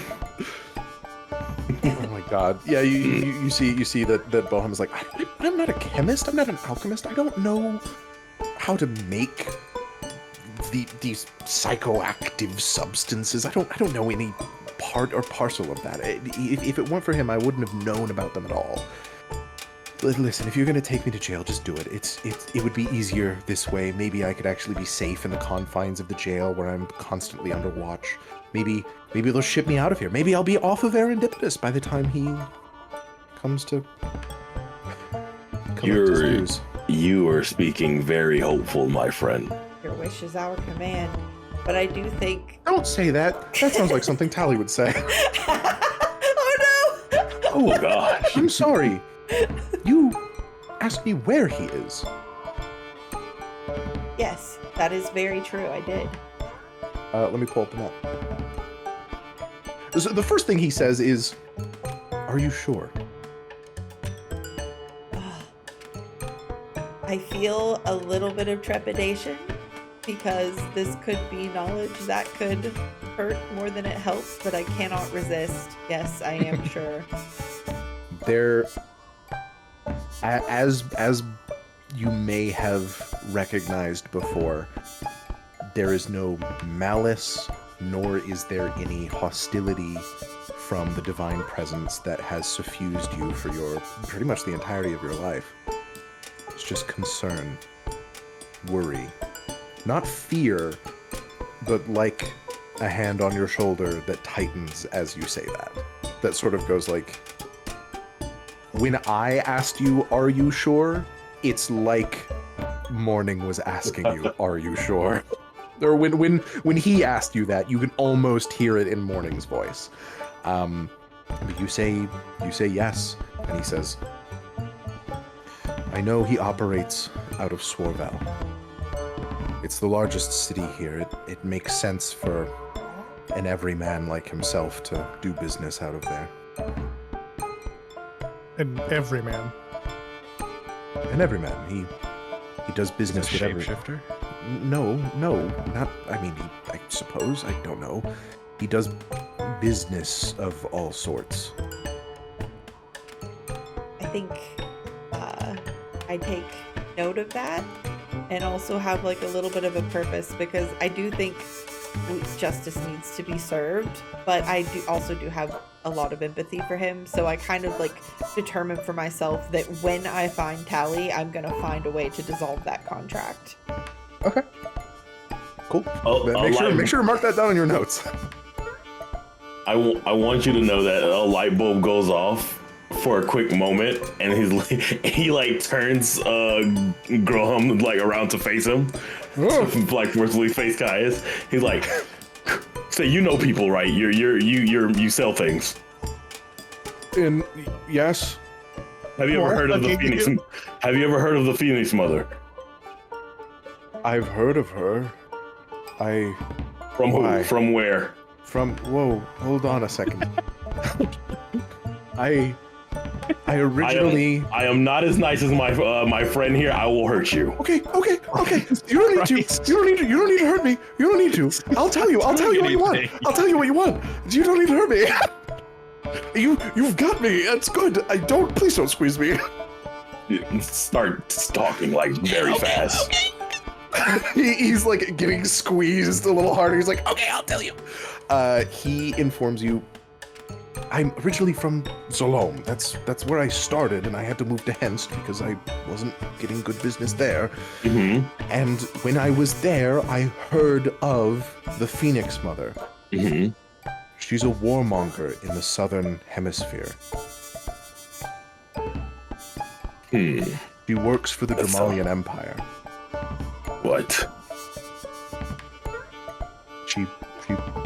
Oh my god. Yeah, you see that Bohem is like, I'm not a chemist. I'm not an alchemist. I don't know how to make these psychoactive substances. I don't know any part or parcel of that. If it weren't for him, I wouldn't have known about them at all. Listen, if you're gonna take me to jail, just do it. It would be easier this way. Maybe I could actually be safe in the confines of the jail where I'm constantly under watch. Maybe they'll ship me out of here. Maybe I'll be off of Serendipitous by the time he comes to collect his dues. You are speaking very hopeful, my friend. Your wish is our command. But I do think. Don't say that. That sounds like something Tally would say. Oh no! Oh gosh. I'm sorry. You asked me where he is. Yes, that is very true. I did. Let me pull up the map. So the first thing he says is, "Are you sure?" I feel a little bit of trepidation because this could be knowledge that could hurt more than it helps, but I cannot resist. Yes, I am sure. There, as you may have recognized before, there is no malice, nor is there any hostility from the divine presence that has suffused you for pretty much the entirety of your life. It's just concern, worry, not fear, but like a hand on your shoulder that tightens as you say that. That sort of goes like, when I asked you, "Are you sure?" It's like Morning was asking you, "Are you sure?" Or when he asked you that, you can almost hear it in Morning's voice. But you say yes, and he says, "I know he operates out of Swarvel. It's the largest city here. It makes sense for an everyman like himself to do business out of there." And every man. An everyman. He does business with every. Shapeshifter? No, not. I mean, I suppose. I don't know. He does business of all sorts. I think I take note of that and also have like a little bit of a purpose, because I do think justice needs to be served, but I also do have a lot of empathy for him, so I kind of like determine for myself that when I find Tally, I'm gonna find a way to dissolve that contract. Okay. Cool. Make sure to mark that down in your notes. I want you to know that a light bulb goes off for a quick moment, and he like turns Groham like around to face him, like forcefully face Caius. He's like, "So you know people, right? You sell things." And yes. Have you ever heard of the Phoenix? Have you ever heard of the Phoenix Mother? I've heard of her. From who? From where? Whoa, hold on a second. I originally. I am not as nice as my friend here. I will hurt you. Okay. You don't need to. You don't need to hurt me. You don't need to. I'll tell you what you want. I'll tell you what you want. You don't need to hurt me. You've got me. That's good. Please don't squeeze me. Start talking like very fast. He's like getting squeezed a little harder. He's like, okay, I'll tell you. He informs you, I'm originally from Zolom. That's where I started, and I had to move to Henst because I wasn't getting good business there. Mm-hmm. And when I was there, I heard of the Phoenix Mother. Mm-hmm. She's a warmonger in the southern hemisphere. She works for the Dramalian Empire. What? She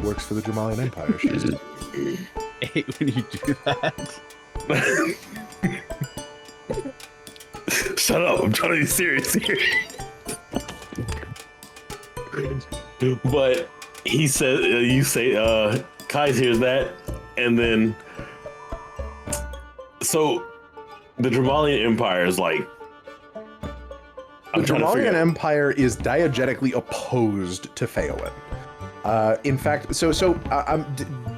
works for the Dramalian Empire. She's I hate when you do that. Shut up! I'm trying to be serious here. But he said, you say, Kai's hears that, and then so the Dramalian Empire is like. The Dramalian Empire is diegetically opposed to Feowen. In fact, so I'm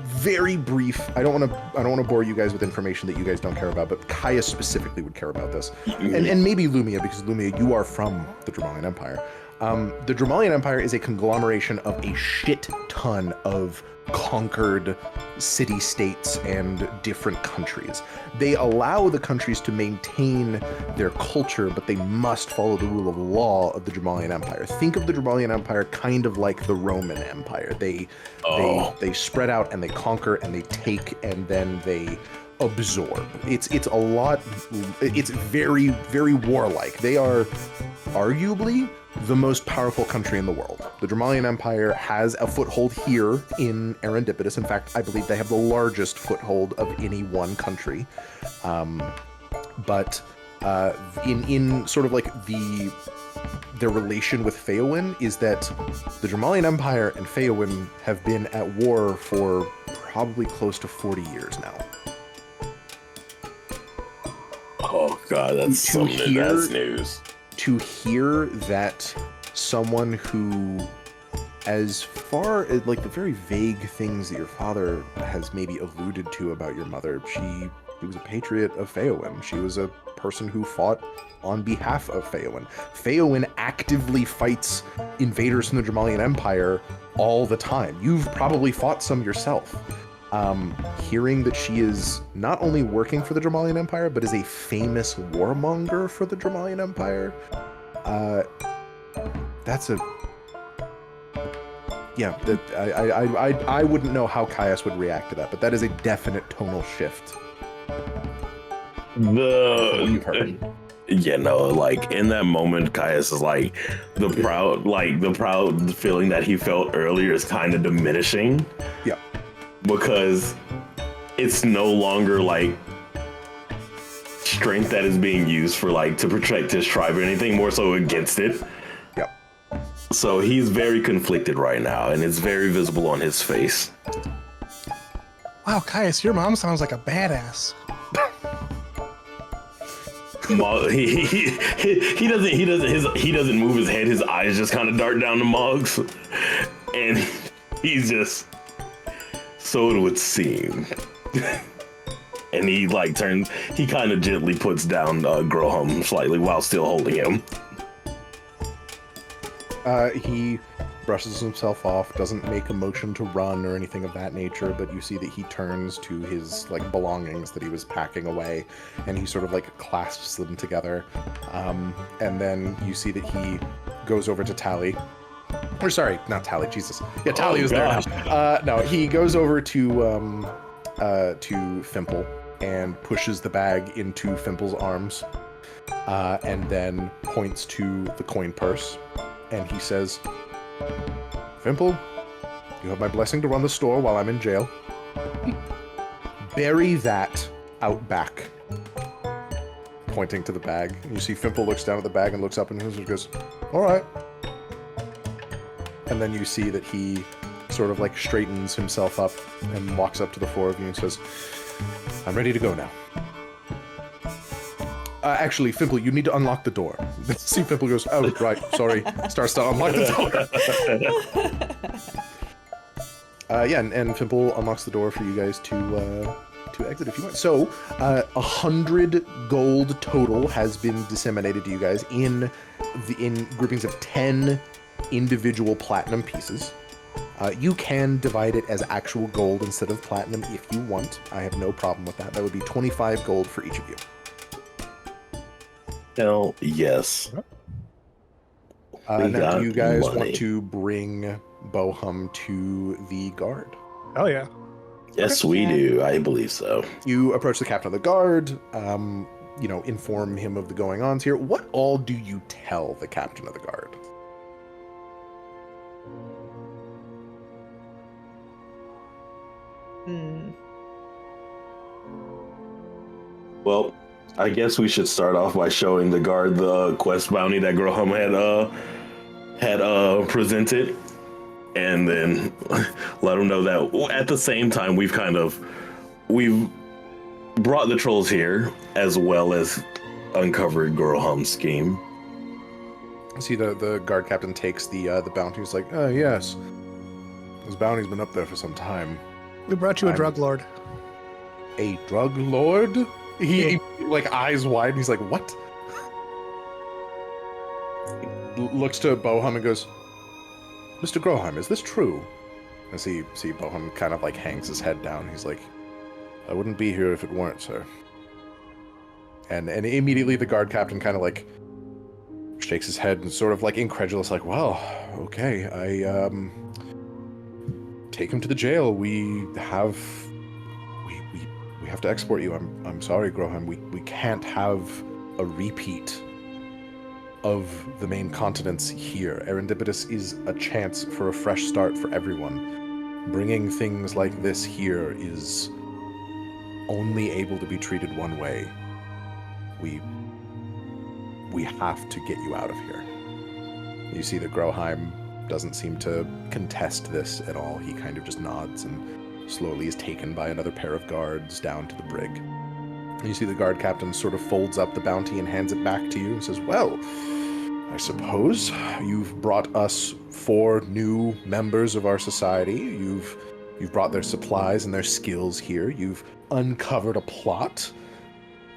very brief. I don't want to bore you guys with information that you guys don't care about, but Caius specifically would care about this, and maybe Lumia, because Lumia, you are from the Dramalian Empire. The Dramalian Empire is a conglomeration of a shit ton of conquered city-states and different countries. They allow the countries to maintain their culture, but they must follow the rule of law of the Dramalian Empire. Think of the Dramalian Empire kind of like the Roman Empire. They spread out and they conquer and they take and then they absorb. It's a lot. It's very, very warlike. They are arguably the most powerful country in the world. The Dramalian Empire has a foothold here in Serendipitous. In fact, I believe they have the largest foothold of any one country. But in sort of like their relation with Feowen is that the Dramalian Empire and Feowen have been at war for probably close to 40 years now. Oh god, that's news. To hear that someone who, as far as like the very vague things that your father has maybe alluded to about your mother, she was a patriot of Feowen. She was a person who fought on behalf of Feowen. Feowen actively fights invaders from the Dramalian Empire all the time. You've probably fought some yourself. Hearing that she is not only working for the Dramalian Empire, but is a famous warmonger for the Dramalian Empire, that's a... Yeah, I wouldn't know how Caius would react to that, but that is a definite tonal shift. Yeah, no, like in that moment, Caius is like the proud feeling that he felt earlier is kind of diminishing. Yeah. Because it's no longer like strength that is being used for like to protect his tribe or anything, more so against it. Yep. So he's very conflicted right now, and it's very visible on his face. Wow, Caius, your mom sounds like a badass. He doesn't move his head. His eyes just kind of dart down to Moggs, and he's just, so it would seem. And he like turns. He kind of gently puts down Groham slightly while still holding him. He brushes himself off, doesn't make a motion to run or anything of that nature, but you see that he turns to his like belongings that he was packing away, and he sort of like clasps them together. And then you see that he goes over to Tally. Or sorry, not Tally, Jesus. Yeah, Tally was there now. No, he goes over to Fimple and pushes the bag into Fimple's arms, and then points to the coin purse, and he says, Fimple, you have my blessing to run the store while I'm in jail. Bury that out back. Pointing to the bag. You see Fimple looks down at the bag and looks up and goes, all right. And then you see that he sort of like straightens himself up and walks up to the four of you and says, I'm ready to go now. Actually, Fimple, you need to unlock the door. See, Fimple goes, oh, right, sorry. Starts to unlock the door. Yeah, and Fimple unlocks the door for you guys to exit if you want. So, 100 gold total has been disseminated to you guys in groupings of 10 individual platinum pieces. You can divide it as actual gold instead of platinum if you want. I have no problem with that. That would be 25 gold for each of you. Hell yes. Now, do you guys want to bring Bohum to the guard? Oh, yeah. Yes, we do. I believe so. You approach the captain of the guard, inform him of the going-ons here. What all do you tell the captain of the guard? Well, I guess we should start off by showing the guard the quest bounty that Groham had presented, and then let them know that at the same time we've brought the trolls here as well as uncovered Groham's scheme. See, the guard captain takes the bounty. He's like, oh yes, this bounty's been up there for some time. We brought you a drug lord. A drug lord? He like eyes wide, and he's like, what? Looks to Bohum and goes, Mr. Groheim, is this true? And see Bohum kind of like hangs his head down. He's like, I wouldn't be here if it weren't, sir. And immediately the guard captain kind of like shakes his head and sort of like incredulous, like, well, okay, I take him to the jail. We have to export you. I'm sorry, Groham. We can't have a repeat of the main continents here. Erendipitous is a chance for a fresh start for everyone. Bringing things like this here is only able to be treated one way. We have to get you out of here. You see that Groheim doesn't seem to contest this at all. He kind of just nods and slowly is taken by another pair of guards down to the brig. And you see the guard captain sort of folds up the bounty and hands it back to you and says, well, I suppose you've brought us 4 new members of our society. You've brought their supplies and their skills here. You've uncovered a plot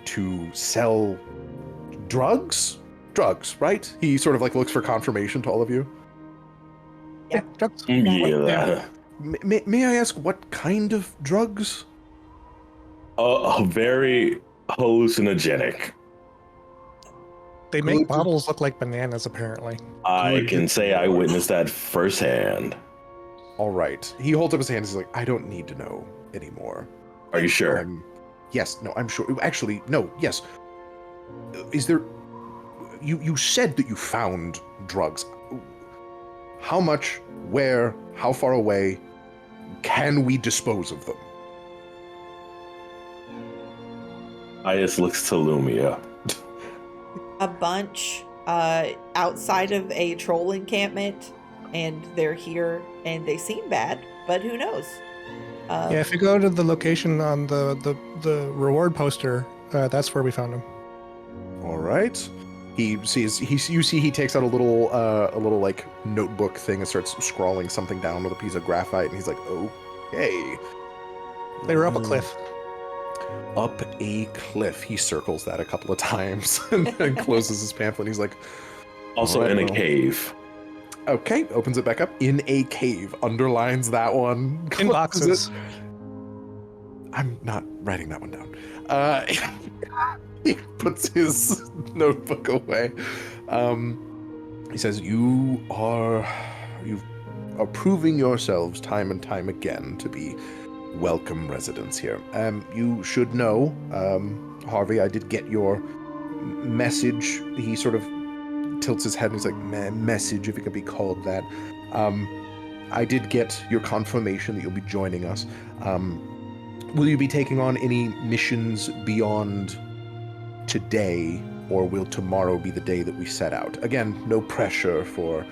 to sell drugs, right? He sort of like looks for confirmation to all of you. Yeah, drugs. Yeah. May I ask what kind of drugs? Very hallucinogenic. They make bottles look like bananas, apparently. I can say I witnessed that firsthand. All right. He holds up his hand and he's like, I don't need to know anymore. Are you sure? Yes, no, I'm sure. Actually, no, yes. Is there... You said that you found drugs. How much, where, how far away can we dispose of them? Ias looks to Lumia. A bunch outside of a troll encampment, and they're here, and they seem bad, but who knows? Yeah, if you go to the location on the reward poster, that's where we found them. right. You see he takes out a little like notebook thing and starts scrawling something down with a piece of graphite, and he's like, okay. They were up a cliff. Up a cliff. He circles that a couple of times and then closes his pamphlet. He's like, Also right, in a well. cave. Okay, opens it back up. In a cave. Underlines that one. In closes boxes. it. I'm not writing that one down. He puts his notebook away. He says, you are proving yourselves time and time again to be welcome residents here. You should know, Harvey, I did get your message. He sort of tilts his head and he's like, message, if it could be called that. I did get your confirmation that you'll be joining us. Will you be taking on any missions beyond today, or will tomorrow be the day that we set out? Again, no pressure for,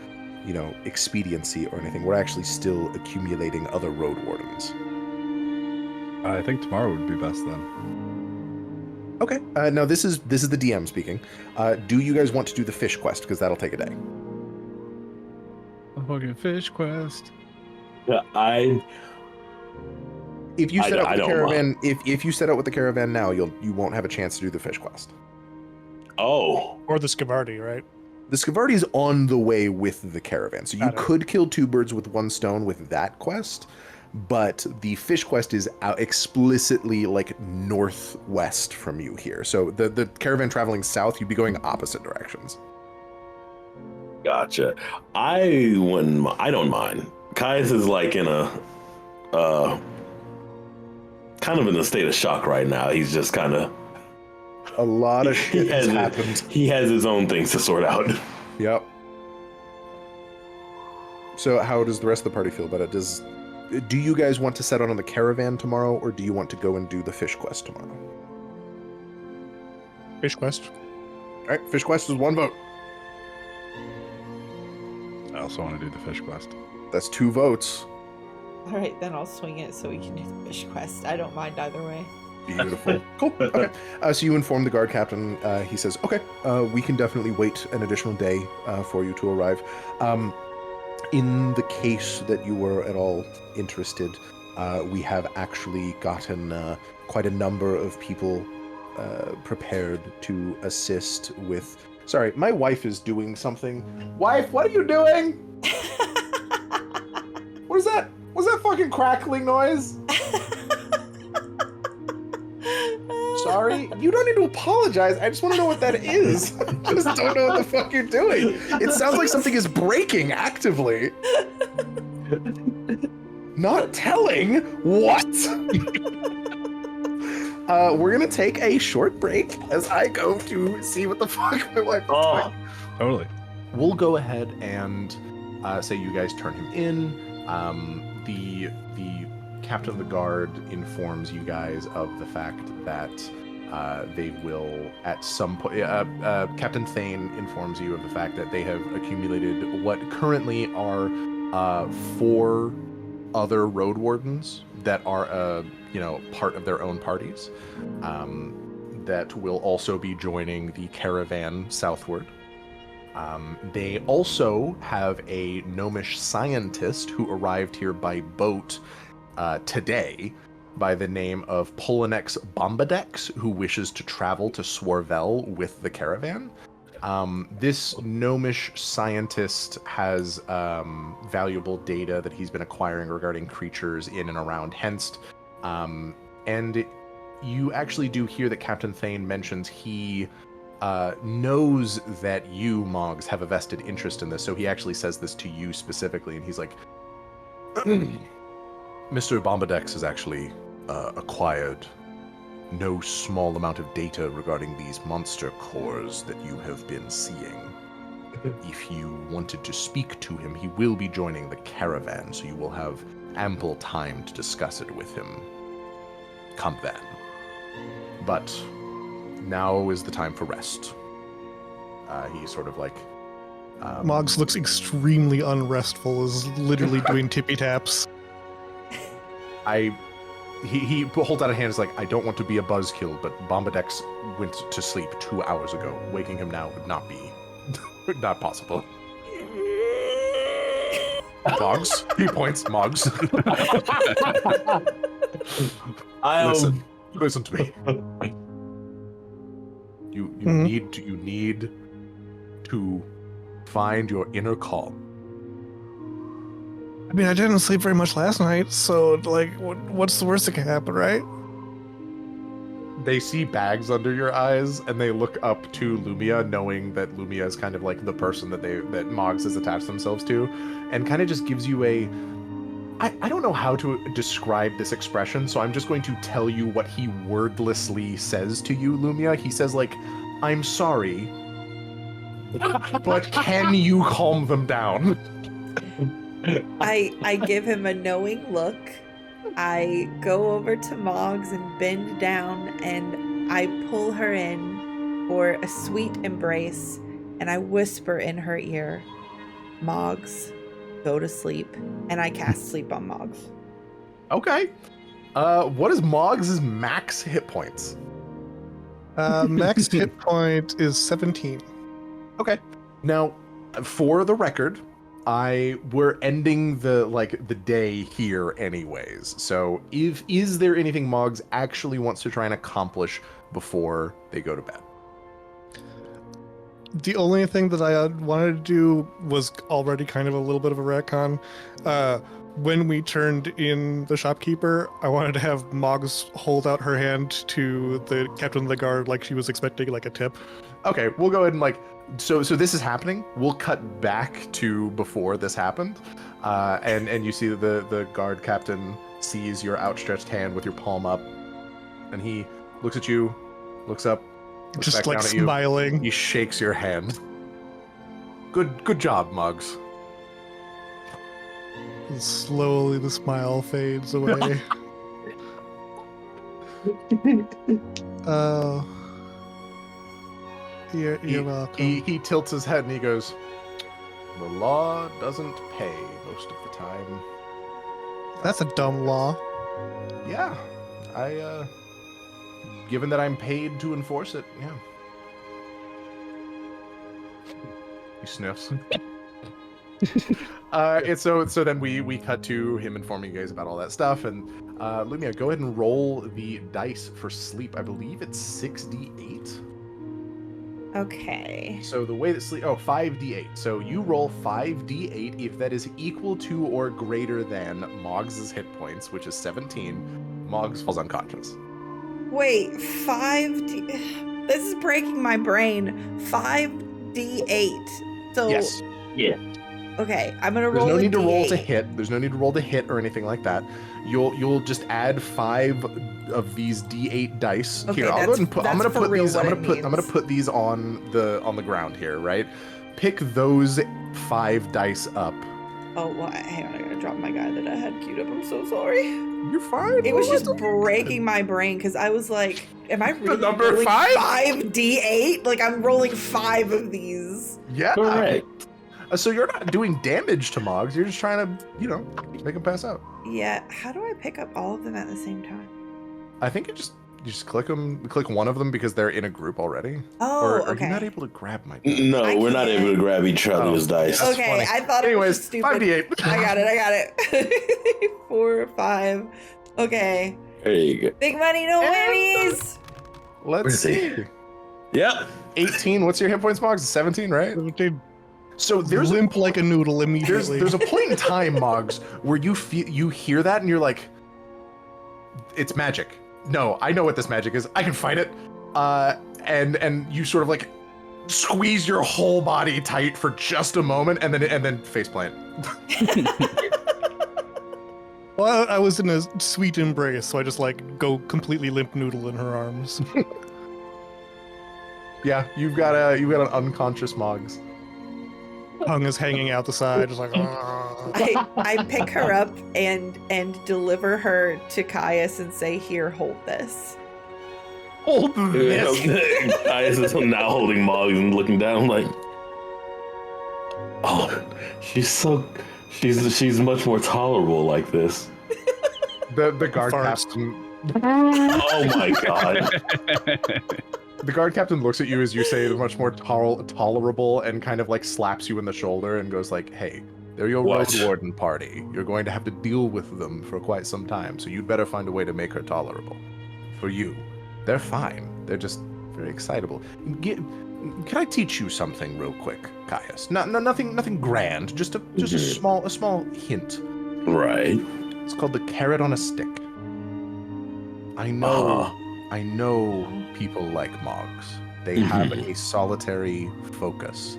expediency or anything. We're actually still accumulating other road wardens. I think tomorrow would be best then. Okay. Now this is the DM speaking. Do you guys want to do the fish quest? Because that'll take a day. A fucking fish quest. Yeah, If you set out with the don't caravan, if you set out with the caravan now, you won't have a chance to do the fish quest. Oh. Or the Scavardi, right? The Scavardi is on the way with the caravan, so you Got it. could kill two birds with one stone with that quest. But the fish quest is out explicitly like northwest from you here. So the caravan traveling south, you'd be going opposite directions. Gotcha. I don't mind. Caius is like in a kind of in a state of shock right now. He's just kind of A lot of shit has happened. He has his own things to sort out. Yep. So how does the rest of the party feel about it? Do you guys want to set out on the caravan tomorrow, or do you want to go and do the fish quest tomorrow? Fish quest. All right, fish quest is one vote. I also want to do the fish quest. That's two votes. All right, then I'll swing it so we can do the fish quest. I don't mind either way. Beautiful. Cool. Okay. So you inform the guard captain. He says, okay, we can definitely wait an additional day for you to arrive. In the case that you were at all interested, we have actually gotten quite a number of people prepared to assist with... Sorry, my wife is doing something. Wife, what are you doing? What is that? Was that fucking crackling noise? Sorry, you don't need to apologize. I just want to know what that is. I just don't know what the fuck you're doing. It sounds like something is breaking actively. Not telling? What? We're gonna take a short break as I go to see what the fuck my wife is doing. Totally. We'll go ahead and say you guys turn him in. The captain of the guard informs you guys of the fact that they will at some point... Captain Thane informs you of the fact that they have accumulated what currently are 4 other road wardens that are, part of their own parties that will also be joining the caravan southward. They also have a gnomish scientist who arrived here by boat today by the name of Polonex Bombadex, who wishes to travel to Swarvel with the caravan. This gnomish scientist has valuable data that he's been acquiring regarding creatures in and around Henst. And you actually do hear that Captain Thane mentions he knows that you, Moggs, have a vested interest in this, so he actually says this to you specifically, and he's like, Mr. Bombadex has actually acquired no small amount of data regarding these monster cores that you have been seeing. If you wanted to speak to him, he will be joining the caravan, so you will have ample time to discuss it with him. Come then. But now is the time for rest. He's sort of like... Moggs looks extremely unrestful, is literally doing tippy taps. I he holds out a hand. Is like, I don't want to be a buzzkill, but Bombadex went to sleep 2 hours ago. Waking him now would not be not possible. Moggs. He points. Moggs. Listen to me. You need to find your inner calm. I mean, I didn't sleep very much last night, so like, what's the worst that can happen, right? They see bags under your eyes, and they look up to Lumia, knowing that Lumia is kind of like the person that Moggs has attached themselves to, and kind of just gives you a. I don't know how to describe this expression, so I'm just going to tell you what he wordlessly says to you, Lumia. He says like, "I'm sorry, but can you calm them down?" I give him a knowing look. I go over to Moggs and bend down, and I pull her in for a sweet embrace, and I whisper in her ear, "Moggs, go to sleep," and I cast sleep on Moggs. Okay. What is Moggs' max hit points? Max hit point is 17. Okay. Now, for the record, we're ending the day here anyways. So is there anything Moggs actually wants to try and accomplish before they go to bed? The only thing that I wanted to do was already kind of a little bit of a retcon. When we turned in the shopkeeper, I wanted to have Moggs hold out her hand to the captain of the guard like she was expecting like a tip. Okay, we'll go ahead and so this is happening. We'll cut back to before this happened, and you see the guard captain sees your outstretched hand with your palm up, and he looks at you, looks up, looks Just back like down at you. smiling. He shakes your hand. Good job, Moggs. And slowly the smile fades away. Oh. You're welcome. He tilts his head and he goes, "The law doesn't pay most of the time." That's a dumb law. Yeah, given that I'm paid to enforce it, yeah. He sniffs. So then we cut to him informing you guys about all that stuff, and Lumia, go ahead and roll the dice for sleep. I believe it's 6d8. Okay. So the way that 5d8. So you roll 5d8. If that is equal to or greater than Moggs' hit points, which is 17, Moggs falls unconscious. Wait, 5D. This is breaking my brain. 5d8. So Yes. Yeah. okay, I'm gonna roll. There's no need to roll D8. to hit. There's no need to roll to hit or anything like that. You'll just add 5 of these D8 dice. Okay, Here, I'll go ahead and that's I'm gonna for put real these. I'm what gonna it put means. these on the ground here, right? Pick those 5 dice up. Oh, well, hang on, I gotta drop my guy that I had queued up. I'm so sorry. You're fine. It was just breaking my brain because I was like, am I really number rolling 5? 5d8? Like, I'm rolling 5 of these. Yeah. Correct. So you're not doing damage to Moggs. You're just trying to, make him pass out. Yeah, how do I pick up all of them at the same time? I think you just click one of them because they're in a group already. Oh, Or are okay. you not able to grab my? No, I we're not can't. able to grab each other's dice. That's Okay, funny. I thought it was Anyways, just stupid. 5d8. I got it. 4, 5. Okay. There you go. Big money, no And- whammies. Let's Where's he? see. Yep. 18. What's your hit points, Moggs? 17, right? They So there's limp like a noodle there's immediately. there's a point in time, Moggs, where you hear that and you're like, it's magic. No, I know what this magic is. I can fight it. And you sort of like squeeze your whole body tight for just a moment and then faceplant. Well, I was in a sweet embrace, so I just like go completely limp noodle in her arms. Yeah, you've got an unconscious Moggs. Tongue is hanging out the side, just like. I pick her up and deliver her to Caius and say, "Here, hold this." Hold this. I is now holding Moggs and looking down like, oh, she's much more tolerable like this. The guard Farts. captain. Oh my god. The guard captain looks at you as you say the much more tolerable and kind of like slaps you in the shoulder and goes like, "Hey, they're your What? road warden party. You're going to have to deal with them for quite some time, so you'd better find a way to make her tolerable. For you, they're fine. They're just very excitable. Can I teach you something real quick, Caius? Nothing grand. Just a small hint. Right. It's called the carrot on a stick. I know people like Moggs. They have a solitary focus.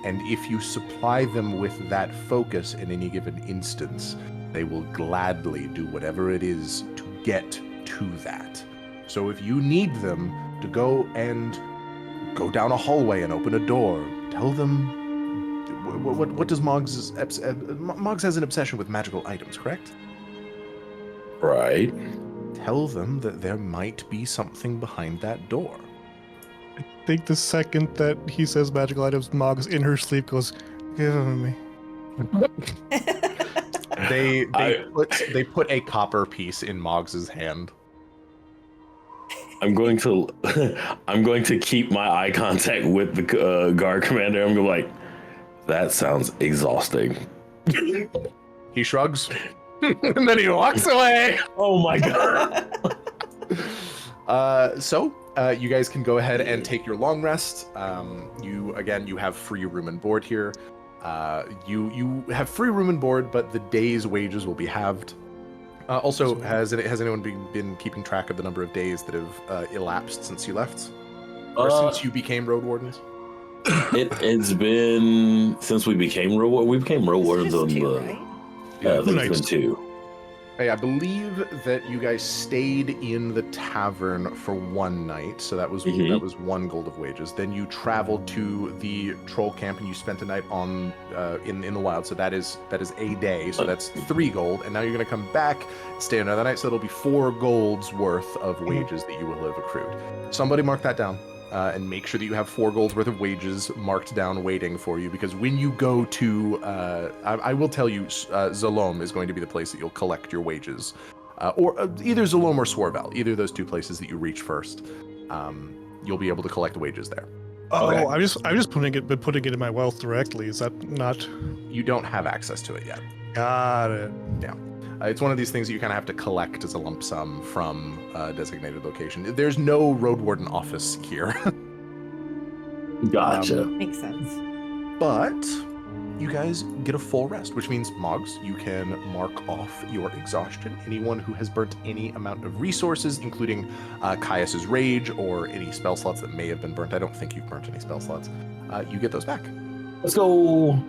And if you supply them with that focus in any given instance, they will gladly do whatever it is to get to that. So if you need them to go down a hallway and open a door, tell them what does Moggs Moggs has an obsession with magical items, correct? Right. Tell them that there might be something behind that door. I think the second that he says magical items, Moggs in her sleep goes, "Give them to me." They put a copper piece in Moggs's hand. I'm going to keep my eye contact with the guard commander. I'm going to like, that sounds exhausting. He shrugs, and then he walks away. Oh my god. So you guys can go ahead and take your long rest. You have free room and board here. You have free room and board, but the day's wages will be halved. Also, has anyone been keeping track of the number of days that have elapsed since you left, or since you became road wardens? It's been since we became road wardens. We became road wardens on Two, the. right? I think it's been 2. Hey, I believe that you guys stayed in the tavern for one night, so that was that was 1 gold of wages. Then you traveled to the troll camp and you spent a night on in the wild, so that is a day, so that's 3 gold. And now you're gonna come back, stay another night, so it'll be 4 gold's worth of wages that you will have accrued. Somebody mark that down. And make sure that you have 4 gold's worth of wages marked down waiting for you, because when you go to, I will tell you, Zalom is going to be the place that you'll collect your wages. Or either Zalom or Swarval, either of those 2 places that you reach first. You'll be able to collect wages there. Oh, Okay. I'm just putting it in my wealth directly. Is that not? You don't have access to it yet. Got it. Yeah. It's one of these things that you kind of have to collect as a lump sum from a designated location. There's no road warden office here. Gotcha. Makes sense. But you guys get a full rest, which means, Moggs, you can mark off your exhaustion. Anyone who has burnt any amount of resources, including Caius's rage or any spell slots that may have been burnt. I don't think you've burnt any spell slots. You get those back. Let's go.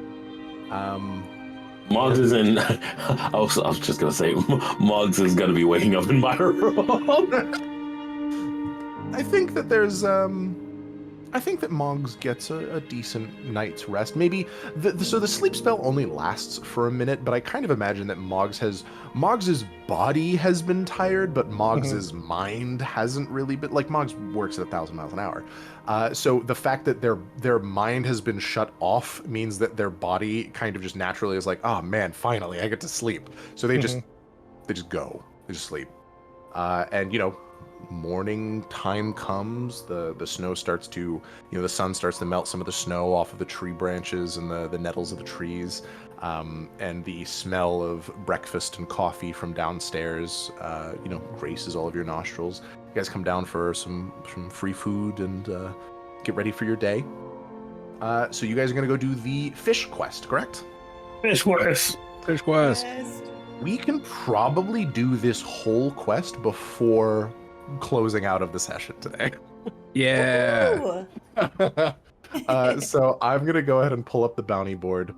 Moggs is in. I was just gonna say, Moggs is gonna be waking up in my room. I think that there's I think that Moggs gets a decent night's rest. Maybe so the sleep spell only lasts for a minute, but I kind of imagine that Moggs's body has been tired, but Moggs's mind hasn't really been. Like, Moggs works at 1,000 miles an hour. So the fact that their mind has been shut off means that their body kind of just naturally is like, oh man, finally I get to sleep. So they just go. They just sleep. And morning time comes, the snow starts to, the sun starts to melt some of the snow off of the tree branches and the nettles of the trees, and the smell of breakfast and coffee from downstairs, graces all of your nostrils. You guys come down for some free food and get ready for your day. So you guys are going to go do the fish quest, correct? Fish quest. Fish quest. Yes. We can probably do this whole quest before closing out of the session today. Yeah. Ooh. So I'm going to go ahead and pull up the bounty board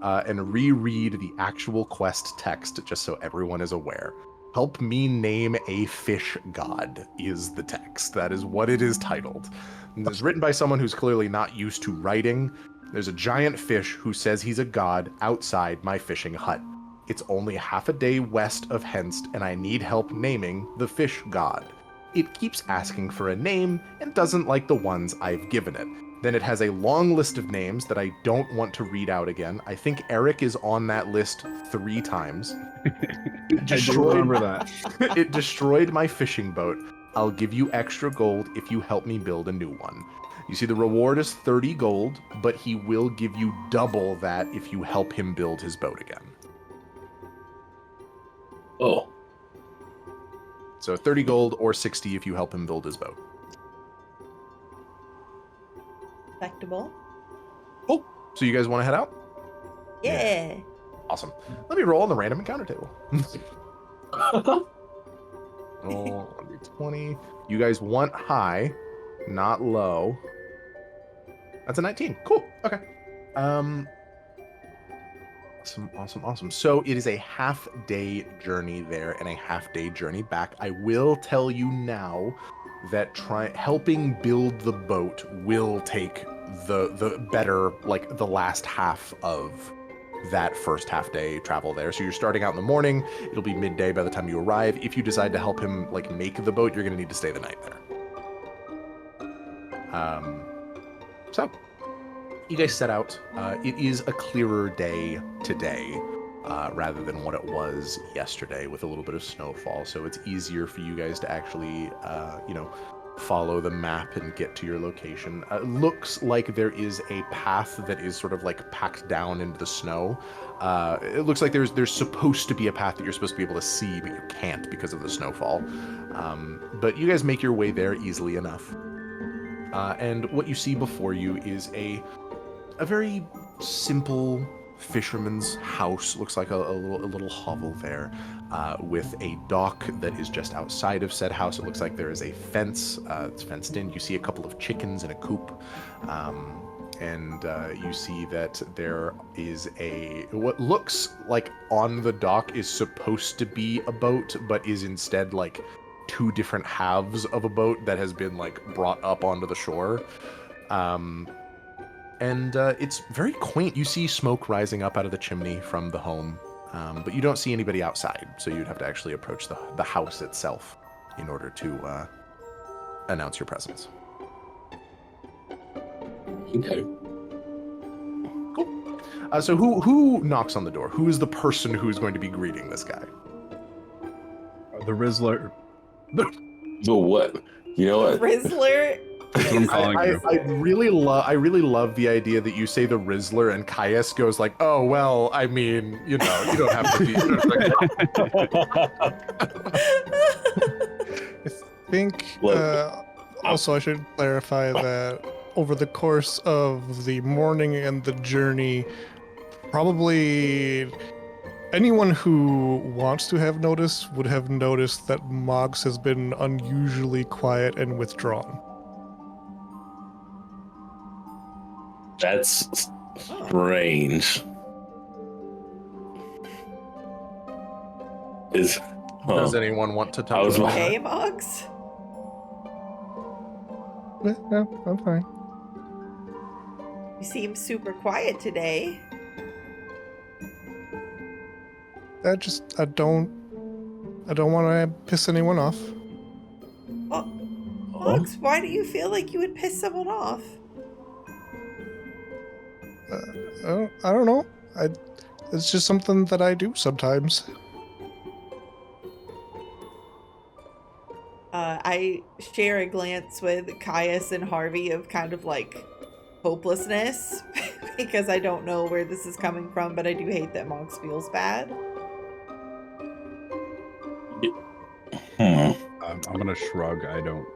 and reread the actual quest text just so everyone is aware. Help me name a fish god is the text. That is what it is titled. And it's written by someone who's clearly not used to writing. There's a giant fish who says he's a god outside my fishing hut. It's only half a day west of Henst, and I need help naming the fish god. It keeps asking for a name and doesn't like the ones I've given it. Then it has a long list of names that I don't want to read out again. I think Eric is on that list 3 times. I do remember that. It destroyed my fishing boat. I'll give you extra gold if you help me build a new one. You see, the reward is 30 gold, but he will give you double that if you help him build his boat again. Oh. So 30 gold or 60 if you help him build his boat. Respectable. Cool. So you guys want to head out? Yeah. Awesome. Let me roll on the random encounter table. Roll on d20. You guys want high, not low. That's a 19. Cool. Okay. Awesome. So it is a half-day journey there and a half-day journey back. I will tell you now that helping build the boat will take the better, like the last half of that first half-day travel there. So you're starting out in the morning. It'll be midday by the time you arrive. If you decide to help him like make the boat, you're going to need to stay the night there. So you guys set out. It is a clearer day today rather than what it was yesterday with a little bit of snowfall. So it's easier for you guys to actually, follow the map and get to your location. Looks like there is a path that is sort of like packed down into the snow. It looks like there's supposed to be a path that you're supposed to be able to see, but you can't because of the snowfall. But you guys make your way there easily enough. And what you see before you is a very simple fisherman's house. Looks like a little hovel there with a dock that is just outside of said house. It looks like there is a fence. It's fenced in. You see a couple of chickens in a coop. And you see that there is what looks like on the dock is supposed to be a boat, but is instead like 2 different halves of a boat that has been like brought up onto the shore. And it's very quaint. You see smoke rising up out of the chimney from the home, but you don't see anybody outside. So you'd have to actually approach the house itself in order to announce your presence. Okay. Cool. So who knocks on the door? Who is the person who's going to be greeting this guy? The Rizzler. So what? You know what? Rizzler. That's what I'm calling you. I really love the idea that you say the Rizzler and Caius goes like, oh well, I mean, you don't have to be. I think also I should clarify that over the course of the morning and the journey, probably anyone who wants to have noticed would have noticed that Moggs has been unusually quiet and withdrawn. That's strange. Does anyone want to I talk was about like- Hey, Moggs. No, I'm fine. You seem super quiet today. I don't want to piss anyone off. Well, Moggs, why do you feel like you would piss someone off? I don't know. It's just something that I do sometimes. I share a glance with Caius and Harvey of kind of like hopelessness because I don't know where this is coming from, but I do hate that Moggs feels bad. I'm gonna shrug. I don't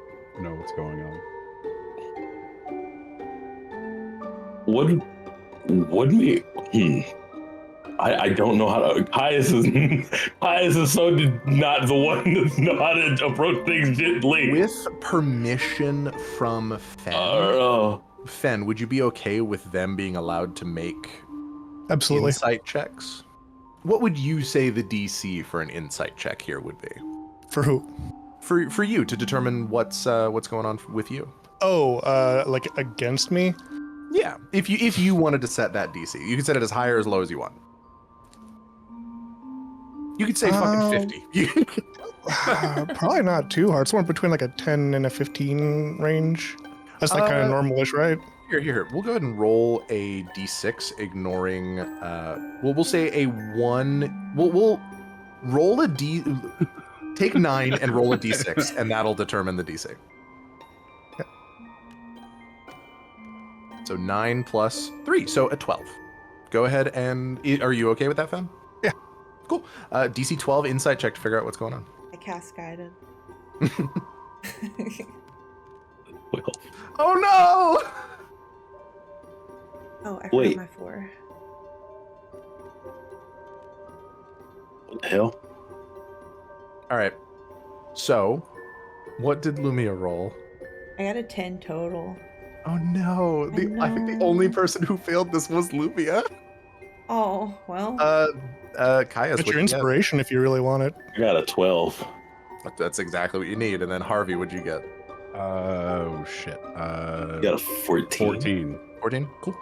know what's going on. What do we? I don't know how to. Caius is so not the one that know how to approach things gently. With permission from Fen, Fen, would you be okay with them being allowed to make Absolutely. insight checks? What would you say the DC for an insight check here would be? For who? For you to determine what's going on with you. Oh, like against me? Yeah, if you wanted to set that DC, you could set it as high or as low as you want. You could say fucking 50. Probably not too hard. Somewhere between like a 10 and a 15 range. That's like kind of normalish, right? Here. We'll go ahead and roll a d6, ignoring. We'll say a 1. We'll roll a d. Take 9 and roll a d6, and that'll determine the DC. So 9 plus 3, so a 12. Go ahead and. Are you okay with that, Fen? Yeah. Cool. DC 12 insight check to figure out what's going on. I cast guidance. Well, Oh no! Oh, I Wait. forgot my 4. what the hell? All right. So, what did Lumia roll? I got a 10 total. Oh no! I think the know. only person who failed this was Lumia. Oh, well. Caius, That's your inspiration if you really want it. I got a 12. That's exactly what you need. And then Harvey, what'd you get? Oh shit. I got a 14. 14. 14. Cool.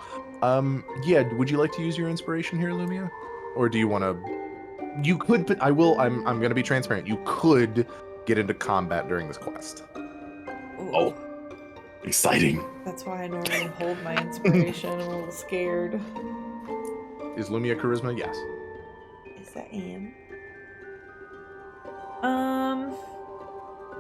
Yeah. Would you like to use your inspiration here, Lumia, or do you want to? You could, but I will. I'm going to be transparent. You could get into combat during this quest. Ooh. Oh. Exciting. That's why I normally hold my inspiration. I'm a little scared. Is Lumia charisma? Yes. Yes, I am.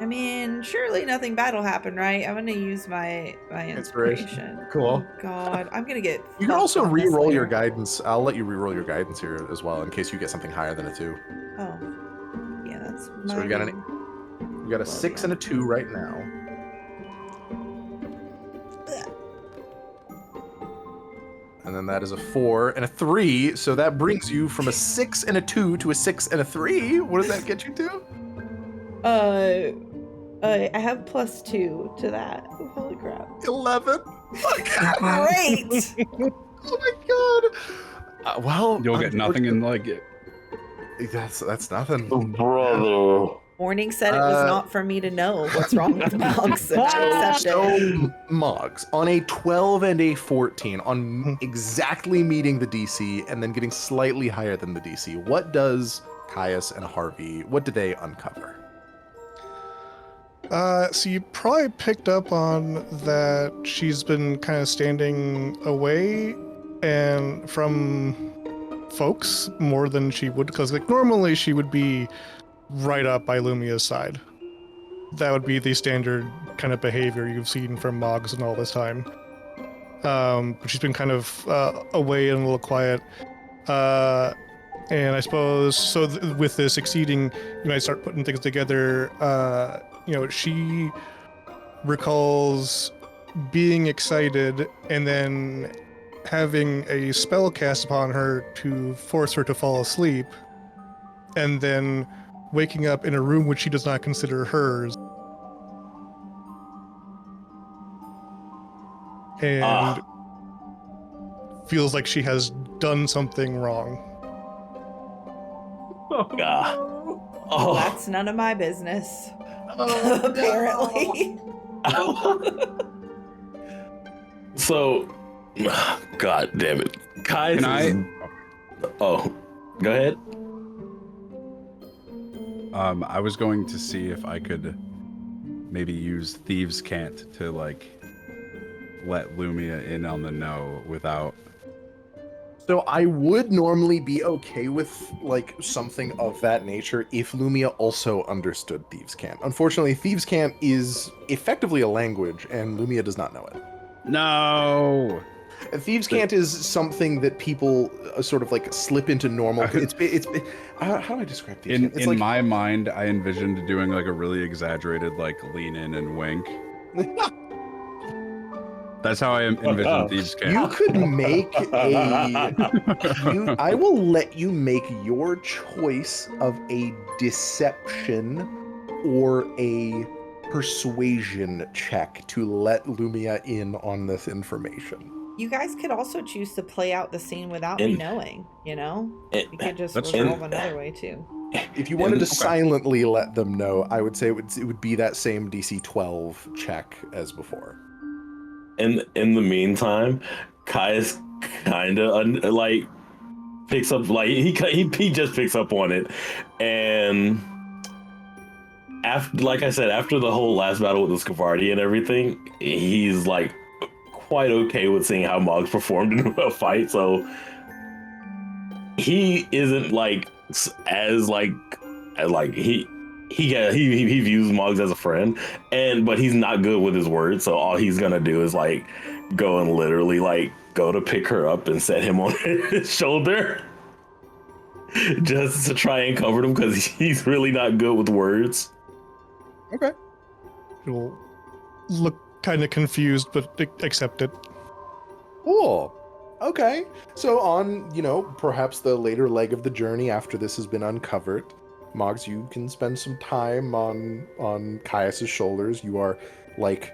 I mean, surely nothing bad will happen, right? I'm gonna use my inspiration. Cool. Oh, God, I'm gonna get. You can fucked also on this re-roll your later. guidance. I'll let you re-roll your guidance here as well, in case you get something higher than a 2. Oh, yeah, that's. So we got my- We got a 6 and a 2 right now. And then that is a 4 and a 3. So that brings you from a 6 and a 2 to a 6 and a 3. What does that get you to? I have +2 to that. Holy crap! 11. Great. Oh my god. Well, You'll get nothing in like it. That's nothing. Brother. Morning said it was not for me to know what's wrong with Mogs, and I accept So, it. Moggs, on a 12 and a 14, on exactly meeting the DC and then getting slightly higher than the DC, what does Caius and Harvey, what do they uncover? So you probably picked up on that she's been kind of standing away and from folks more than she would, because like normally she would be right up by Lumia's side. That would be the standard kind of behavior you've seen from Moggs in all this time. But she's been kind of away and a little quiet. And I suppose so. With this succeeding, you might start putting things together. She recalls being excited and then having a spell cast upon her to force her to fall asleep, and then waking up in a room which she does not consider hers. And feels like she has done something wrong. God. Well, Oh. that's none of my business. Oh, Apparently. So, God damn it. Kai. Can I? Oh, go ahead. I was going to see if I could maybe use Thieves' Cant to like let Lumia in on the know without. So I would normally be okay with like something of that nature if Lumia also understood Thieves' Cant. Unfortunately, Thieves' Cant is effectively a language, and Lumia does not know it. No. Thieves' Cant is something that people sort of like slip into normal. It's how do I describe Thieves' Cant? It's In like, my mind, I envisioned doing like a really exaggerated like lean in and wink. That's how I envision Thieves' Cant. you could make I will let you make your choice of a deception or a persuasion check to let Lumia in on this information. You guys could also choose to play out the scene without me knowing, you know? You could just That's resolve true. another way too. If you wanted to Okay. silently let them know, I would say it would be that same DC 12 check as before. In the meantime, Kai is kind of like picks up like he just picks up on it, and after, like I said, after the whole last battle with the Scavardi and everything, he's like quite okay with seeing how Moggs performed in a fight, so he isn't like as like he views Moggs as a friend, but he's not good with his words, so all he's gonna do is like go and literally like go to pick her up and set him on his shoulder just to try and comfort him because he's really not good with words. Okay. He'll look kind of confused, but accept it. Cool. Okay. So on, perhaps the later leg of the journey after this has been uncovered, Moggs, you can spend some time on Caius's shoulders. You are like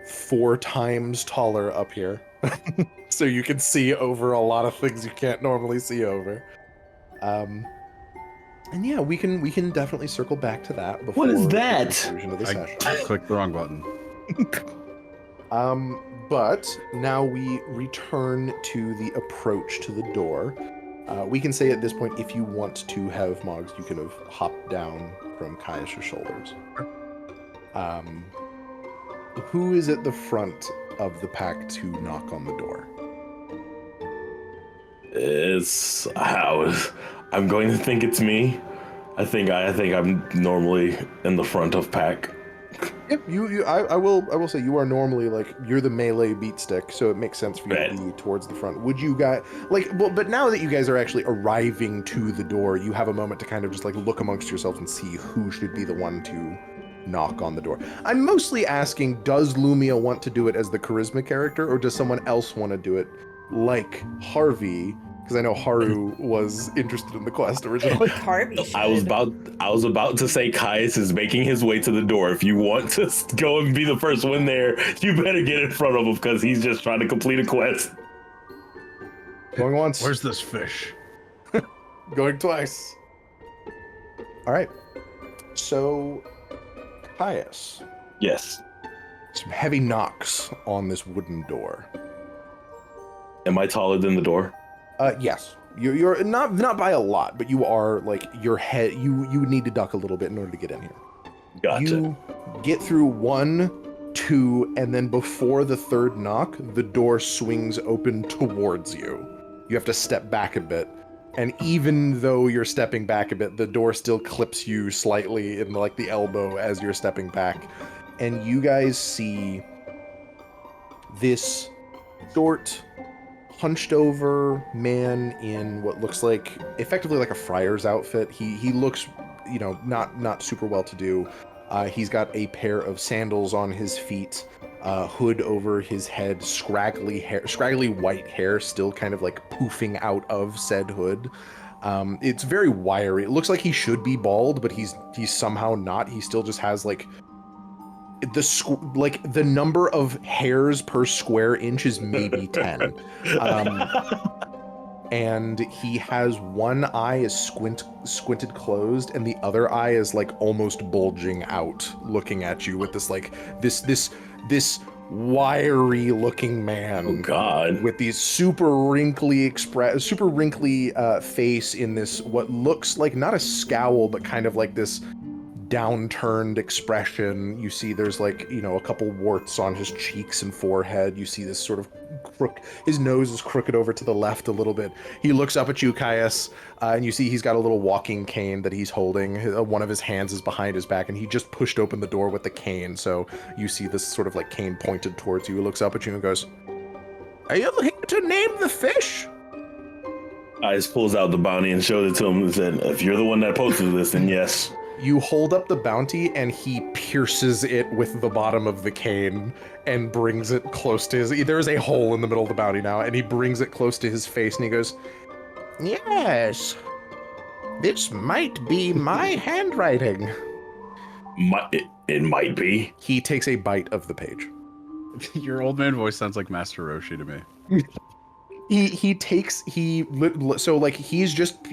4 times taller up here. So you can see over a lot of things you can't normally see over. And yeah, we can definitely circle back to that before What is that? the conclusion of the session. I clicked the wrong button. But now we return to the approach to the door. We can say at this point, if you want to have Moggs, you can have hopped down from Caius's shoulders. Who is at the front of the pack to knock on the door? I'm going to think it's me. I think I'm normally in the front of pack. Yep, I will say you are normally you're the melee beat stick, so it makes sense for you Right. to be towards the front. Would you guys but now that you guys are actually arriving to the door, you have a moment to kind of just look amongst yourselves and see who should be the one to knock on the door. I'm mostly asking, does Lumia want to do it as the charisma character, or does someone else want to do it like Harvey? Because I know Haru was interested in the quest originally. Harvey should. I was about to say Caius is making his way to the door. If you want to go and be the first one there, you better get in front of him because he's just trying to complete a quest. Going once. Where's this fish? Going twice. All right. So, Caius. Yes. Some heavy knocks on this wooden door. Am I taller than the door? Yes. You're not by a lot, but you are your head. You would need to duck a little bit in order to get in here. Gotcha. You get through 1, 2, and then before the third knock, the door swings open towards you. You have to step back a bit, and even though you're stepping back a bit, the door still clips you slightly in the elbow as you're stepping back, and you guys see this short, hunched over man in what looks like effectively like a friar's outfit. He looks, not super well to do. He's got a pair of sandals on his feet, hood over his head, scraggly white hair still kind of poofing out of said hood. It's very wiry. It looks like he should be bald, but he's somehow not. He still just has the number of hairs per square inch is maybe 10. And he has one eye is squinted closed, and the other eye is almost bulging out, looking at you with this wiry looking man. Oh God! With these super wrinkly face in this what looks like not a scowl, but kind of this downturned expression. You see there's a couple warts on his cheeks and forehead. You see this sort of his nose is crooked over to the left a little bit. He looks up at you, Caius, and you see he's got a little walking cane that he's holding. One of his hands is behind his back, and he just pushed open the door with the cane, so you see this sort of cane pointed towards you. He looks up at you and goes, "Are you here to name the fish?" Caius pulls out the bounty and shows it to him and said, "If you're the one that posted this, then yes." You hold up the bounty, and he pierces it with the bottom of the cane and brings it close to his... There's a hole in the middle of the bounty now, and he brings it close to his face, and he goes, "Yes, this might be my handwriting." It might be. He takes a bite of the page. Your old man voice sounds like Master Roshi to me. He's just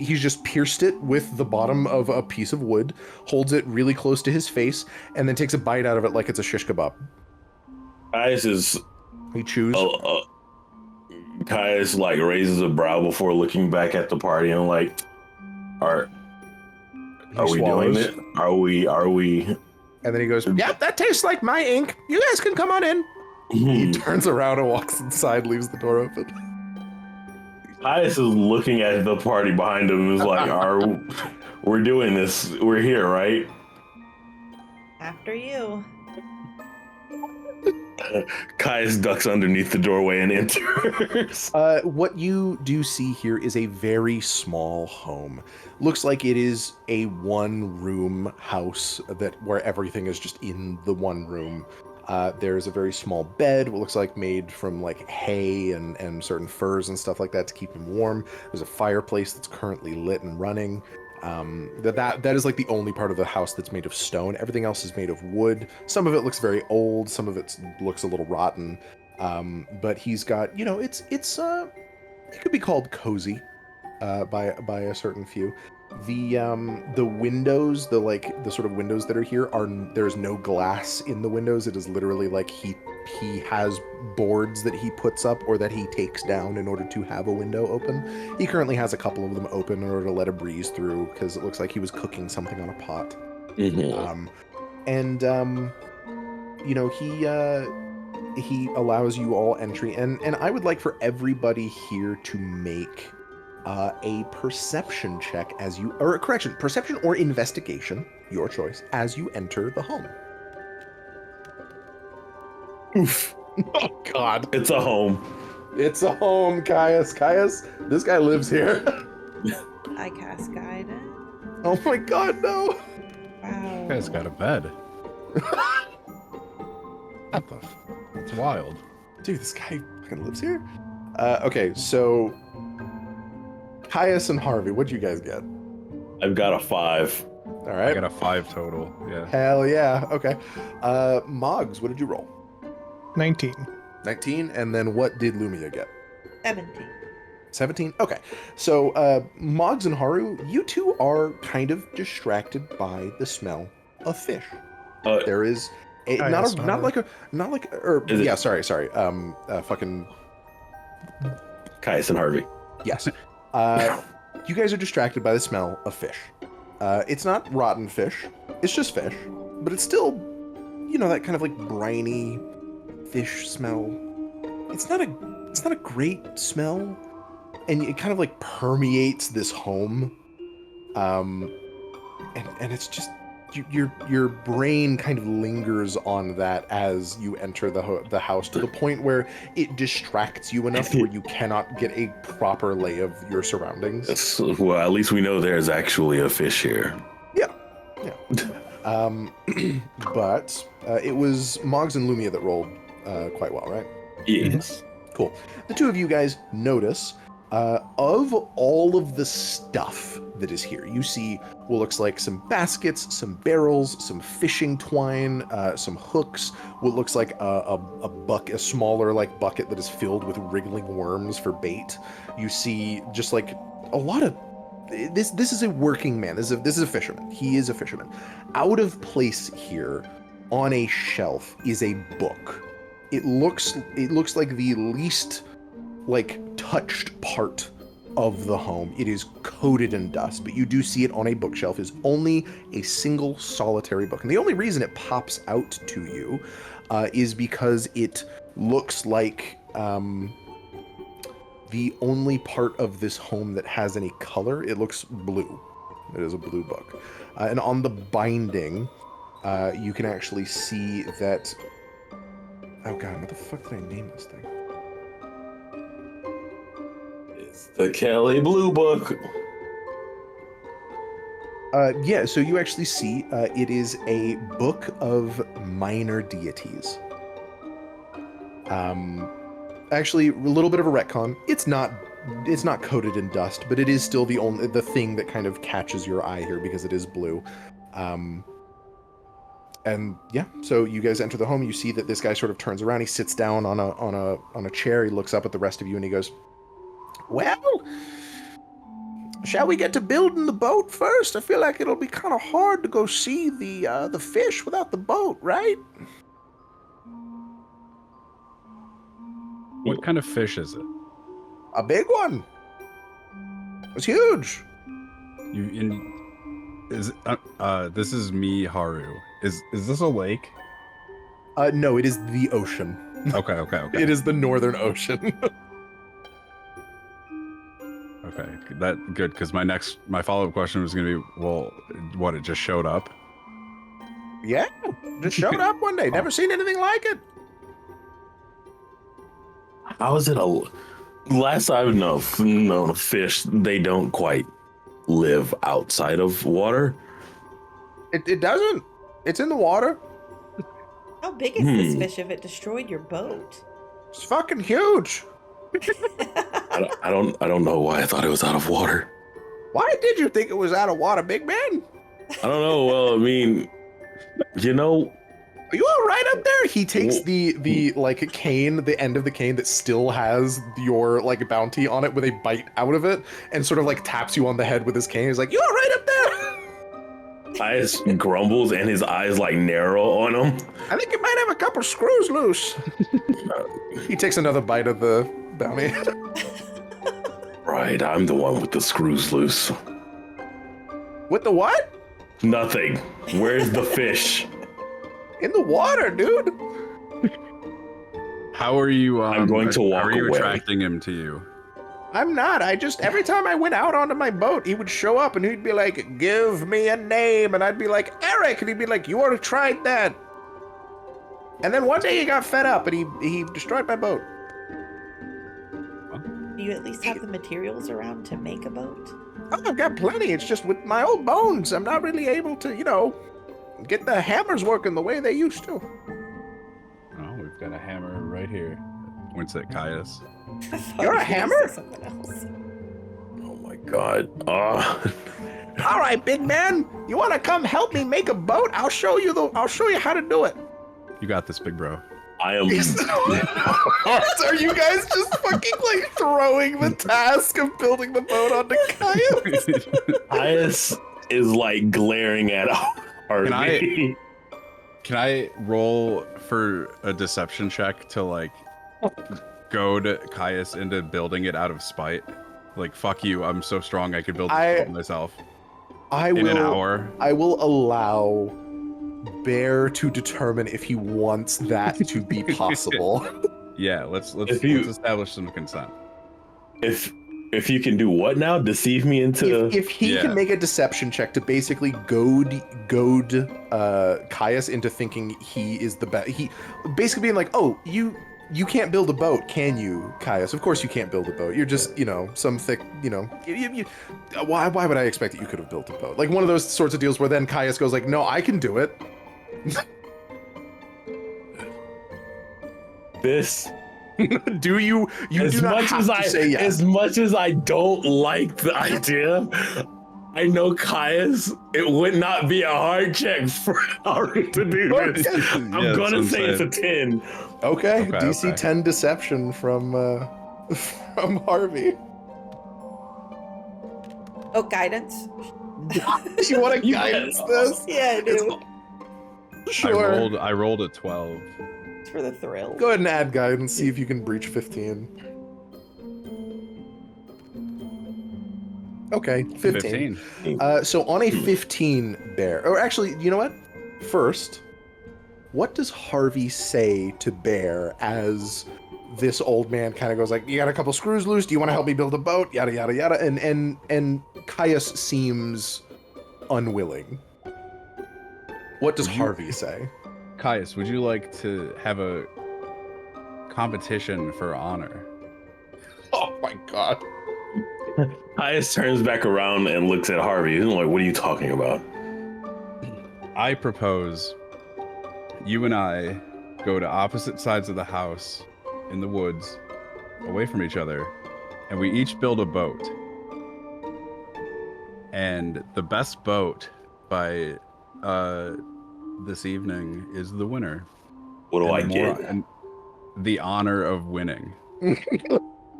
pierced it with the bottom of a piece of wood, holds it really close to his face, and then takes a bite out of it like it's a shish kebab. He chews. Caius raises a brow before looking back at the party and are we doing it? Are we? And then he goes, "Yeah, that tastes like my ink. You guys can come on in." He turns around and walks inside, leaves the door open. Caius is looking at the party behind him and is like, we're doing this. We're here, right? After you. Caius ducks underneath the doorway and enters. What you do see here is a very small home. Looks like it is a one-room house where everything is just in the one room. There's a very small bed, what looks like made from like hay and certain furs and stuff like that to keep him warm. There's a fireplace that's currently lit and running. That is like the only part of the house that's made of stone. Everything else is made of wood. Some of it looks very old. Some of it looks a little rotten. But he's got, it could be called cozy, by a certain few. The windows, the sort of windows that are here there's no glass in the windows. It is literally like he has boards that he puts up or that he takes down in order to have a window open. He currently has a couple of them open in order to let a breeze through because it looks like he was cooking something on a pot. Mm-hmm. He allows you all entry, and I would like for everybody here to make a perception check perception or investigation, your choice, as you enter the home. Oof. Oh God. It's a home. It's a home, Caius. Caius, this guy lives here. I cast guidance. Oh my God, no. Wow. Guy's got a bed. It's wild. Dude, this guy fucking lives here? Okay, so Caius and Harvey, what'd you guys get? I've got a 5. All right. I got a 5 total. Yeah. Hell yeah. Okay. Moggs, what did you roll? 19. 19, and then what did Lumia get? 17. 17? Okay. So, Moggs and Haru, you two are kind of distracted by the smell of fish. There is a, fucking Caius and Harvey. yes. You guys are distracted by the smell of fish. It's not rotten fish. It's just fish, but it's still, that kind of like briny fish smell. It's not a great smell, and it kind of like permeates this home. And it's just your brain kind of lingers on that as you enter the house to the point where it distracts you enough where you cannot get a proper lay of your surroundings. Well, at least we know there's actually a fish here. Yeah. But it was Moggs and Lumia that rolled quite well, right? Yes. Cool. The two of you guys notice of all of the stuff that is here, you see what looks like some baskets, some barrels, some fishing twine, some hooks, what looks like a smaller like bucket that is filled with wriggling worms for bait. You see just like a lot of this is a working man. This is a fisherman. He is a fisherman. Out of place here on a shelf is a book. It looks like the least like touched part of the home. It is coated in dust, but you do see it on a bookshelf is only a single solitary book. And the only reason it pops out to you is because it looks like the only part of this home that has any color. It looks blue. It is a blue book. And on the binding, you can actually see that... Oh God, what the fuck did I name this thing? It's the Kelly Blue Book. Yeah, so you actually see it is a book of minor deities. Actually, a little bit of a retcon. It's not coated in dust, but it is still the thing that kind of catches your eye here because it is blue. And yeah, so you guys enter the home. You see that this guy sort of turns around. He sits down on a chair. He looks up at the rest of you and he goes, "Well, shall we get to building the boat first? I feel like it'll be kind of hard to go see the fish without the boat, right?" What kind of fish is it? A big one. It's huge. This is me, Haru. Is this a lake? No, it is the ocean. Okay. It is the Northern Ocean. Okay, that good because my follow-up question was gonna be, well, what, it just showed up? Yeah, just showed up one day. Never seen anything like it. How is it last I've known of fish, they don't quite live outside of water. It doesn't. It's in the water. How big is this fish if it destroyed your boat? It's fucking huge. I don't know why I thought it was out of water. Why did you think it was out of water, big man? I don't know. Well, I mean, you know, Are you all right up there? He takes the like cane, the end of the cane that still has your like bounty on it with a bite out of it, and sort of like taps you on the head with his cane. He's like, "You all right up there?" Caius grumbles and his eyes like narrow on him. I think you might have a couple screws loose. He takes another bite of the bounty. Right, I'm the one with the screws loose. With the what? Nothing. Where's the fish? In the water, dude. How are you? I'm going to walk How are you away. attracting him to you? I'm not. I just, every time I went out onto my boat, he would show up and he'd be like, "Give me a name." And I'd be like, "Eric." And he'd be like, "You already tried that." And then one day he got fed up and he destroyed my boat. Do you at least have the materials around to make a boat? Oh, I've got plenty. It's just with my old bones, I'm not really able to, get the hammers working the way they used to. Oh, we've got a hammer right here. Points at Caius. I thought You're a you were gonna hammer? say something else. Oh my god. All right, big man, you want to come help me make a boat? I'll show you how to do it. You got this, big bro. I am. Are you guys just fucking like throwing the task of building the boat onto Caius? Caius is like glaring at Harvey. Can I roll for a deception check to like goad Caius into building it out of spite? Like, fuck you, I'm so strong I could build this boat myself in an hour. I will allow Bear to determine if he wants that to be possible. Yeah, let's establish some consent. If you can do what now? Deceive me into. If he can make a deception check to basically goad Caius into thinking he is the best, he basically being like, "Oh, you can't build a boat, can you, Caius? Of course you can't build a boat. You're just, some thick, why would I expect that you could have built a boat?" Like one of those sorts of deals where then Caius goes like, "No, I can do it." This. Do you do not have to say yes. As much as I don't like the idea, I know Caius, it would not be a hard check for Harvey to do this. I'm gonna say it's a 10. Okay, DC okay. 10 deception from Harvey. Oh, guidance? You want to guidance this? Yeah, I do. Sure. I rolled a 12. It's for the thrill. Go ahead and add guidance, see if you can breach 15. Okay, 15. So on a 15 Bear, or actually, you know what? First, what does Harvey say to Bear as this old man kind of goes like, "You got a couple screws loose? Do you want to help me build a boat?" Yada yada yada, and Caius seems unwilling. What does Harvey say? Caius, would you like to have a competition for honor? Oh my god. Caius turns back around and looks at Harvey. He's like, "What are you talking about?" I propose you and I go to opposite sides of the house in the woods, away from each other, and we each build a boat. And the best boat by this evening is the winner. What do I And get? and the honor of winning.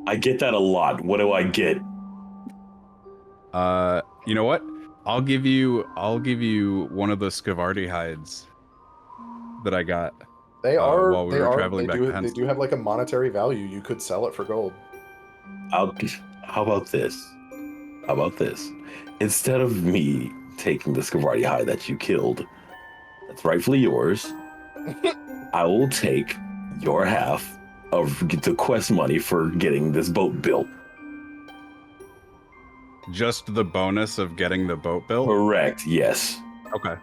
I get that a lot. What do I get? You know what? I'll give you one of the Scavardi hides that I got. They are while we were traveling back to Henst. They do have like a monetary value. You could sell it for gold. How about this? How about this? Instead of me taking the Scavardi hide that you killed, that's rightfully yours, I will take your half of the quest money for getting this boat built. Just the bonus of getting the boat built? Correct, yes. Okay.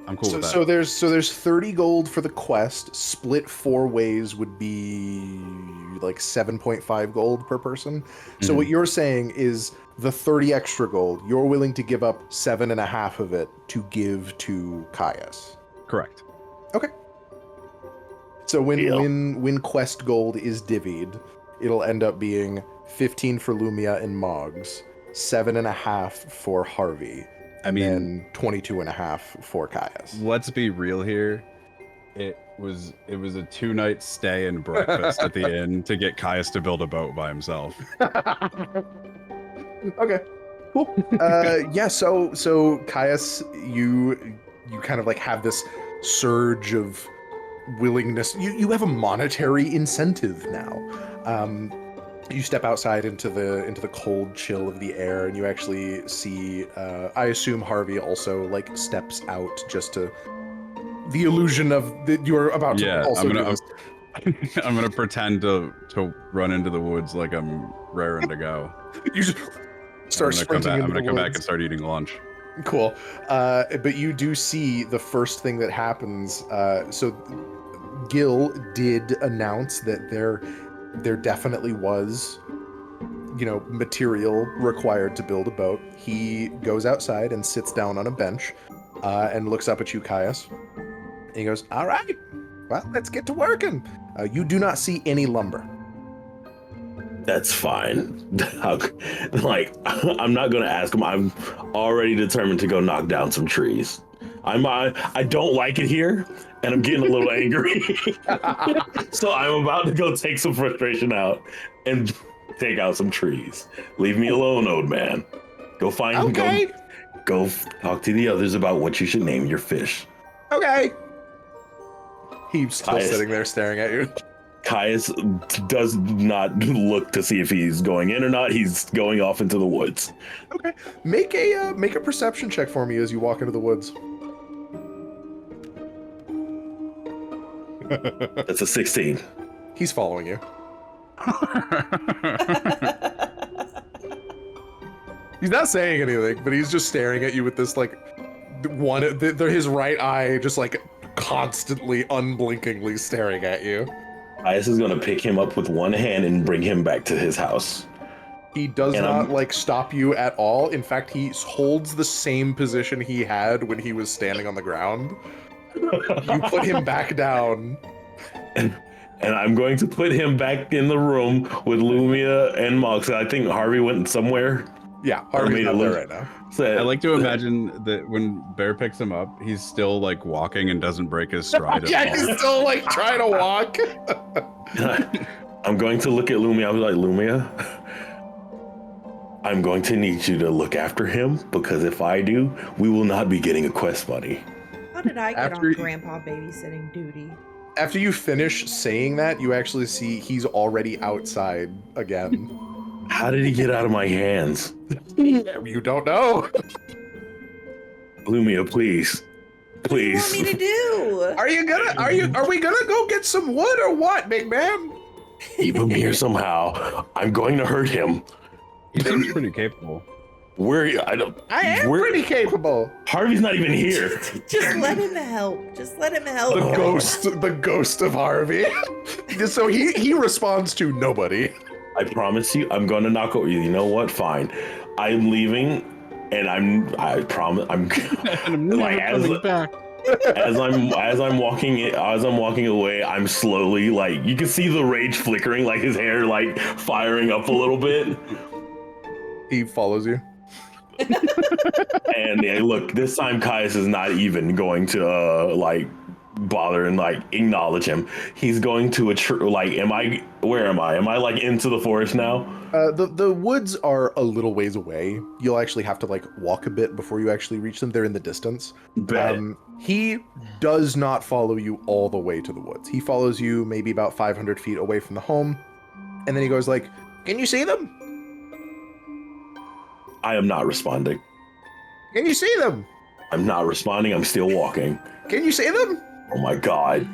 I'm cool with that. So there's 30 gold for the quest. Split 4 ways would be like 7.5 gold per person. So what you're saying is the 30 extra gold, you're willing to give up 7.5 of it to give to Caius. Correct. Okay. So when quest gold is divvied, it'll end up being 15 for Lumia and Moggs, 7.5 for Harvey, and then 22.5 for Caius. Let's be real here. It was a 2-night stay and breakfast at the inn to get Caius to build a boat by himself. Okay, cool. Yeah. So Caius, you kind of like have this surge of willingness. You have a monetary incentive now. You step outside into the cold chill of the air, and you actually see. I assume Harvey also like steps out just to the illusion of that you're about to also do this. I'm gonna pretend to run into the woods like I'm raring to go. You just start sprinting into the woods. I'm gonna come back and start eating lunch. Cool. But you do see the first thing that happens. So Gil did announce that there definitely was, material required to build a boat. He goes outside and sits down on a bench and looks up at you, Caius. And he goes, "All right, well, let's get to working." You do not see any lumber. That's fine. Like, I'm not gonna ask him. I'm already determined to go knock down some trees. I don't like it here, and I'm getting a little angry. So I'm about to go take some frustration out and take out some trees. Leave me alone, old man. Go find. Okay. Go talk to the others about what you should name your fish. Okay. He's still Caius. sitting there staring at you. Caius does not look to see if he's going in or not. He's going off into the woods. Okay. Make a perception check for me as you walk into the woods. That's a 16. He's following you. He's not saying anything, but he's just staring at you with this like his right eye just like constantly unblinkingly staring at you. Caius is gonna pick him up with one hand and bring him back to his house. He does not stop you at all. In fact, he holds the same position he had when he was standing on the ground. You put him back down. And I'm going to put him back in the room with Lumia and Mox. I think Harvey went somewhere. Yeah, Harvey's not there right now. So, I like to imagine that when Bear picks him up, he's still like walking and doesn't break his stride at all. He's still like trying to walk. I'm going to look at Lumia. I'm like, Lumia, I'm going to need you to look after him, because if I do, we will not be getting a quest money. How did I get After- on grandpa babysitting duty? After you finish saying that, you actually see he's already outside again. How did he get out of my hands? You don't know. Lumia, please. What do you want me to do? Are we gonna go get some wood or what, big man? Keep him here somehow. I'm going to hurt him. He seems pretty capable. I am pretty capable. Harvey's not even here. Just let him help. Just let him help. The ghost of Harvey. So he responds to nobody. I promise you, I'm going to knock over you. You know what? Fine. I'm leaving, and I promise I'm And I'm never coming back. as I'm walking away, I'm slowly, like, you can see the rage flickering, like his hair like firing up a little bit. He follows you. And yeah, look, this time Caius is not even going to bother and acknowledge him. He's going to where am I? Am I into the forest now? The woods are a little ways away. You'll actually have to walk a bit before you actually reach them. They're in the distance. Bet. He does not follow you all the way to the woods. He follows you maybe about 500 feet away from the home. And then he goes "Can you see them? I am not responding. Can you see them? I'm not responding. I'm still walking. Can you see them? Oh my god.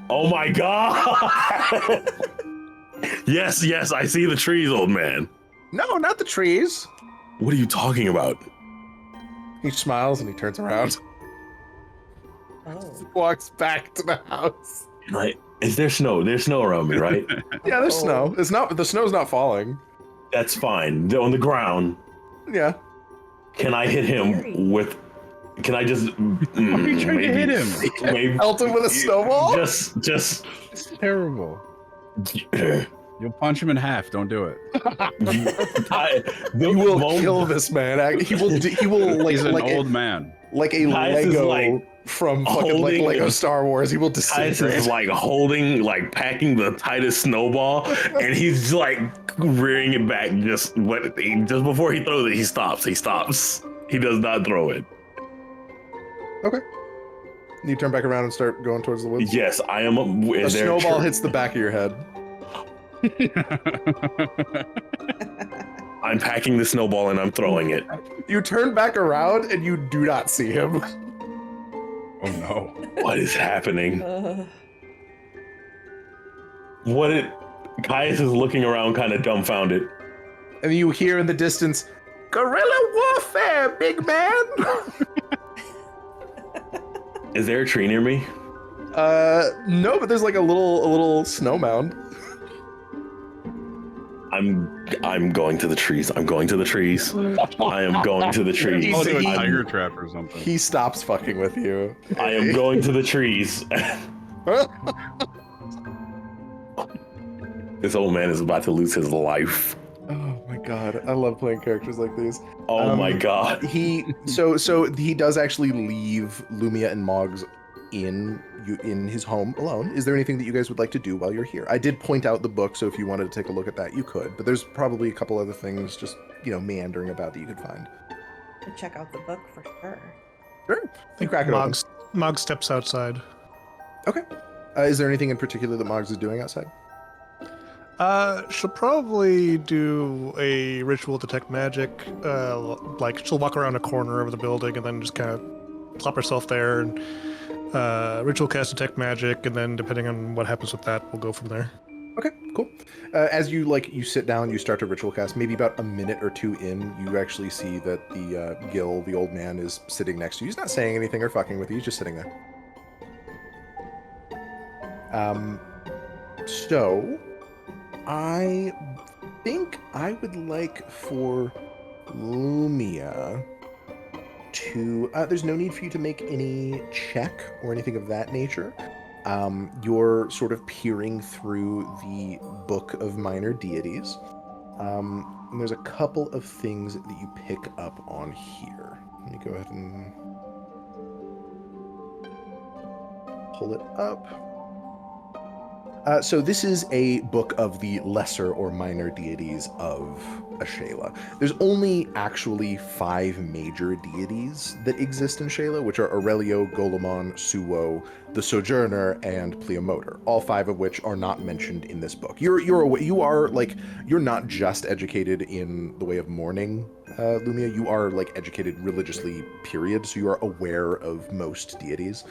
Oh my god! Yes, I see the trees, old man. No, not the trees. What are you talking about? He smiles and he turns around. Oh. Walks back to the house. Like, is there snow? There's snow around me, right? Yeah, there's Oh. snow. It's not. The snow's not falling. That's fine. They're on the ground. Yeah. Can I hit him with? Can I just? Why are you trying to hit him? Maybe Pelt him with a snowball. Just. It's terrible. You'll punch him in half. Don't do it. You will kill this man. He will. He will like He's an like old man. like a Caius is, Lego like, from fucking like holding- Lego Star Wars. He will Caius disintegrate. is like packing the tightest snowball, and he's like rearing it back just before he throws it. He stops. He does not throw it. Okay. You turn back around and start going towards the woods. Yes, I am. A snowball hits the back of your head. I'm packing the snowball and I'm throwing it. You turn back around and you do not see him. Oh no. What is happening? Caius is looking around kind of dumbfounded. And you hear in the distance, "Guerrilla warfare, big man." Is there a tree near me? No, but there's like a little snow mound. I'm going to the trees. I am going to the trees. He's- Oh, do a he- tiger trap or something. He stops fucking with you. I am going to the trees. This old man is about to lose his life. Oh my god, I love playing characters like these. Oh my god. So he does actually leave Lumia and Moggs in his home alone. Is there anything that you guys would like to do while you're here? I did point out the book, so if you wanted to take a look at that, you could. But there's probably a couple other things just meandering about that you could find. Check out the book for sure. Sure. You crack it open. Mog steps outside. Okay. Is there anything in particular that Moggs is doing outside? She'll probably do a ritual detect magic. Like she'll walk around a corner of the building and then just kind of plop herself there and ritual cast detect magic, and then depending on what happens with that, we'll go from there. Okay, cool. As you sit down, you start to ritual cast. Maybe about a minute or two in, you actually see that the Gil, the old man, is sitting next to you. He's not saying anything or fucking with you. He's just sitting there. So I think I would like for Lumia to. There's no need for you to make any check or anything of that nature. You're sort of peering through the Book of Minor Deities. And there's a couple of things that you pick up on here. Let me go ahead and pull it up. So this is a book of the lesser or minor deities of Ashela. There's only actually 5 major deities that exist in Shela, which are Aurelio, Golemon, Suwo, the Sojourner, and Pleomotor. All 5 of which are not mentioned in this book. You're not just educated in the way of mourning, Lumia. You are educated religiously, period. So you are aware of most deities.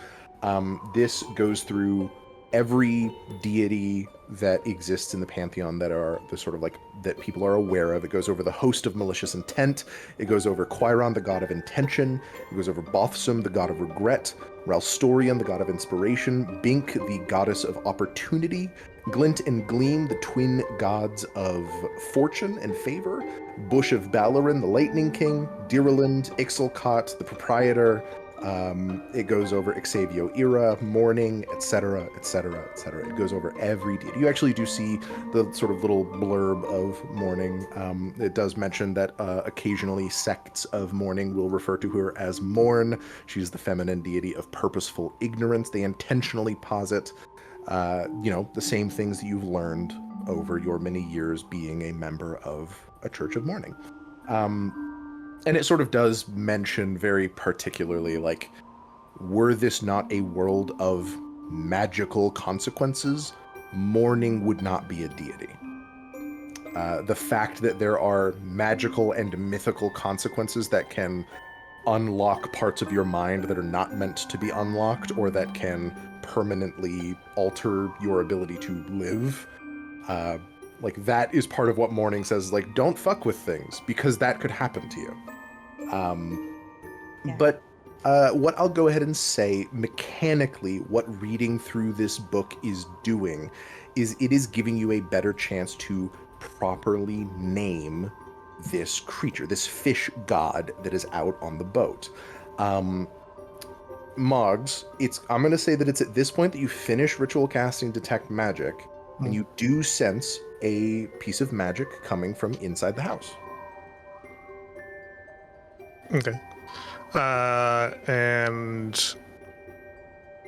This goes through every deity that exists in the pantheon that are the sort of that people are aware of. It goes over the host of malicious intent. It goes over Quiron, the god of intention. It goes over Bothsum, the god of regret. Ralstorian, the god of inspiration. Bink, the goddess of opportunity. Glint and Gleam, the twin gods of fortune and favor. Bush of Balarin, the lightning king. Dirilind, Ixalcot, the proprietor. It goes over Xavio Ira, Mourning, etc., etc., etc. It goes over every deity. You actually do see the sort of little blurb of Mourning. It does mention that occasionally sects of Mourning will refer to her as Mourn. She's the feminine deity of purposeful ignorance. They intentionally posit, the same things that you've learned over your many years being a member of a Church of Mourning. And it sort of does mention very particularly, were this not a world of magical consequences, mourning would not be a deity. The fact that there are magical and mythical consequences that can unlock parts of your mind that are not meant to be unlocked, or that can permanently alter your ability to live. Like that is part of what Mourning says, like, don't fuck with things because that could happen to you. Yeah. But what I'll go ahead and say mechanically, what reading through this book is doing is it is giving you a better chance to properly name this creature, this fish god that is out on the boat. Moggs, I'm going to say that it's at this point that you finish ritual casting Detect Magic, and you do sense a piece of magic coming from inside the house. Okay. And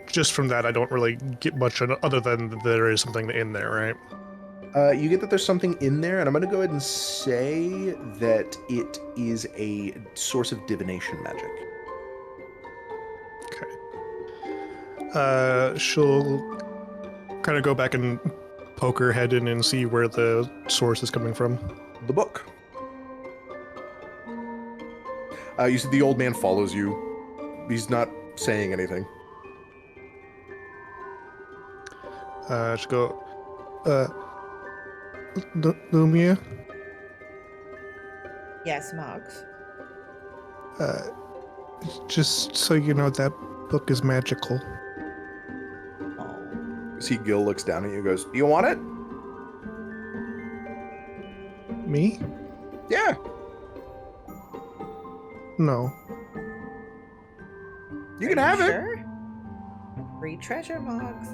just from that, I don't really get much other than there is something in there, right? You get that there's something in there, and I'm going to go ahead and say that it is a source of divination magic. Okay. She'll kind of go back and poke her head in and see where the source is coming from. The book. You see the old man follows you. He's not saying anything. She'll go, Lumia? Yes, Moggs. Just so you know, that book is magical. Oh. See, Gil looks down at you and goes, "Do you want it?" Me? Yeah. No. You can have it. Sure? Free treasure, Moggs.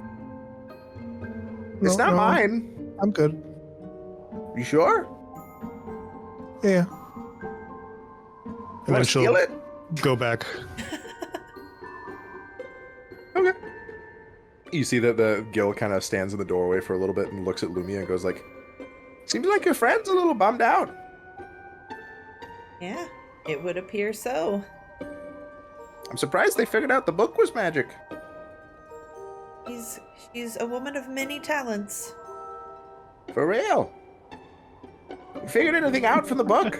It's No, not no, mine. I'm good. You sure? Yeah. You And then want to steal she'll it? go back. Okay. You see that the Gil kind of stands in the doorway for a little bit and looks at Lumia and goes like, "Seems like your friend's a little bummed out." Yeah, it would appear so. I'm surprised they figured out the book was magic. She's a woman of many talents. For real. You figured anything out from the book?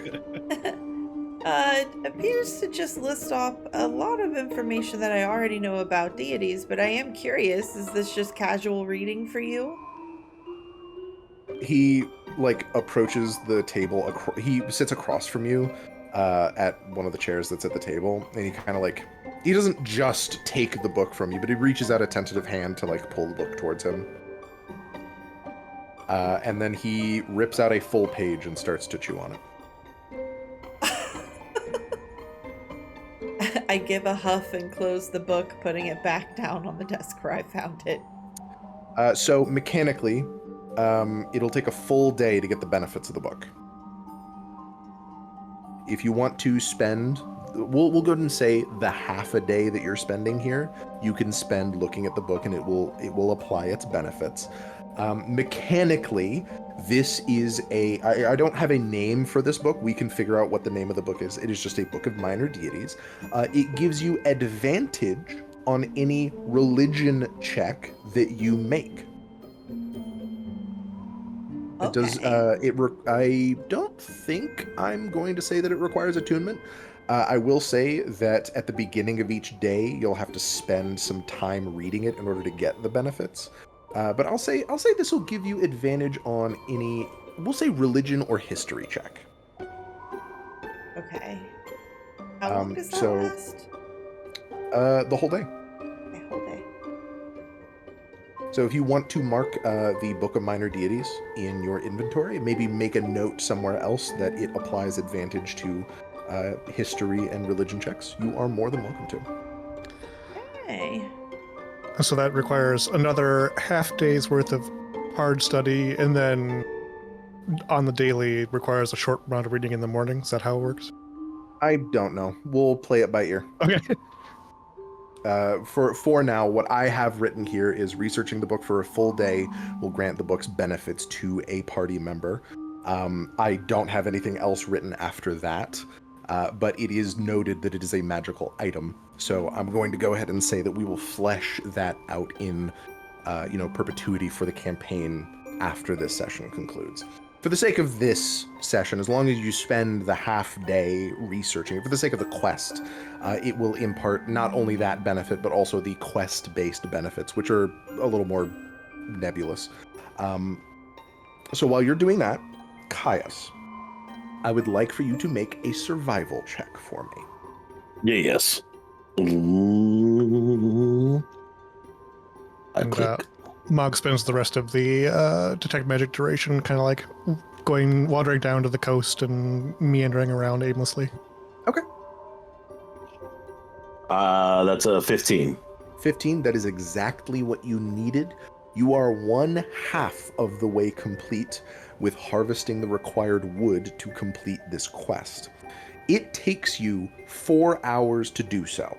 It appears to just list off a lot of information that I already know about deities, but I am curious, is this just casual reading for you? He, like, approaches the table. He sits across from you at one of the chairs that's at the table, and he kind of, like, he doesn't just take the book from you, but he reaches out a tentative hand to, like, pull the book towards him. And then he rips out a full page and starts to chew on it. I give a huff and close the book, putting it back down on the desk where I found it. So mechanically, it'll take a full day to get the benefits of the book. If you want to spend, we'll go ahead and say the half a day that you're spending here, you can spend looking at the book, and it will apply its benefits. Mechanically, this is I don't have a name for this book. We can figure out what the name of the book is. It is just a book of minor deities. It gives you advantage on any religion check that you make. It does. I don't think I'm going to say that it requires attunement. I will say that at the beginning of each day, you'll have to spend some time reading it in order to get the benefits. But I'll say this will give you advantage on any, we'll say, religion or history check. Okay. How long does that so, last? The whole day. Okay, whole day. So if you want to mark the Book of Minor Deities in your inventory, maybe make a note somewhere else that it applies advantage to history and religion checks, you are more than welcome to. Okay. So that requires another half day's worth of hard study, and then on the daily it requires a short amount of reading in the morning. Is that how it works? I don't know. We'll play it by ear. Okay. For now, what I have written here is researching the book for a full day will grant the book's benefits to a party member. I don't have anything else written after that, but it is noted that it is a magical item. So I'm going to go ahead and say that we will flesh that out in, perpetuity for the campaign after this session concludes. For the sake of this session, as long as you spend the half day researching it, for the sake of the quest, it will impart not only that benefit, but also the quest-based benefits, which are a little more nebulous. So while you're doing that, Caius, I would like for you to make a survival check for me. Yes. I And, click. Mog spends the rest of the detect magic duration kind of like wandering down to the coast and meandering around aimlessly. Okay. That's a 15. 15, that is exactly what you needed. You are 1/2 of the way complete with harvesting the required wood to complete this quest. It takes you 4 hours to do so.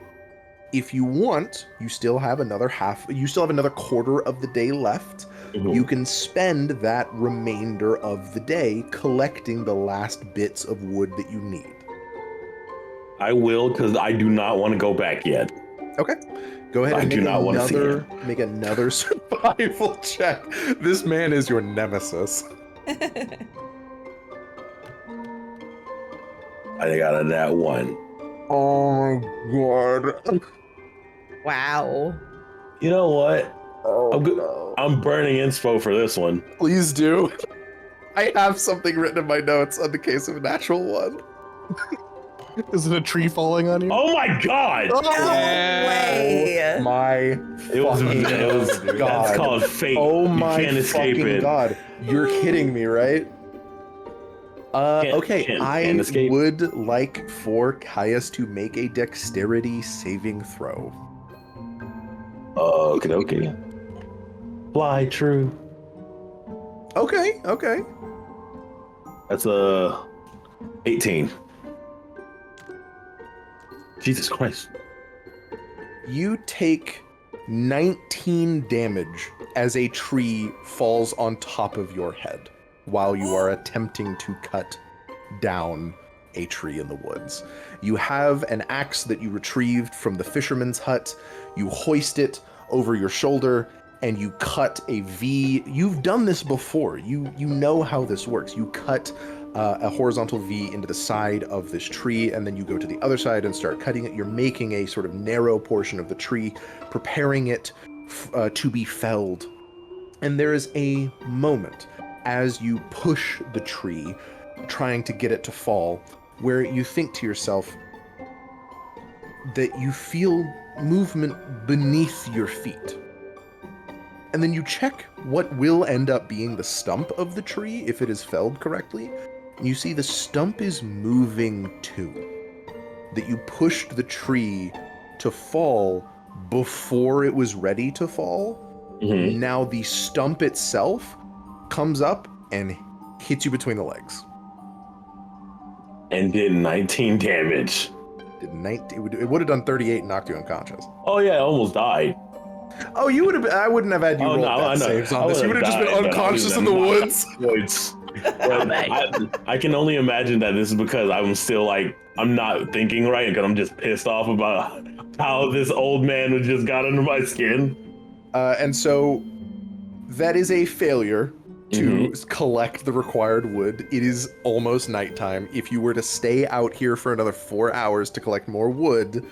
If you want, you still have another quarter of the day left. Mhm. You can spend that remainder of the day collecting the last bits of wood that you need. I will, because I do not want to go back yet. Okay. Go ahead I and do not want to see him. make another survival check. This man is your nemesis. I got a nat 1. Oh my god. Wow. You know what? Oh, I'm good. no. I'm burning inspo for this one. Please do. I have something written in my notes on the case of a natural one. Is it a tree falling on you? Oh my god! No Yeah. way. My It was fucking god. That's called fate. Oh You my can't escape fucking it. god. You're kidding me, right? Okay, Can't I escape. would like for Caius to make a dexterity saving throw. Okay. Fly true. Okay. That's a 18. Jesus Christ. You take 19 damage as a tree falls on top of your head while you are attempting to cut down a tree in the woods. You have an axe that you retrieved from the fisherman's hut. You hoist it over your shoulder and you cut a V. You've done this before. You know how this works. You cut a horizontal V into the side of this tree, and then you go to the other side and start cutting it. You're making a sort of narrow portion of the tree, preparing it to be felled. And there is a moment as you push the tree, trying to get it to fall, where you think to yourself that you feel movement beneath your feet. And then you check what will end up being the stump of the tree if it is felled correctly. And you see the stump is moving too. That you pushed the tree to fall before it was ready to fall. Mhm. Now the stump itself comes up and hits you between the legs. And did 19 damage. It would have done 38 and knocked you unconscious. Oh yeah, I almost died. Oh, you would have. I wouldn't have had you Oh, roll no, I that know. saves I on this. You would would've have just been died, but I unconscious would've in the knocked woods. Woods. But I can only imagine that this is because I'm still like, I'm not thinking right because I'm just pissed off about how this old man was just got under my skin. And so that is a failure to collect the required wood. It is almost nighttime. If you were to stay out here for another 4 hours to collect more wood,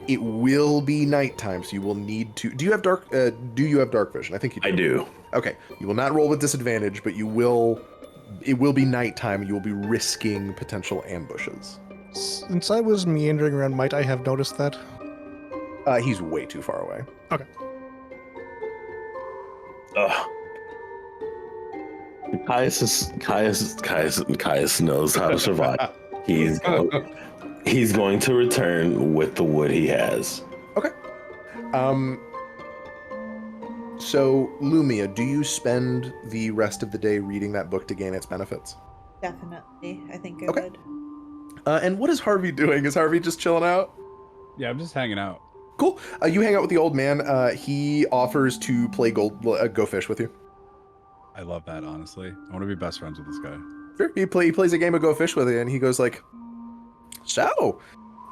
it will be nighttime. So you will need to. Do you have dark vision? I think you do. I do. Okay. You will not roll with disadvantage, but you will. It will be nighttime. You will be risking potential ambushes. Since I was meandering around, might I have noticed that? He's way too far away. Okay. Caius knows how to survive. He's going to return with the wood he has. Okay. So, Lumia, do you spend the rest of the day reading that book to gain its benefits? Definitely. I think I Okay. would. And what is Harvey doing? Is Harvey just chilling out? Yeah, I'm just hanging out. Cool. You hang out with the old man. He offers to play Go Fish with you. I love that, honestly. I want to be best friends with this guy. Sure. He plays a game of Go Fish with you, and he goes like, "So,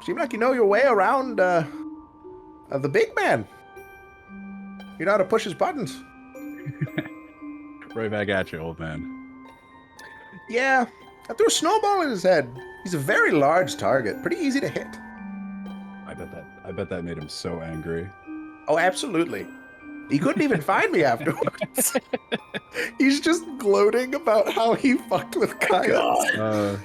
seem like you know your way around the big man. You know how to push his buttons." Right back at you, old man. Yeah, I threw a snowball in his head. He's a very large target, pretty easy to hit. I bet that made him so angry. Oh, absolutely. He couldn't even find me afterwards. He's just gloating about how he fucked with Kaya.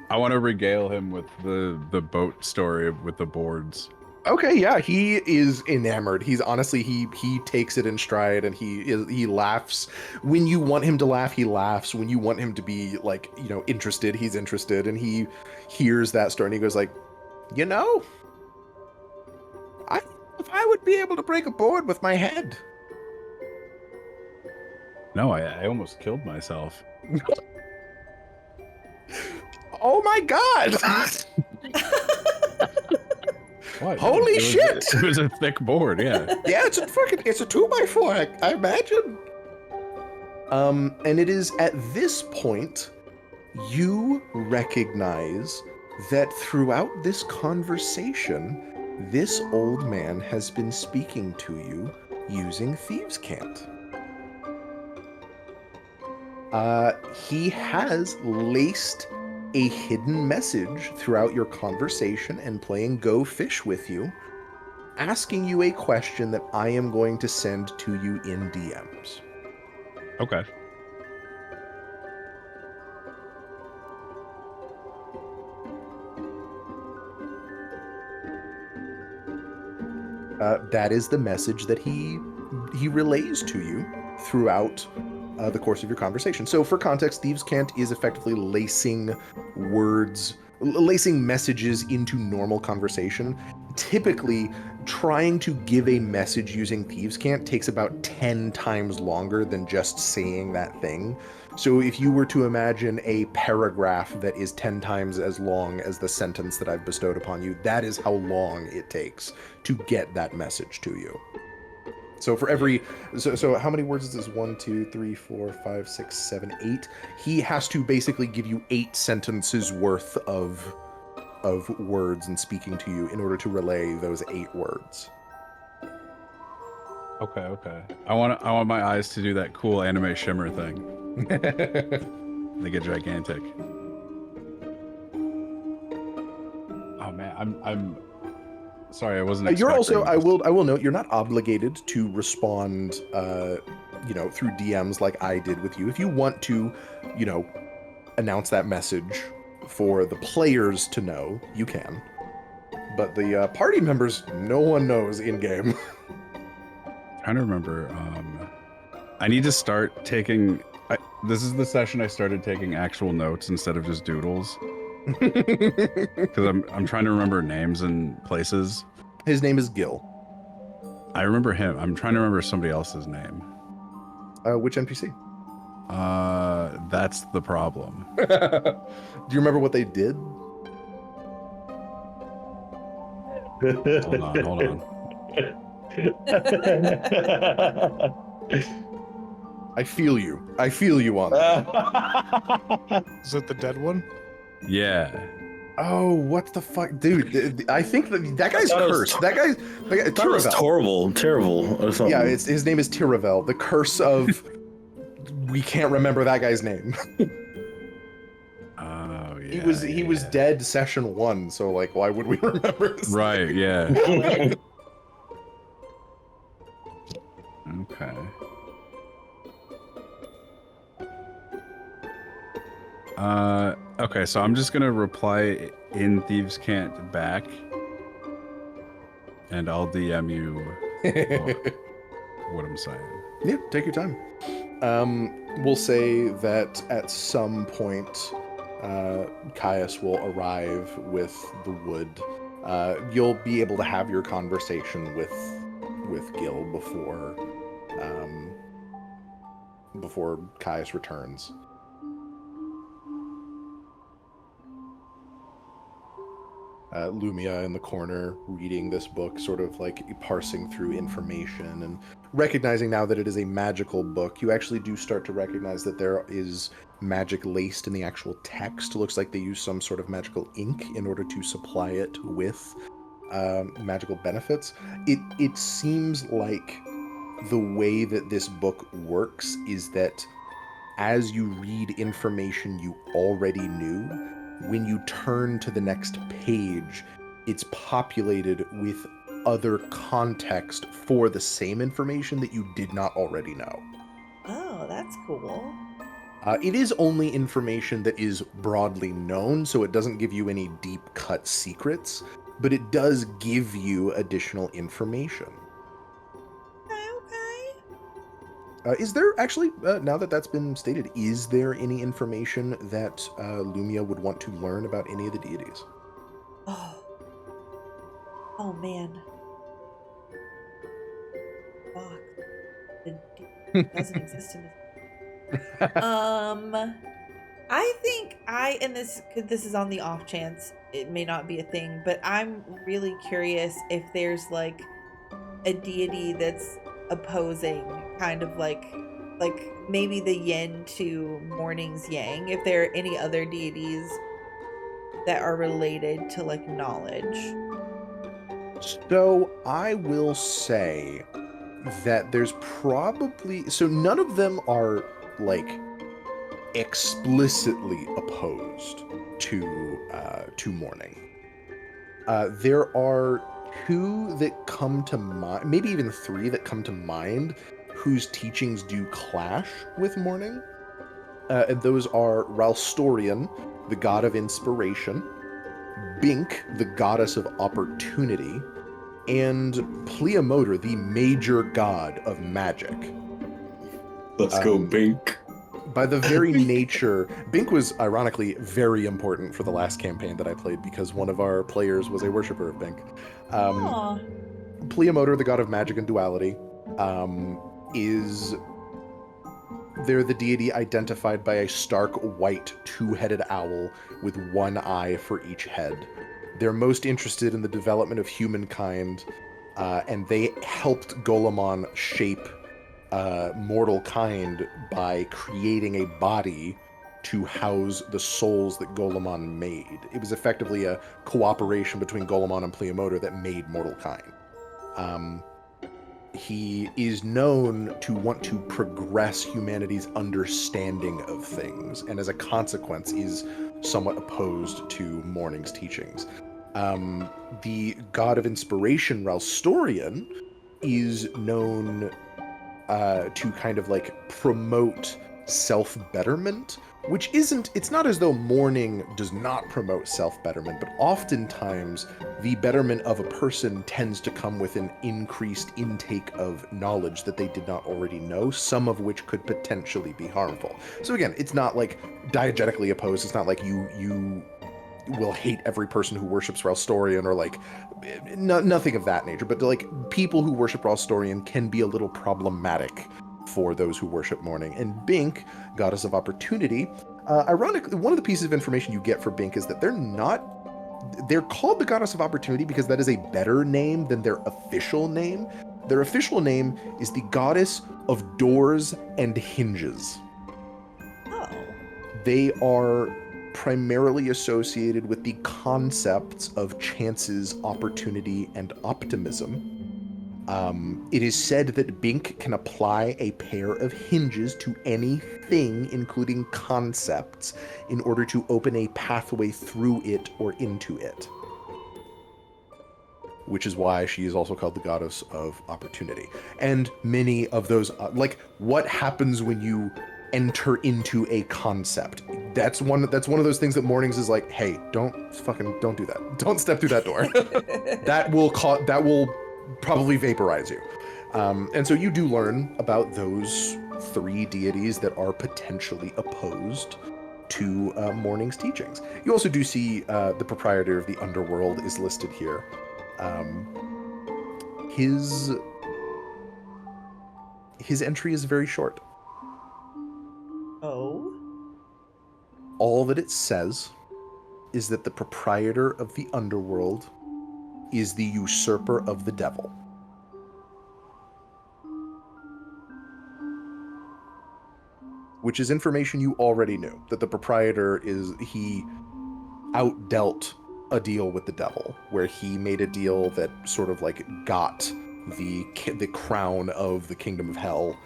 I want to regale him with the boat story with the boards. Okay, yeah, he is enamored. He's honestly he takes it in stride, and he laughs. When you want him to laugh, he laughs. When you want him to be like, interested, he's interested, and he hears that story and he goes like, if I would be able to break a board with my head. No, I almost killed myself. Oh my god! What? Holy shit! It was a thick board, yeah. Yeah, it's a 2x4, I imagine. And it is at this point you recognize that throughout this conversation, this old man has been speaking to you using Thieves' Cant. He has laced a hidden message throughout your conversation and playing Go Fish with you, asking you a question that I am going to send to you in DMs. Okay. That is the message that he relays to you throughout the course of your conversation. So for context, Thieves' Cant is effectively lacing messages into normal conversation. Typically, trying to give a message using Thieves' Cant takes about 10 times longer than just saying that thing. So if you were to imagine a paragraph that is 10 times as long as the sentence that I've bestowed upon you, that is how long it takes to get that message to you. So for every, so how many words is this? 1, 2, 3, 4, 5, 6, 7, 8. He has to basically give you 8 sentences worth of words and speaking to you in order to relay those 8 words. Okay. I want my eyes to do that cool anime shimmer thing. They get gigantic. Oh man, I'm sorry, I wasn't. You're also, expecting I will note, you're not obligated to respond, through DMs like I did with you. If you want to, announce that message for the players to know, you can. But the party members, no one knows in game. Trying to remember. I need to start taking. This is the session I started taking actual notes instead of just doodles. Because I'm trying to remember names and places. His name is Gil. I remember him. I'm trying to remember somebody else's name. Which NPC? That's the problem. Do you remember what they did? Hold on. I feel you on that. Is it the dead one? Yeah. Oh, what the fuck, dude! I think that guy's cursed. That guy, That was terrible or something. Yeah, his name is Tiravel. The curse of we can't remember that guy's name. Oh yeah. He was dead session 1, so like, why would we remember his Right. name? Yeah. Okay. Okay, so I'm just gonna reply in Thieves' Cant back, and I'll DM you what I'm saying. Yeah, take your time. We'll say that at some point, Caius will arrive with the wood. You'll be able to have your conversation with Gil before Caius returns. Lumia in the corner reading this book, sort of like parsing through information and recognizing now that it is a magical book. You actually do start to recognize that there is magic laced in the actual text. It looks like they use some sort of magical ink in order to supply it with magical benefits. It seems like the way that this book works is that as you read information you already knew, when you turn to the next page, it's populated with other context for the same information that you did not already know. Oh, that's cool. It is only information that is broadly known, so it doesn't give you any deep-cut secrets, but it does give you additional information. Okay. Is there actually, now that that's been stated, is there any information that Lumia would want to learn about any of the deities? Oh. Oh man. Fuck. It doesn't exist in this. I think and this is on the off chance it may not be a thing, but I'm really curious if there's like a deity that's opposing, kind of like maybe the yin to morning's yang, if there are any other deities that are related to like knowledge. So I will say that there's probably, so none of them are like explicitly opposed to mourning. There are two that come to mind, maybe even three that come to mind, whose teachings do clash with mourning. And those are Ralstorian, the god of inspiration, Bink, the goddess of opportunity, and Pleomotor, the major god of magic. Let's go, Bink. By the very nature, Bink was ironically very important for the last campaign that I played because one of our players was a worshiper of Bink. Aw. Pleomotor, the god of magic and duality, they're the deity identified by a stark white two-headed owl with one eye for each head. They're most interested in the development of humankind, and they helped Golemon shape mortal kind by creating a body to house the souls that Golemon made. It was effectively a cooperation between Golemon and Pleomotor that made mortal kind. He is known to want to progress humanity's understanding of things, and as a consequence is somewhat opposed to mourning's teachings. The god of inspiration, Ralstorian, is known to kind of like promote self-betterment, which it's not as though mourning does not promote self-betterment, but oftentimes the betterment of a person tends to come with an increased intake of knowledge that they did not already know, some of which could potentially be harmful. So again, it's not like diegetically opposed. It's not like you will hate every person who worships Ralstorian or like nothing of that nature, but like people who worship Ralstorian can be a little problematic for those who worship mourning. And Bink, goddess of opportunity, ironically, one of the pieces of information you get for Bink is that they're called the goddess of opportunity because that is a better name than their official name. Their official name is the goddess of doors and hinges. Oh. They are primarily associated with the concepts of chances, opportunity, and optimism. It is said that Bink can apply a pair of hinges to anything, including concepts, in order to open a pathway through it or into it. Which is why she is also called the goddess of opportunity. And many of those, like, what happens when you enter into a concept? That's one of those things that Mornings is like, hey, don't do that. Don't step through that door. that will probably vaporize you. And so you do learn about those three deities that are potentially opposed to Morning's teachings. You also do see the proprietor of the underworld is listed here. His entry is very short. Oh. All that it says is that the proprietor of the underworld is the usurper of the devil. Which is information you already knew, that the proprietor he outdealt a deal with the devil, where he made a deal that sort of like got the crown of the kingdom of hell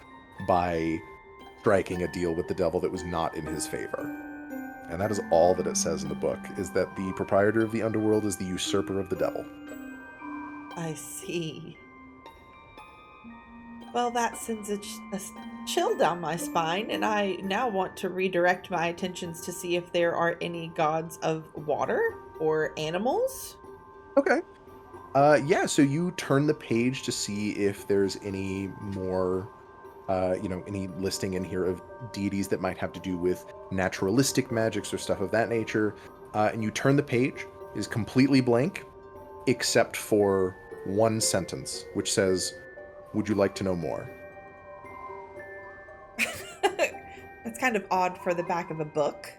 by striking a deal with the devil that was not in his favor. And that is all that it says in the book, is that the proprietor of the underworld is the usurper of the devil. I see. Well, that sends a chill down my spine, and I now want to redirect my attentions to see if there are any gods of water or animals. Okay. Yeah, so you turn the page to see if there's any more, any listing in here of deities that might have to do with naturalistic magics or stuff of that nature. And you turn the page, it is completely blank, except for one sentence, which says, "Would you like to know more?" That's kind of odd for the back of a book.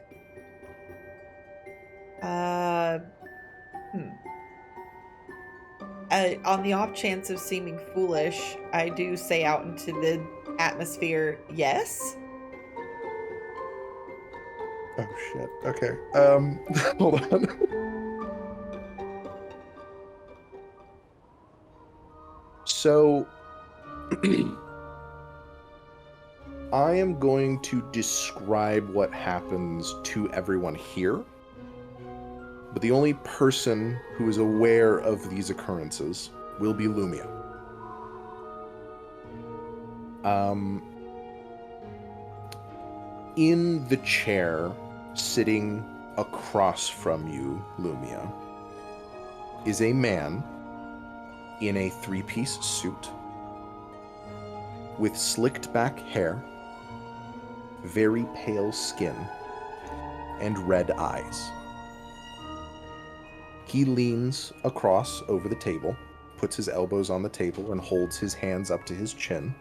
On the off chance of seeming foolish, I do say out into the atmosphere, yes. Oh shit. Okay. Hold on. So I am going to describe what happens to everyone here. But the only person who is aware of these occurrences will be Lumia. In the chair, sitting across from you, Lumia, is a man in a three-piece suit with slicked back hair, very pale skin, and red eyes. He leans across over the table, puts his elbows on the table, and holds his hands up to his chin,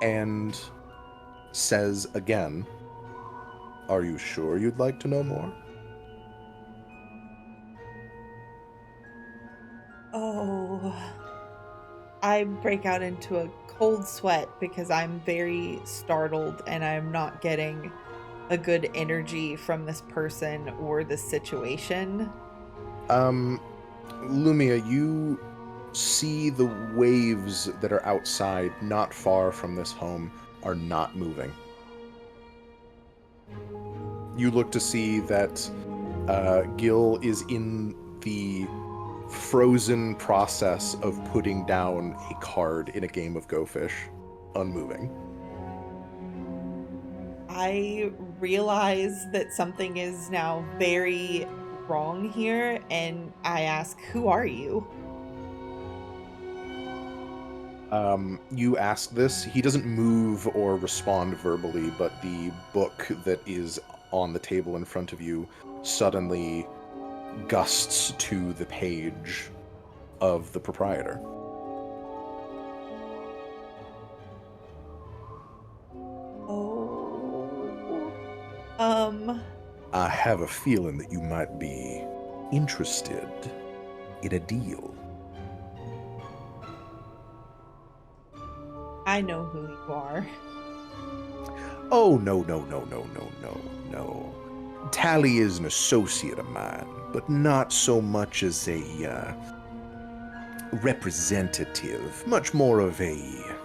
and says again, "Are you sure you'd like to know more?" Oh, I break out into a cold sweat because I'm very startled and I'm not getting a good energy from this person or this situation. Lumia, you see the waves that are outside, not far from this home, are not moving. You look to see that Gil is in the frozen process of putting down a card in a game of Go Fish, unmoving. I realize that something is now very wrong here, and I ask, "Who are you?" You ask this. He doesn't move or respond verbally, but the book that is on the table in front of you suddenly gusts to the page of the proprietor. I have a feeling that you might be interested in a deal. I know who you are. Oh, no. Tally is an associate of mine, but not so much as a representative, much more of an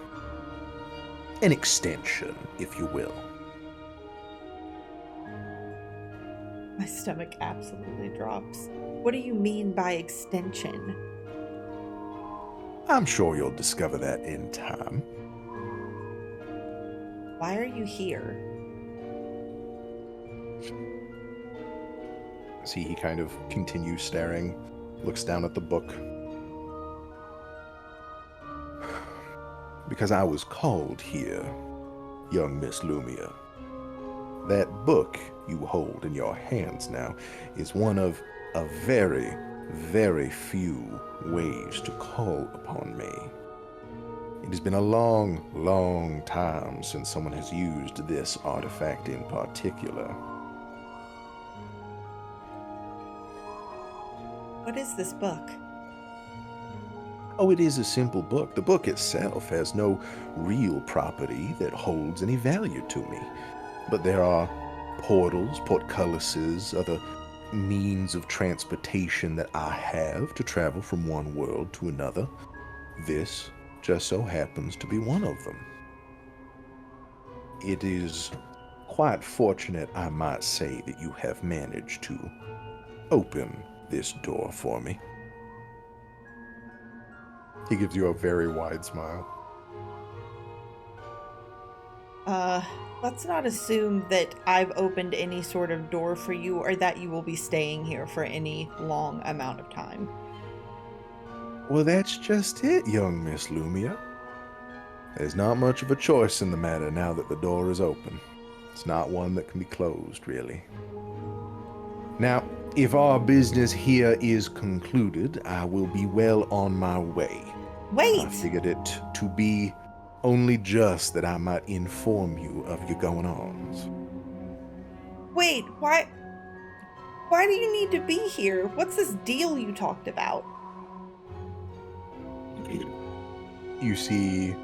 extension, if you will. My stomach absolutely drops. What do you mean by extension? I'm sure you'll discover that in time. Why are you here? See, he kind of continues staring, looks down at the book. Because I was called here, young Miss Lumia. That book you hold in your hands now is one of a very, very few ways to call upon me. It has been a long, long time since someone has used this artifact in particular. What is this book? Oh, it is a simple book. The book itself has no real property that holds any value to me. But there are portals, portcullises, other means of transportation that I have to travel from one world to another. This just so happens to be one of them. it is quite fortunate, I might say, that you have managed to open this door for me. He gives you a very wide smile. Let's not assume that I've opened any sort of door for you or that you will be staying here for any long amount of time. Well, that's just it, young Miss Lumia. There's not much of a choice in the matter now that the door is open. It's not one that can be closed, really. Now, if our business here is concluded, I will be well on my way. Wait! I figured it to be only just that I might inform you of your going-ons. Wait, why do you need to be here? What's this deal you talked about? You see,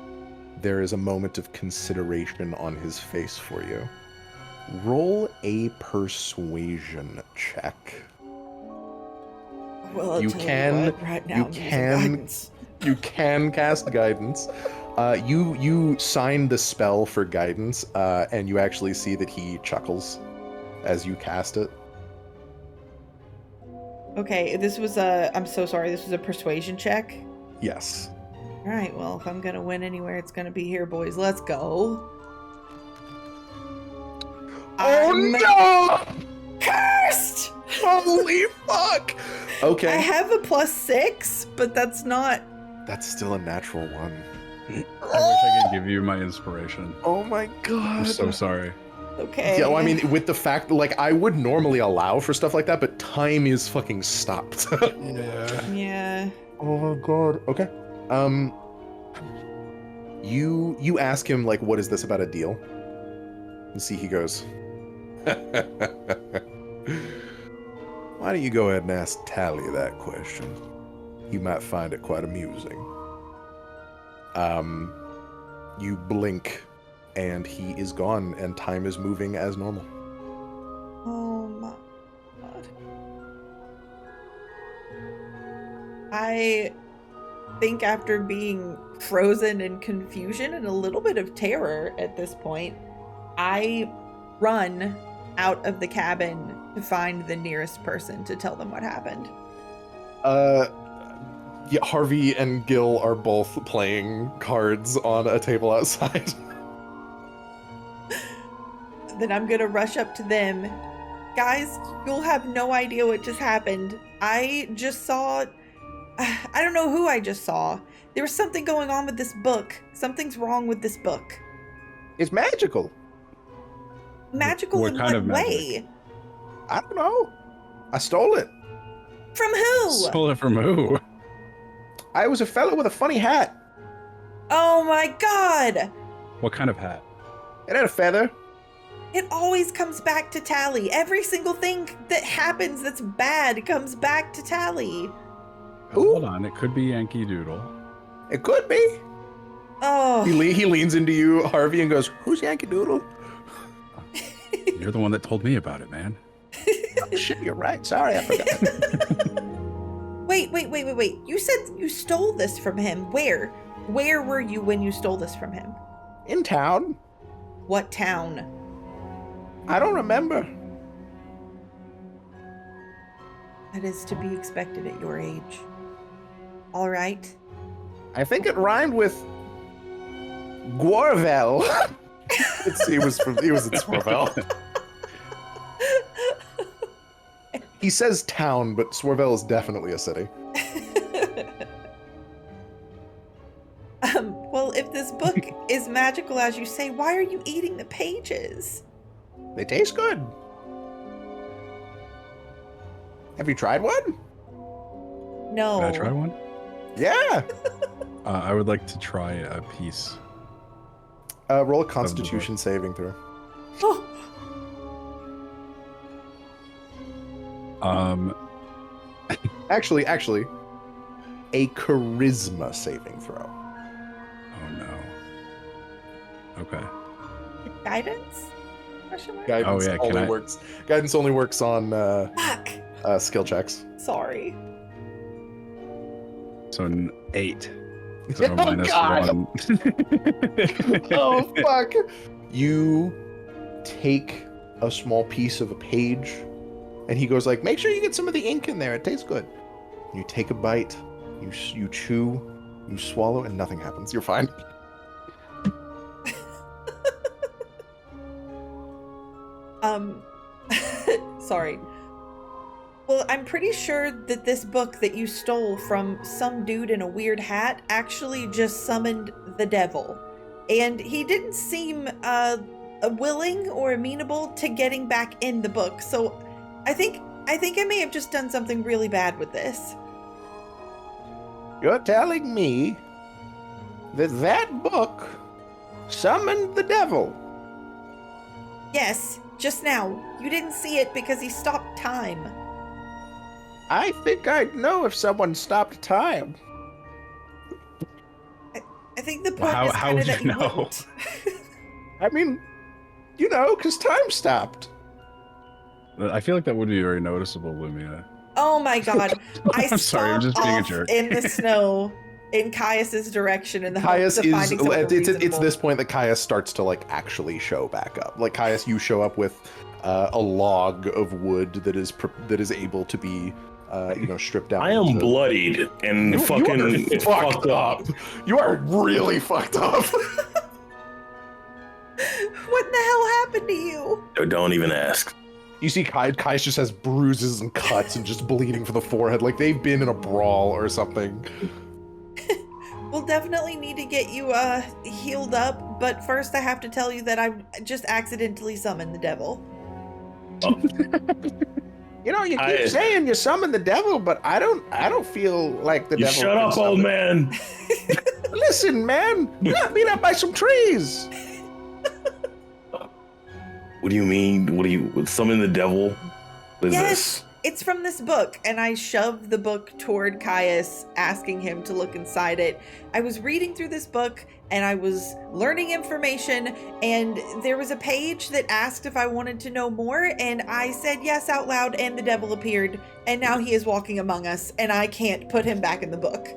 there is a moment of consideration on his face for you. Roll a persuasion check. Well, I'll You tell can- what, right now you I'm using can- guidance. You can cast guidance. You sign the spell for guidance, and you actually see that he chuckles as you cast it. Okay, I'm so sorry, this was a persuasion check? Yes. Alright, well, if I'm gonna win anywhere, it's gonna be here, boys. Let's go. Oh I'm cursed! Holy fuck! Okay. I have a +6, but that's not... That's still a natural one. I wish I could give you my inspiration. Oh my god. I'm so sorry. Okay. Yeah, well, I mean, with the fact, like, I would normally allow for stuff like that, but time is fucking stopped. Yeah. Yeah. Oh god. Okay. You ask him, like, what is this about a deal? And see, he goes, why don't you go ahead and ask Tally that question? You might find it quite amusing. You blink, and he is gone, and time is moving as normal. Oh my god. I think after being frozen in confusion and a little bit of terror at this point, I run out of the cabin to find the nearest person to tell them what happened. Yeah, Harvey and Gil are both playing cards on a table outside. Then I'm gonna rush up to them. Guys, you'll have no idea what just happened. I just saw... I don't know who I just saw. There was something going on with this book. Something's wrong with this book. It's magical. Magical What in kind what of magic? way? I don't know. I stole it. From who? Stole it from who? I was a fellow with a funny hat. Oh my god! What kind of hat? It had a feather. It always comes back to Tally. Every single thing that happens that's bad comes back to Tally. Hold on, it could be Yankee Doodle. It could be. Oh. He leans into you, Harvey, and goes, "Who's Yankee Doodle?" You're the one that told me about it, man. Oh, shit, you're right. Sorry, I forgot. Wait. You said you stole this from him. Where? Where were you when you stole this from him? In town. What town? I don't remember. That is to be expected at your age. All right. I think it rhymed with Guarvel. He was in Swarvel. He says town, but Swarvel is definitely a city. Well, if this book is magical as you say, why are you eating the pages? They taste good. Have you tried one? No. Can I try one? Yeah. I would like to try a piece. Roll a Constitution saving throw. Oh. Actually, a charisma saving throw. Oh no. Okay. Guidance? Question mark? Guidance Oh, yeah, can only I- works. Guidance only works on Fuck. skill checks. Sorry. So an 8. So Oh, minus God. 1. Oh fuck! You take a small piece of a page, and he goes like, make sure you get some of the ink in there. It tastes good. You take a bite, you chew, you swallow, and nothing happens. You're fine. Sorry. Well, I'm pretty sure that this book that you stole from some dude in a weird hat actually just summoned the devil. And he didn't seem willing or amenable to getting back in the book. So I think I may have just done something really bad with this. You're telling me that book summoned the devil? Yes, just now. You didn't see it because he stopped time. I think I'd know if someone stopped time. I think the point is How kind would of that you you know? wouldn't. I mean, because time stopped. I feel like that would be very noticeable, Lumia. Oh my god. I I'm sorry, I'm stomped just being a off jerk. in the snow in Caius's direction in the Caius hopes of finding someone it's reasonable. this point that Caius starts to like actually show back up. Like Caius, you show up with a log of wood that is able to be stripped down. I am bloodied and You fucking are fucked up. You are really fucked up. What the hell happened to you? Don't even ask. You see Caius just has bruises and cuts and just bleeding from the forehead, like they've been in a brawl or something. We'll definitely need to get you healed up, but first I have to tell you that I just accidentally summoned the devil. You keep saying you summoned the devil, but I don't feel like the You devil. shut up, old man. Listen, man, you got beat up by some trees. What do you mean? What do you summon the devil? What is Yes, this? it's from this book, and I shoved the book toward Caius, asking him to look inside it. I was reading through this book, and I was learning information, and there was a page that asked if I wanted to know more, and I said yes out loud, and the devil appeared, and now he is walking among us, and I can't put him back in the book.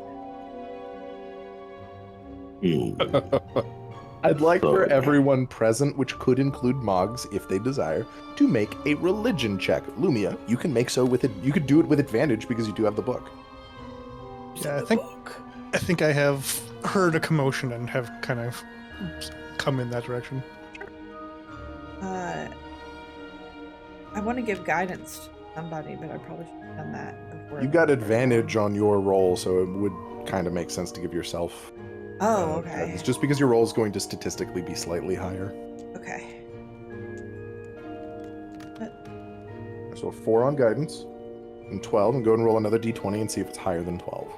I'd like for everyone present, which could include Moggs if they desire, to make a religion check. Lumia, you can make so with it. You could do it with advantage because you do have the book. Yeah, I think I have heard a commotion and have kind of come in that direction. I want to give guidance to somebody, but I probably should have done that before. You got advantage on your roll, so it would kind of make sense to give yourself. Oh, okay. It's just because your roll is going to statistically be slightly higher. Okay. So 4 on guidance, and 12, and go and roll another d20 and see if it's higher than 12.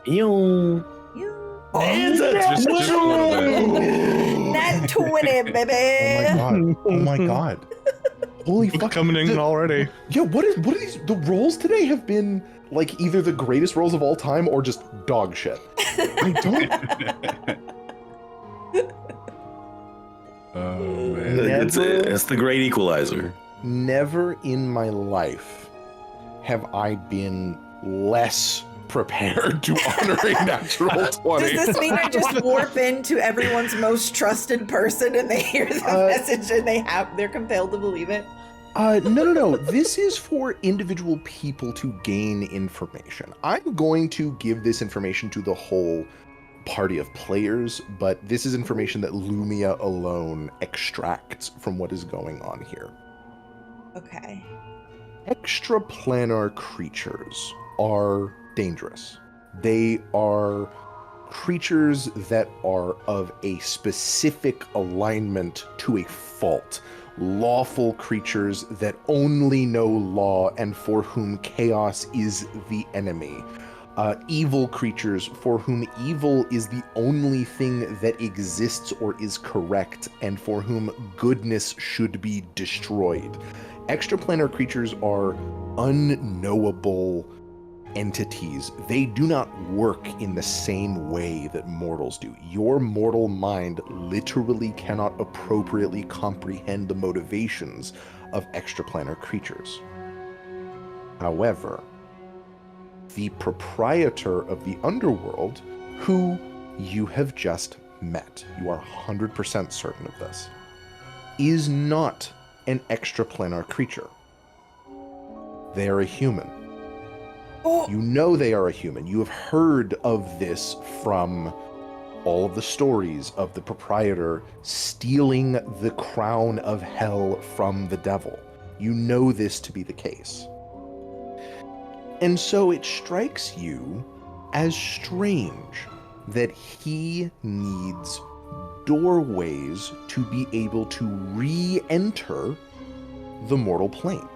You. Just a little bit. Nat 20, baby. Oh my god. Holy fuck. Coming in already. Yeah, what are these? The rolls today have been like either the greatest rolls of all time or just dog shit. I don't. Oh man. That's it. That's the great equalizer. Never in my life have I been less prepared to honor a natural 20. Does this mean I just warp into everyone's most trusted person and they hear the message and they're compelled to believe it? No. This is for individual people to gain information. I'm going to give this information to the whole party of players, but this is information that Lumia alone extracts from what is going on here. Okay. Extraplanar creatures are dangerous. They are creatures that are of a specific alignment to a fault. Lawful creatures that only know law and for whom chaos is the enemy. Evil creatures for whom evil is the only thing that exists or is correct and for whom goodness should be destroyed. Extraplanar creatures are unknowable entities. They do not work in the same way that mortals do. Your mortal mind literally cannot appropriately comprehend the motivations of extraplanar creatures. However, the proprietor of the underworld, who you have just met, you are 100% certain of this, is not an extraplanar creature. They are a human. Oh, You know they are a human. You have heard of this from all of the stories of the proprietor stealing the crown of hell from the devil. You know this to be the case. And so it strikes you as strange that he needs doorways to be able to re-enter the mortal plane.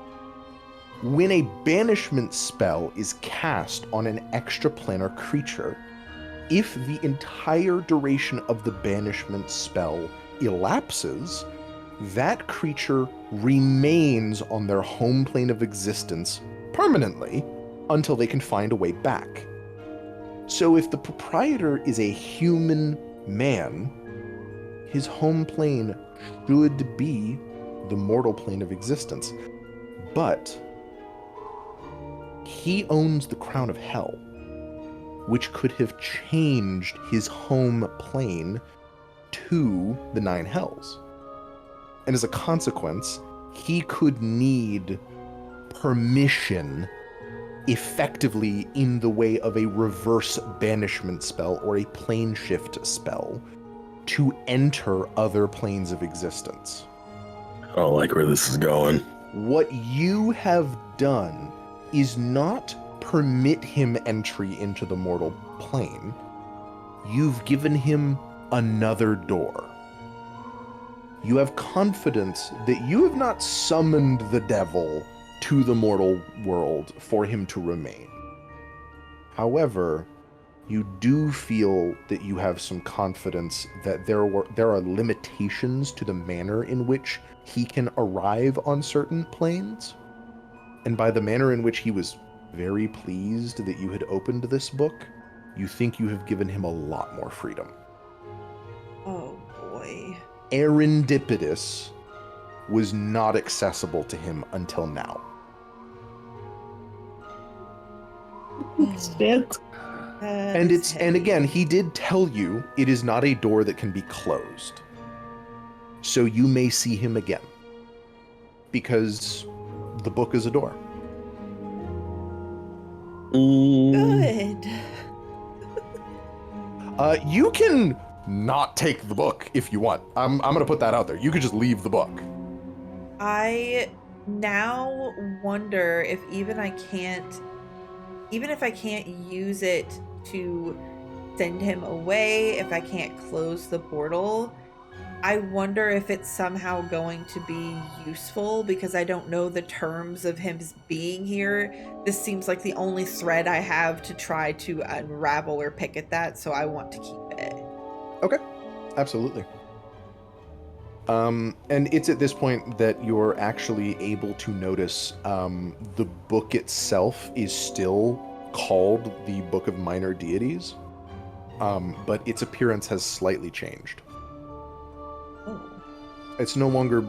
When a banishment spell is cast on an extraplanar creature, if the entire duration of the banishment spell elapses, that creature remains on their home plane of existence permanently until they can find a way back. So if the proprietor is a human man, his home plane should be the mortal plane of existence. But he owns the Crown of Hell, which could have changed his home plane to the Nine Hells. And as a consequence, he could need permission effectively in the way of a reverse banishment spell or a plane shift spell to enter other planes of existence. I don't like where this is going. What you have done is not permit him entry into the mortal plane. You've given him another door. You have confidence that you have not summoned the devil to the mortal world for him to remain. However, you do feel that you have some confidence that there are limitations to the manner in which he can arrive on certain planes. And by the manner in which he was very pleased that you had opened this book, you think you have given him a lot more freedom. oh boy. Serendipitous was not accessible to him until now. Shit. And again, he did tell you it is not a door that can be closed. So you may see him again. Because the book is a door. Good. You can not take the book if you want. I'm gonna put that out there. You could just leave the book. I now wonder if even if I can't use it to send him away, if I can't close the portal, I wonder if it's somehow going to be useful, because I don't know the terms of him being here. This seems like the only thread I have to try to unravel or pick at that, so I want to keep it. Okay, absolutely. And it's at this point that you're actually able to notice the book itself is still called the Book of Minor Deities, but its appearance has slightly changed. Oh. It's no longer...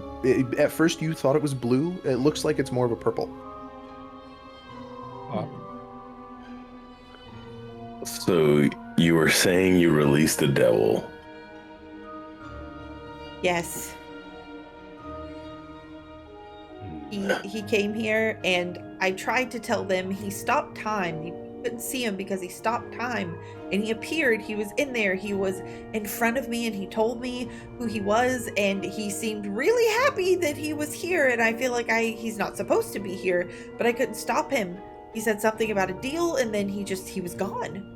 at first you thought it was blue. It looks like it's more of a purple. So you were saying you released the devil? Yes. He came here, and I tried to tell them he stopped time. You couldn't see him because he stopped time, and he appeared. He was in there. He was in front of me, and he told me who he was, and he seemed really happy that he was here, and I feel like he's not supposed to be here, but I couldn't stop him. He said something about a deal, and then he was gone.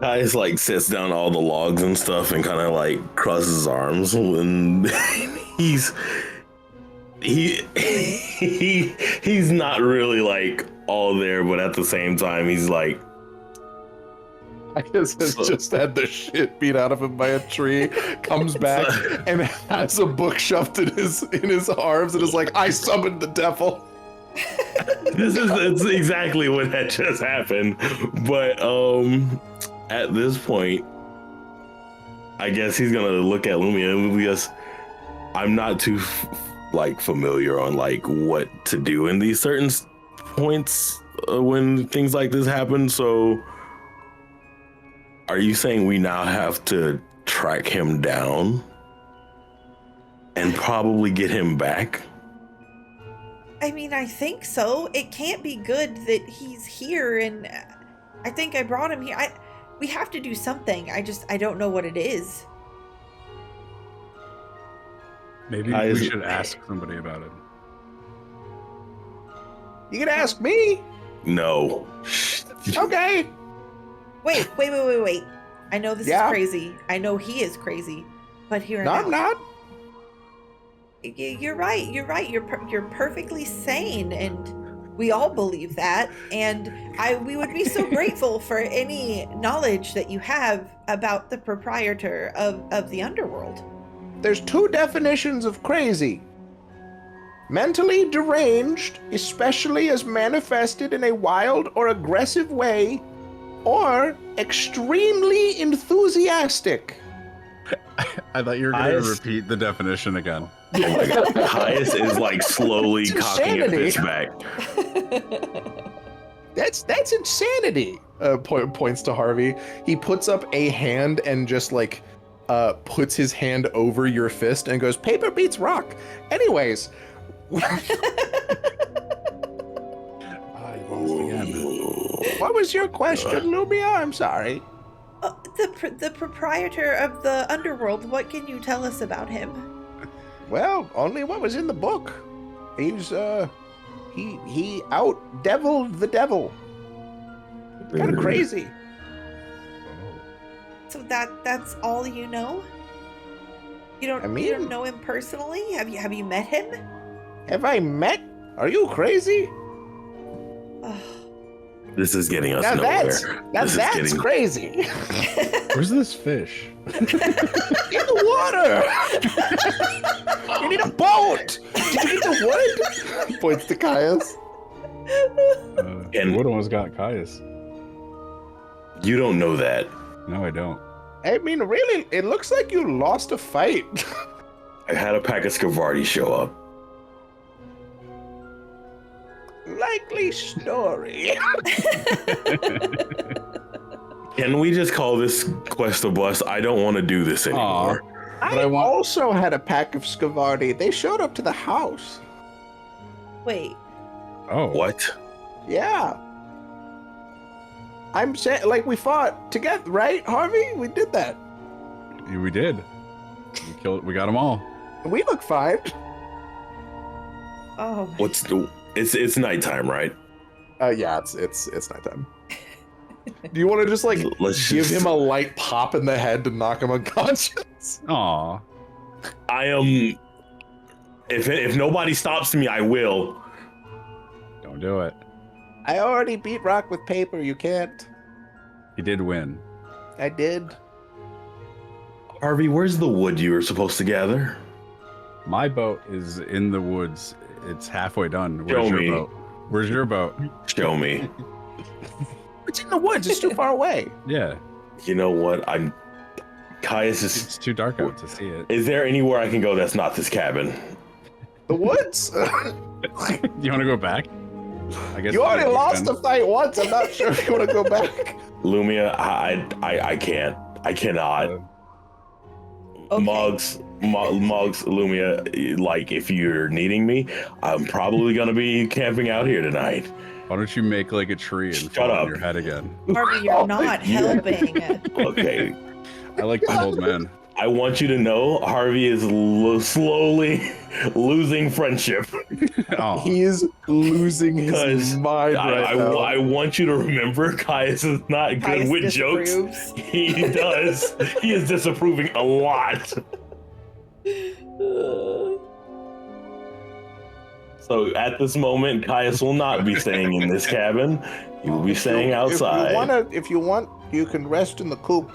Guys like sits down all the logs and stuff and kind of like crosses his arms when he's not really like all there, but at the same time he's like, I guess has just had the shit beat out of him by a tree, comes back and has a book shoved in his arms and is like, I summoned the devil. it's exactly what had just happened. But at this point, I guess he's gonna look at Lumia because I'm not too familiar on like what to do in these certain points when things like this happen. So, are you saying we now have to track him down and probably get him back? I mean, I think so. It can't be good that he's here, and I think I brought him here. We have to do something. I don't know what it is. Maybe we should ask somebody about it. You can ask me. No. Okay. Wait. I know this is crazy. I know he is crazy, but here No, now. I'm not. You're right. You're perfectly sane, and we all believe that. And we would be so grateful for any knowledge that you have about the proprietor of the underworld. There's two definitions of crazy. Mentally deranged, especially as manifested in a wild or aggressive way, or extremely enthusiastic. I thought you were going to repeat the definition again. Oh my God. Caius is like slowly It's cocking a insanity. fist back. That's insanity. Points to Harvey. He puts up a hand and just like puts his hand over your fist and goes, "Paper beats rock." Anyways. What was your question, Lumia? I'm sorry. The proprietor of the underworld. What can you tell us about him? Well, only what was in the book. He's he out-deviled the devil. Kind of crazy. So that's all you know? You don't know him personally? Have you met him? Have I met? Are you crazy? This is getting us Now nowhere. that's crazy. Where's this fish? In the water. You need a boat. Did you get the wood? Points to Caius. And- Wood almost got Caius. You don't know that. No, I don't. I mean, really, it looks like you lost a fight. I had a pack of Scavardi show up. Likely story. Can we just call this quest a bust? I don't want to do this anymore. I also had a pack of Scavardi. They showed up to the house. Wait. Oh. What? Yeah. I'm saying, like, we fought together, right, Harvey? We did that. We did. We got them all. We look fine. Oh. What's the? It's nighttime, right? Yeah, it's nighttime. Do you want to just like Let's give just- him a light pop in the head to knock him unconscious? Aw. I am. If nobody stops me, I will. Don't do it. I already beat rock with paper. You can't. He did win. I did. Harvey, where's the wood you were supposed to gather? My boat is in the woods. It's halfway done. Show Where's your me. boat? Where's your boat? Show me. It's in the woods. It's too far away. Yeah. You know what? Caius is. It's too dark out to see it. Is there anywhere I can go that's not this cabin? The woods. You want to go back? I guess You already lost the the fight once. I'm not sure if you want to go back. Lumia, I can't. I cannot. Okay. Mugs, Lumia, like if you're needing me, I'm probably gonna be camping out here tonight. Why don't you make like a tree and Shut fall on up. your head again? Harvey, you're not helping. Okay. I like the old man. I want you to know Harvey is slowly losing friendship. Oh, He's losing Because his mind right now. I want you to remember Caius is not good Caius with jokes. disapproves. He does. He is disapproving a lot. So at this moment, Caius will not be staying in this cabin. He will be staying outside. If you want, you can rest in the coop.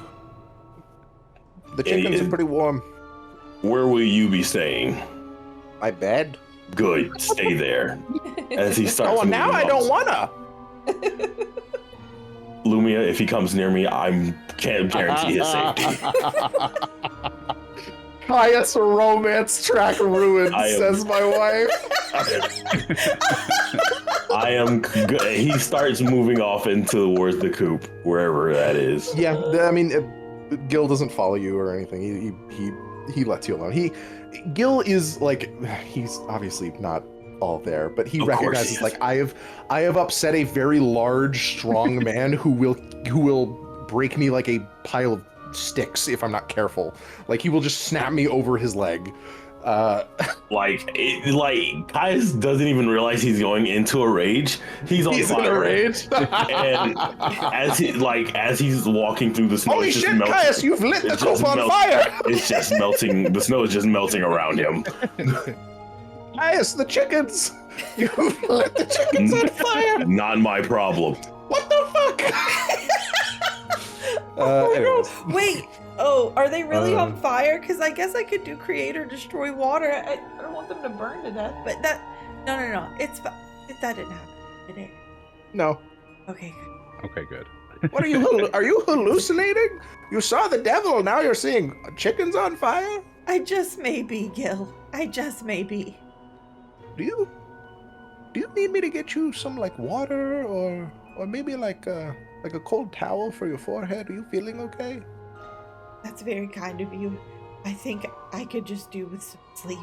The chickens are pretty warm. Where will you be staying? My bed. Good. Stay there. As he starts. Oh, well, now moving I don't up. wanna. Lumia, if he comes near me, can't guarantee his safety. Caius romance track ruined, I am- says my wife. I am good. He starts moving off into towards the coop, wherever that is. Yeah, I mean, Gil doesn't follow you or anything. He lets you alone. Gil is like, he's obviously not all there, but he Of course recognizes he is. like I have upset a very large, strong man who will break me like a pile of sticks if I'm not careful. Like he will just snap me over his leg. Like Caius doesn't even realize he's going into a rage. He's on He's in fire. a rage. And as he's walking through the snow, Holy it's just shit, melting. Caius, you've lit the It's coop just on melt- fire! It's just melting. The snow is just melting around him. Caius, the chickens! You've lit the chickens on fire! Not my problem. What the fuck? Anyways. Wait. Oh, are they really on fire? Because I guess I could do create or destroy water. I don't want them to burn to death. But that. No. It's that didn't happen, did it? No. Okay. Okay, good. What are you hallucinating? You saw the devil, now you're seeing chickens on fire? I just may be, Gil. I just may be. Do you need me to get you some like water or maybe like a cold towel for your forehead? Are you feeling okay? That's very kind of you. I think I could just do with some sleep.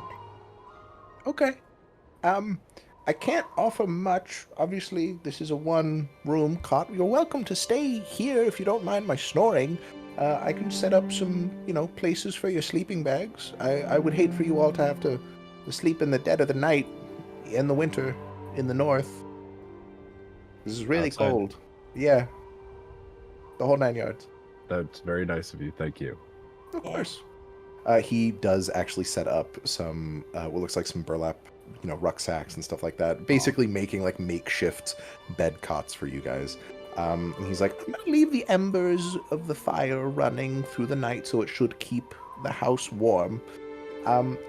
Okay. I can't offer much. Obviously, this is a one-room cot. You're welcome to stay here if you don't mind my snoring. I can set up some, places for your sleeping bags. I would hate for you all to have to sleep in the dead of the night, in the winter, in the north. This is really Outside. cold. Yeah. The whole 9 yards. That's very nice of you. Thank you. Of course. He does actually set up some, what looks like some burlap, rucksacks and stuff like that. Basically making like makeshift bed cots for you guys. And he's like, I'm gonna leave the embers of the fire running through the night so it should keep the house warm.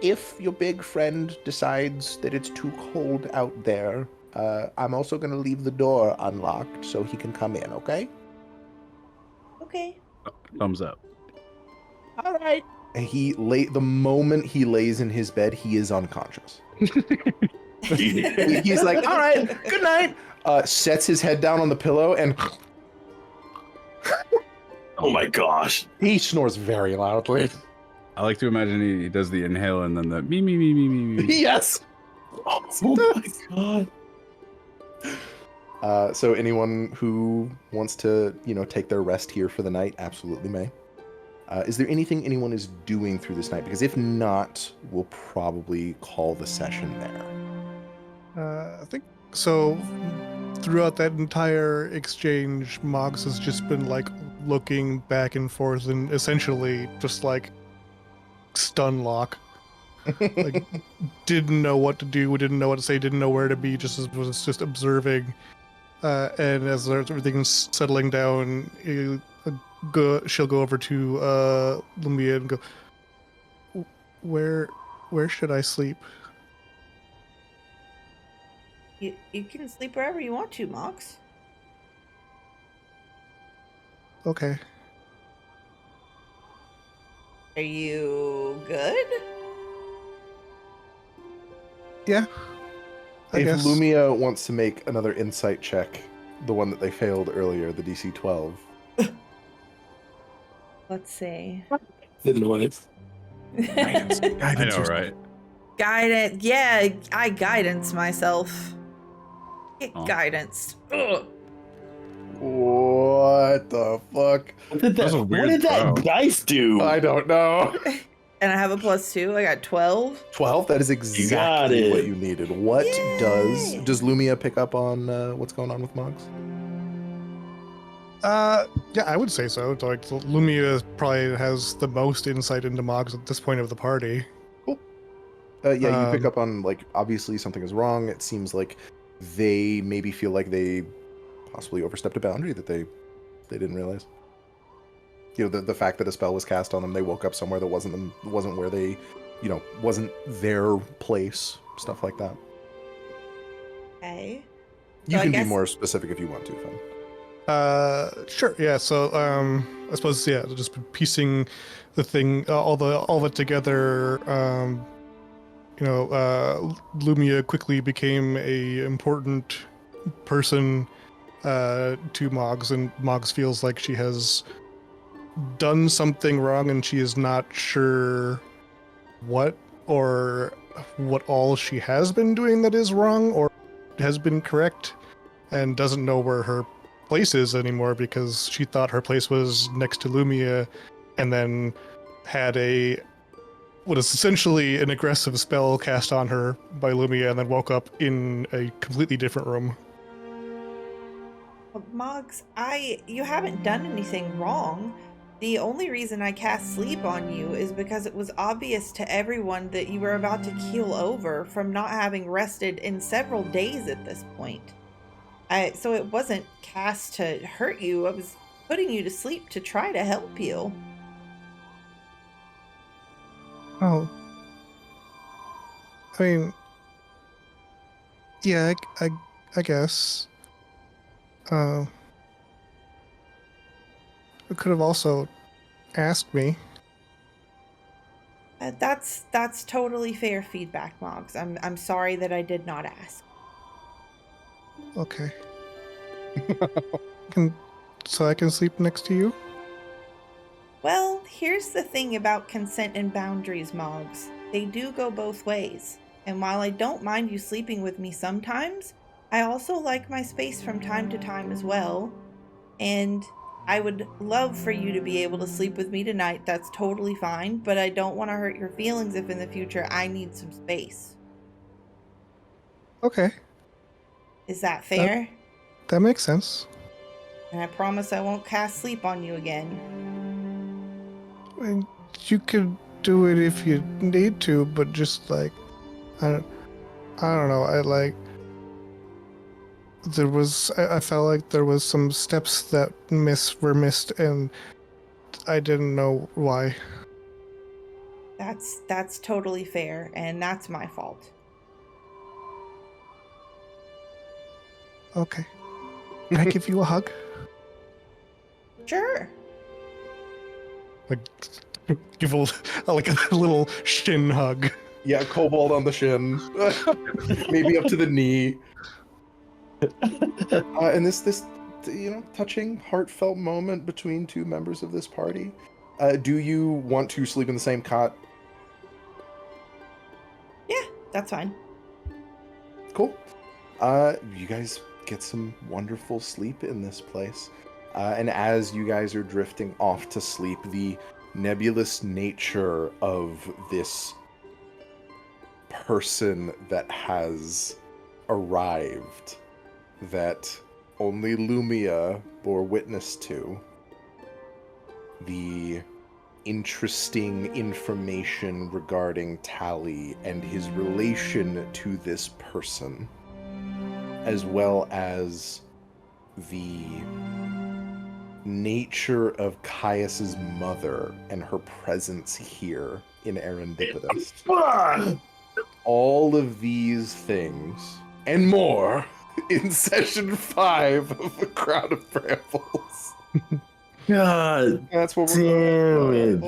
If your big friend decides that it's too cold out there, I'm also gonna leave the door unlocked so he can come in, okay? Okay. Thumbs up. All right. And the moment he lays in his bed, he is unconscious. He's like, all right, good night. Sets his head down on the pillow and Oh my gosh. he snores very loudly. I like to imagine he does the inhale and then the me. Yes. Oh my god. So anyone who wants to, take their rest here for the night, absolutely may. Is there anything anyone is doing through this night? Because if not, we'll probably call the session there. I think so. Throughout that entire exchange, Moggs has just been like looking back and forth and essentially just like stun lock. Like didn't know what to do, didn't know what to say, didn't know where to be, was just observing. And as everything's settling down, she'll go over to Lumia and go, where should I sleep? You can sleep wherever you want to, Mox. Okay. Are you good? Yeah. I If guess. Lumia wants to make another insight check, the one that they failed earlier, the DC 12. Let's see. Didn't want it. Guidance. I know, right? Guidance. Yeah, I guidance myself. Get Oh. guidance. Ugh. What the fuck? What did That was a weird that throw. dice do? I don't know. And I have a +2. I got 12. 12? That is got exactly it. what you needed. What Yay. does Lumia pick up on what's going on with Moggs? Yeah, I would say so. Like Lumia probably has the most insight into Moggs at this point of the party. Yeah, you pick up on, like, obviously something is wrong. It seems like they maybe feel like they possibly overstepped a boundary that they didn't realize. The fact that a spell was cast on them, they woke up somewhere that wasn't where they, wasn't their place, stuff like that. Okay. You So I can be guess- more specific if you want to, Finn. Sure. Yeah. So, I suppose just piecing the thing, all of it together. Lumia quickly became a important person to Moggs, and Moggs feels like she has done something wrong and she is not sure what or what all she has been doing that is wrong or has been correct, and doesn't know where her place is anymore because she thought her place was next to Lumia, and then had what is essentially an aggressive spell cast on her by Lumia, and then woke up in a completely different room. Moggs, you haven't done anything wrong. The only reason I cast sleep on you is because it was obvious to everyone that you were about to keel over from not having rested in several days at this point. So it wasn't cast to hurt you. I was putting you to sleep to try to help you. Oh. I mean, yeah, I guess. You could have also asked me. That's totally fair feedback, Moggs. I'm sorry that I did not ask. Okay. So I can sleep next to you? Well, here's the thing about consent and boundaries, Moggs. They do go both ways. And while I don't mind you sleeping with me sometimes, I also like my space from time to time as well. And I would love for you to be able to sleep with me tonight. That's totally fine. But I don't want to hurt your feelings if in the future I need some space. Okay. Is that fair? That makes sense. And I promise I won't cast sleep on you again. I mean, you could do it if you need to, but just like, I don't know. I felt like there was some steps that were missed, and I didn't know why. That's totally fair, and that's my fault. Okay. Can I give you a hug? Sure. Like, give a little shin hug. Yeah, kobold on the shin, maybe up to the knee. And this touching, heartfelt moment between two members of this party. Do you want to sleep in the same cot? Yeah, that's fine. Cool. You guys get some wonderful sleep in this place. And as you guys are drifting off to sleep, the nebulous nature of this person that has arrived, that only Lumia bore witness to, the interesting information regarding Tally and his relation to this person, as well as the nature of Caius's mother and her presence here in Erendipitous. All of these things and more in session 5 of the Crown of Brambles. God That's what damn we're it, dude.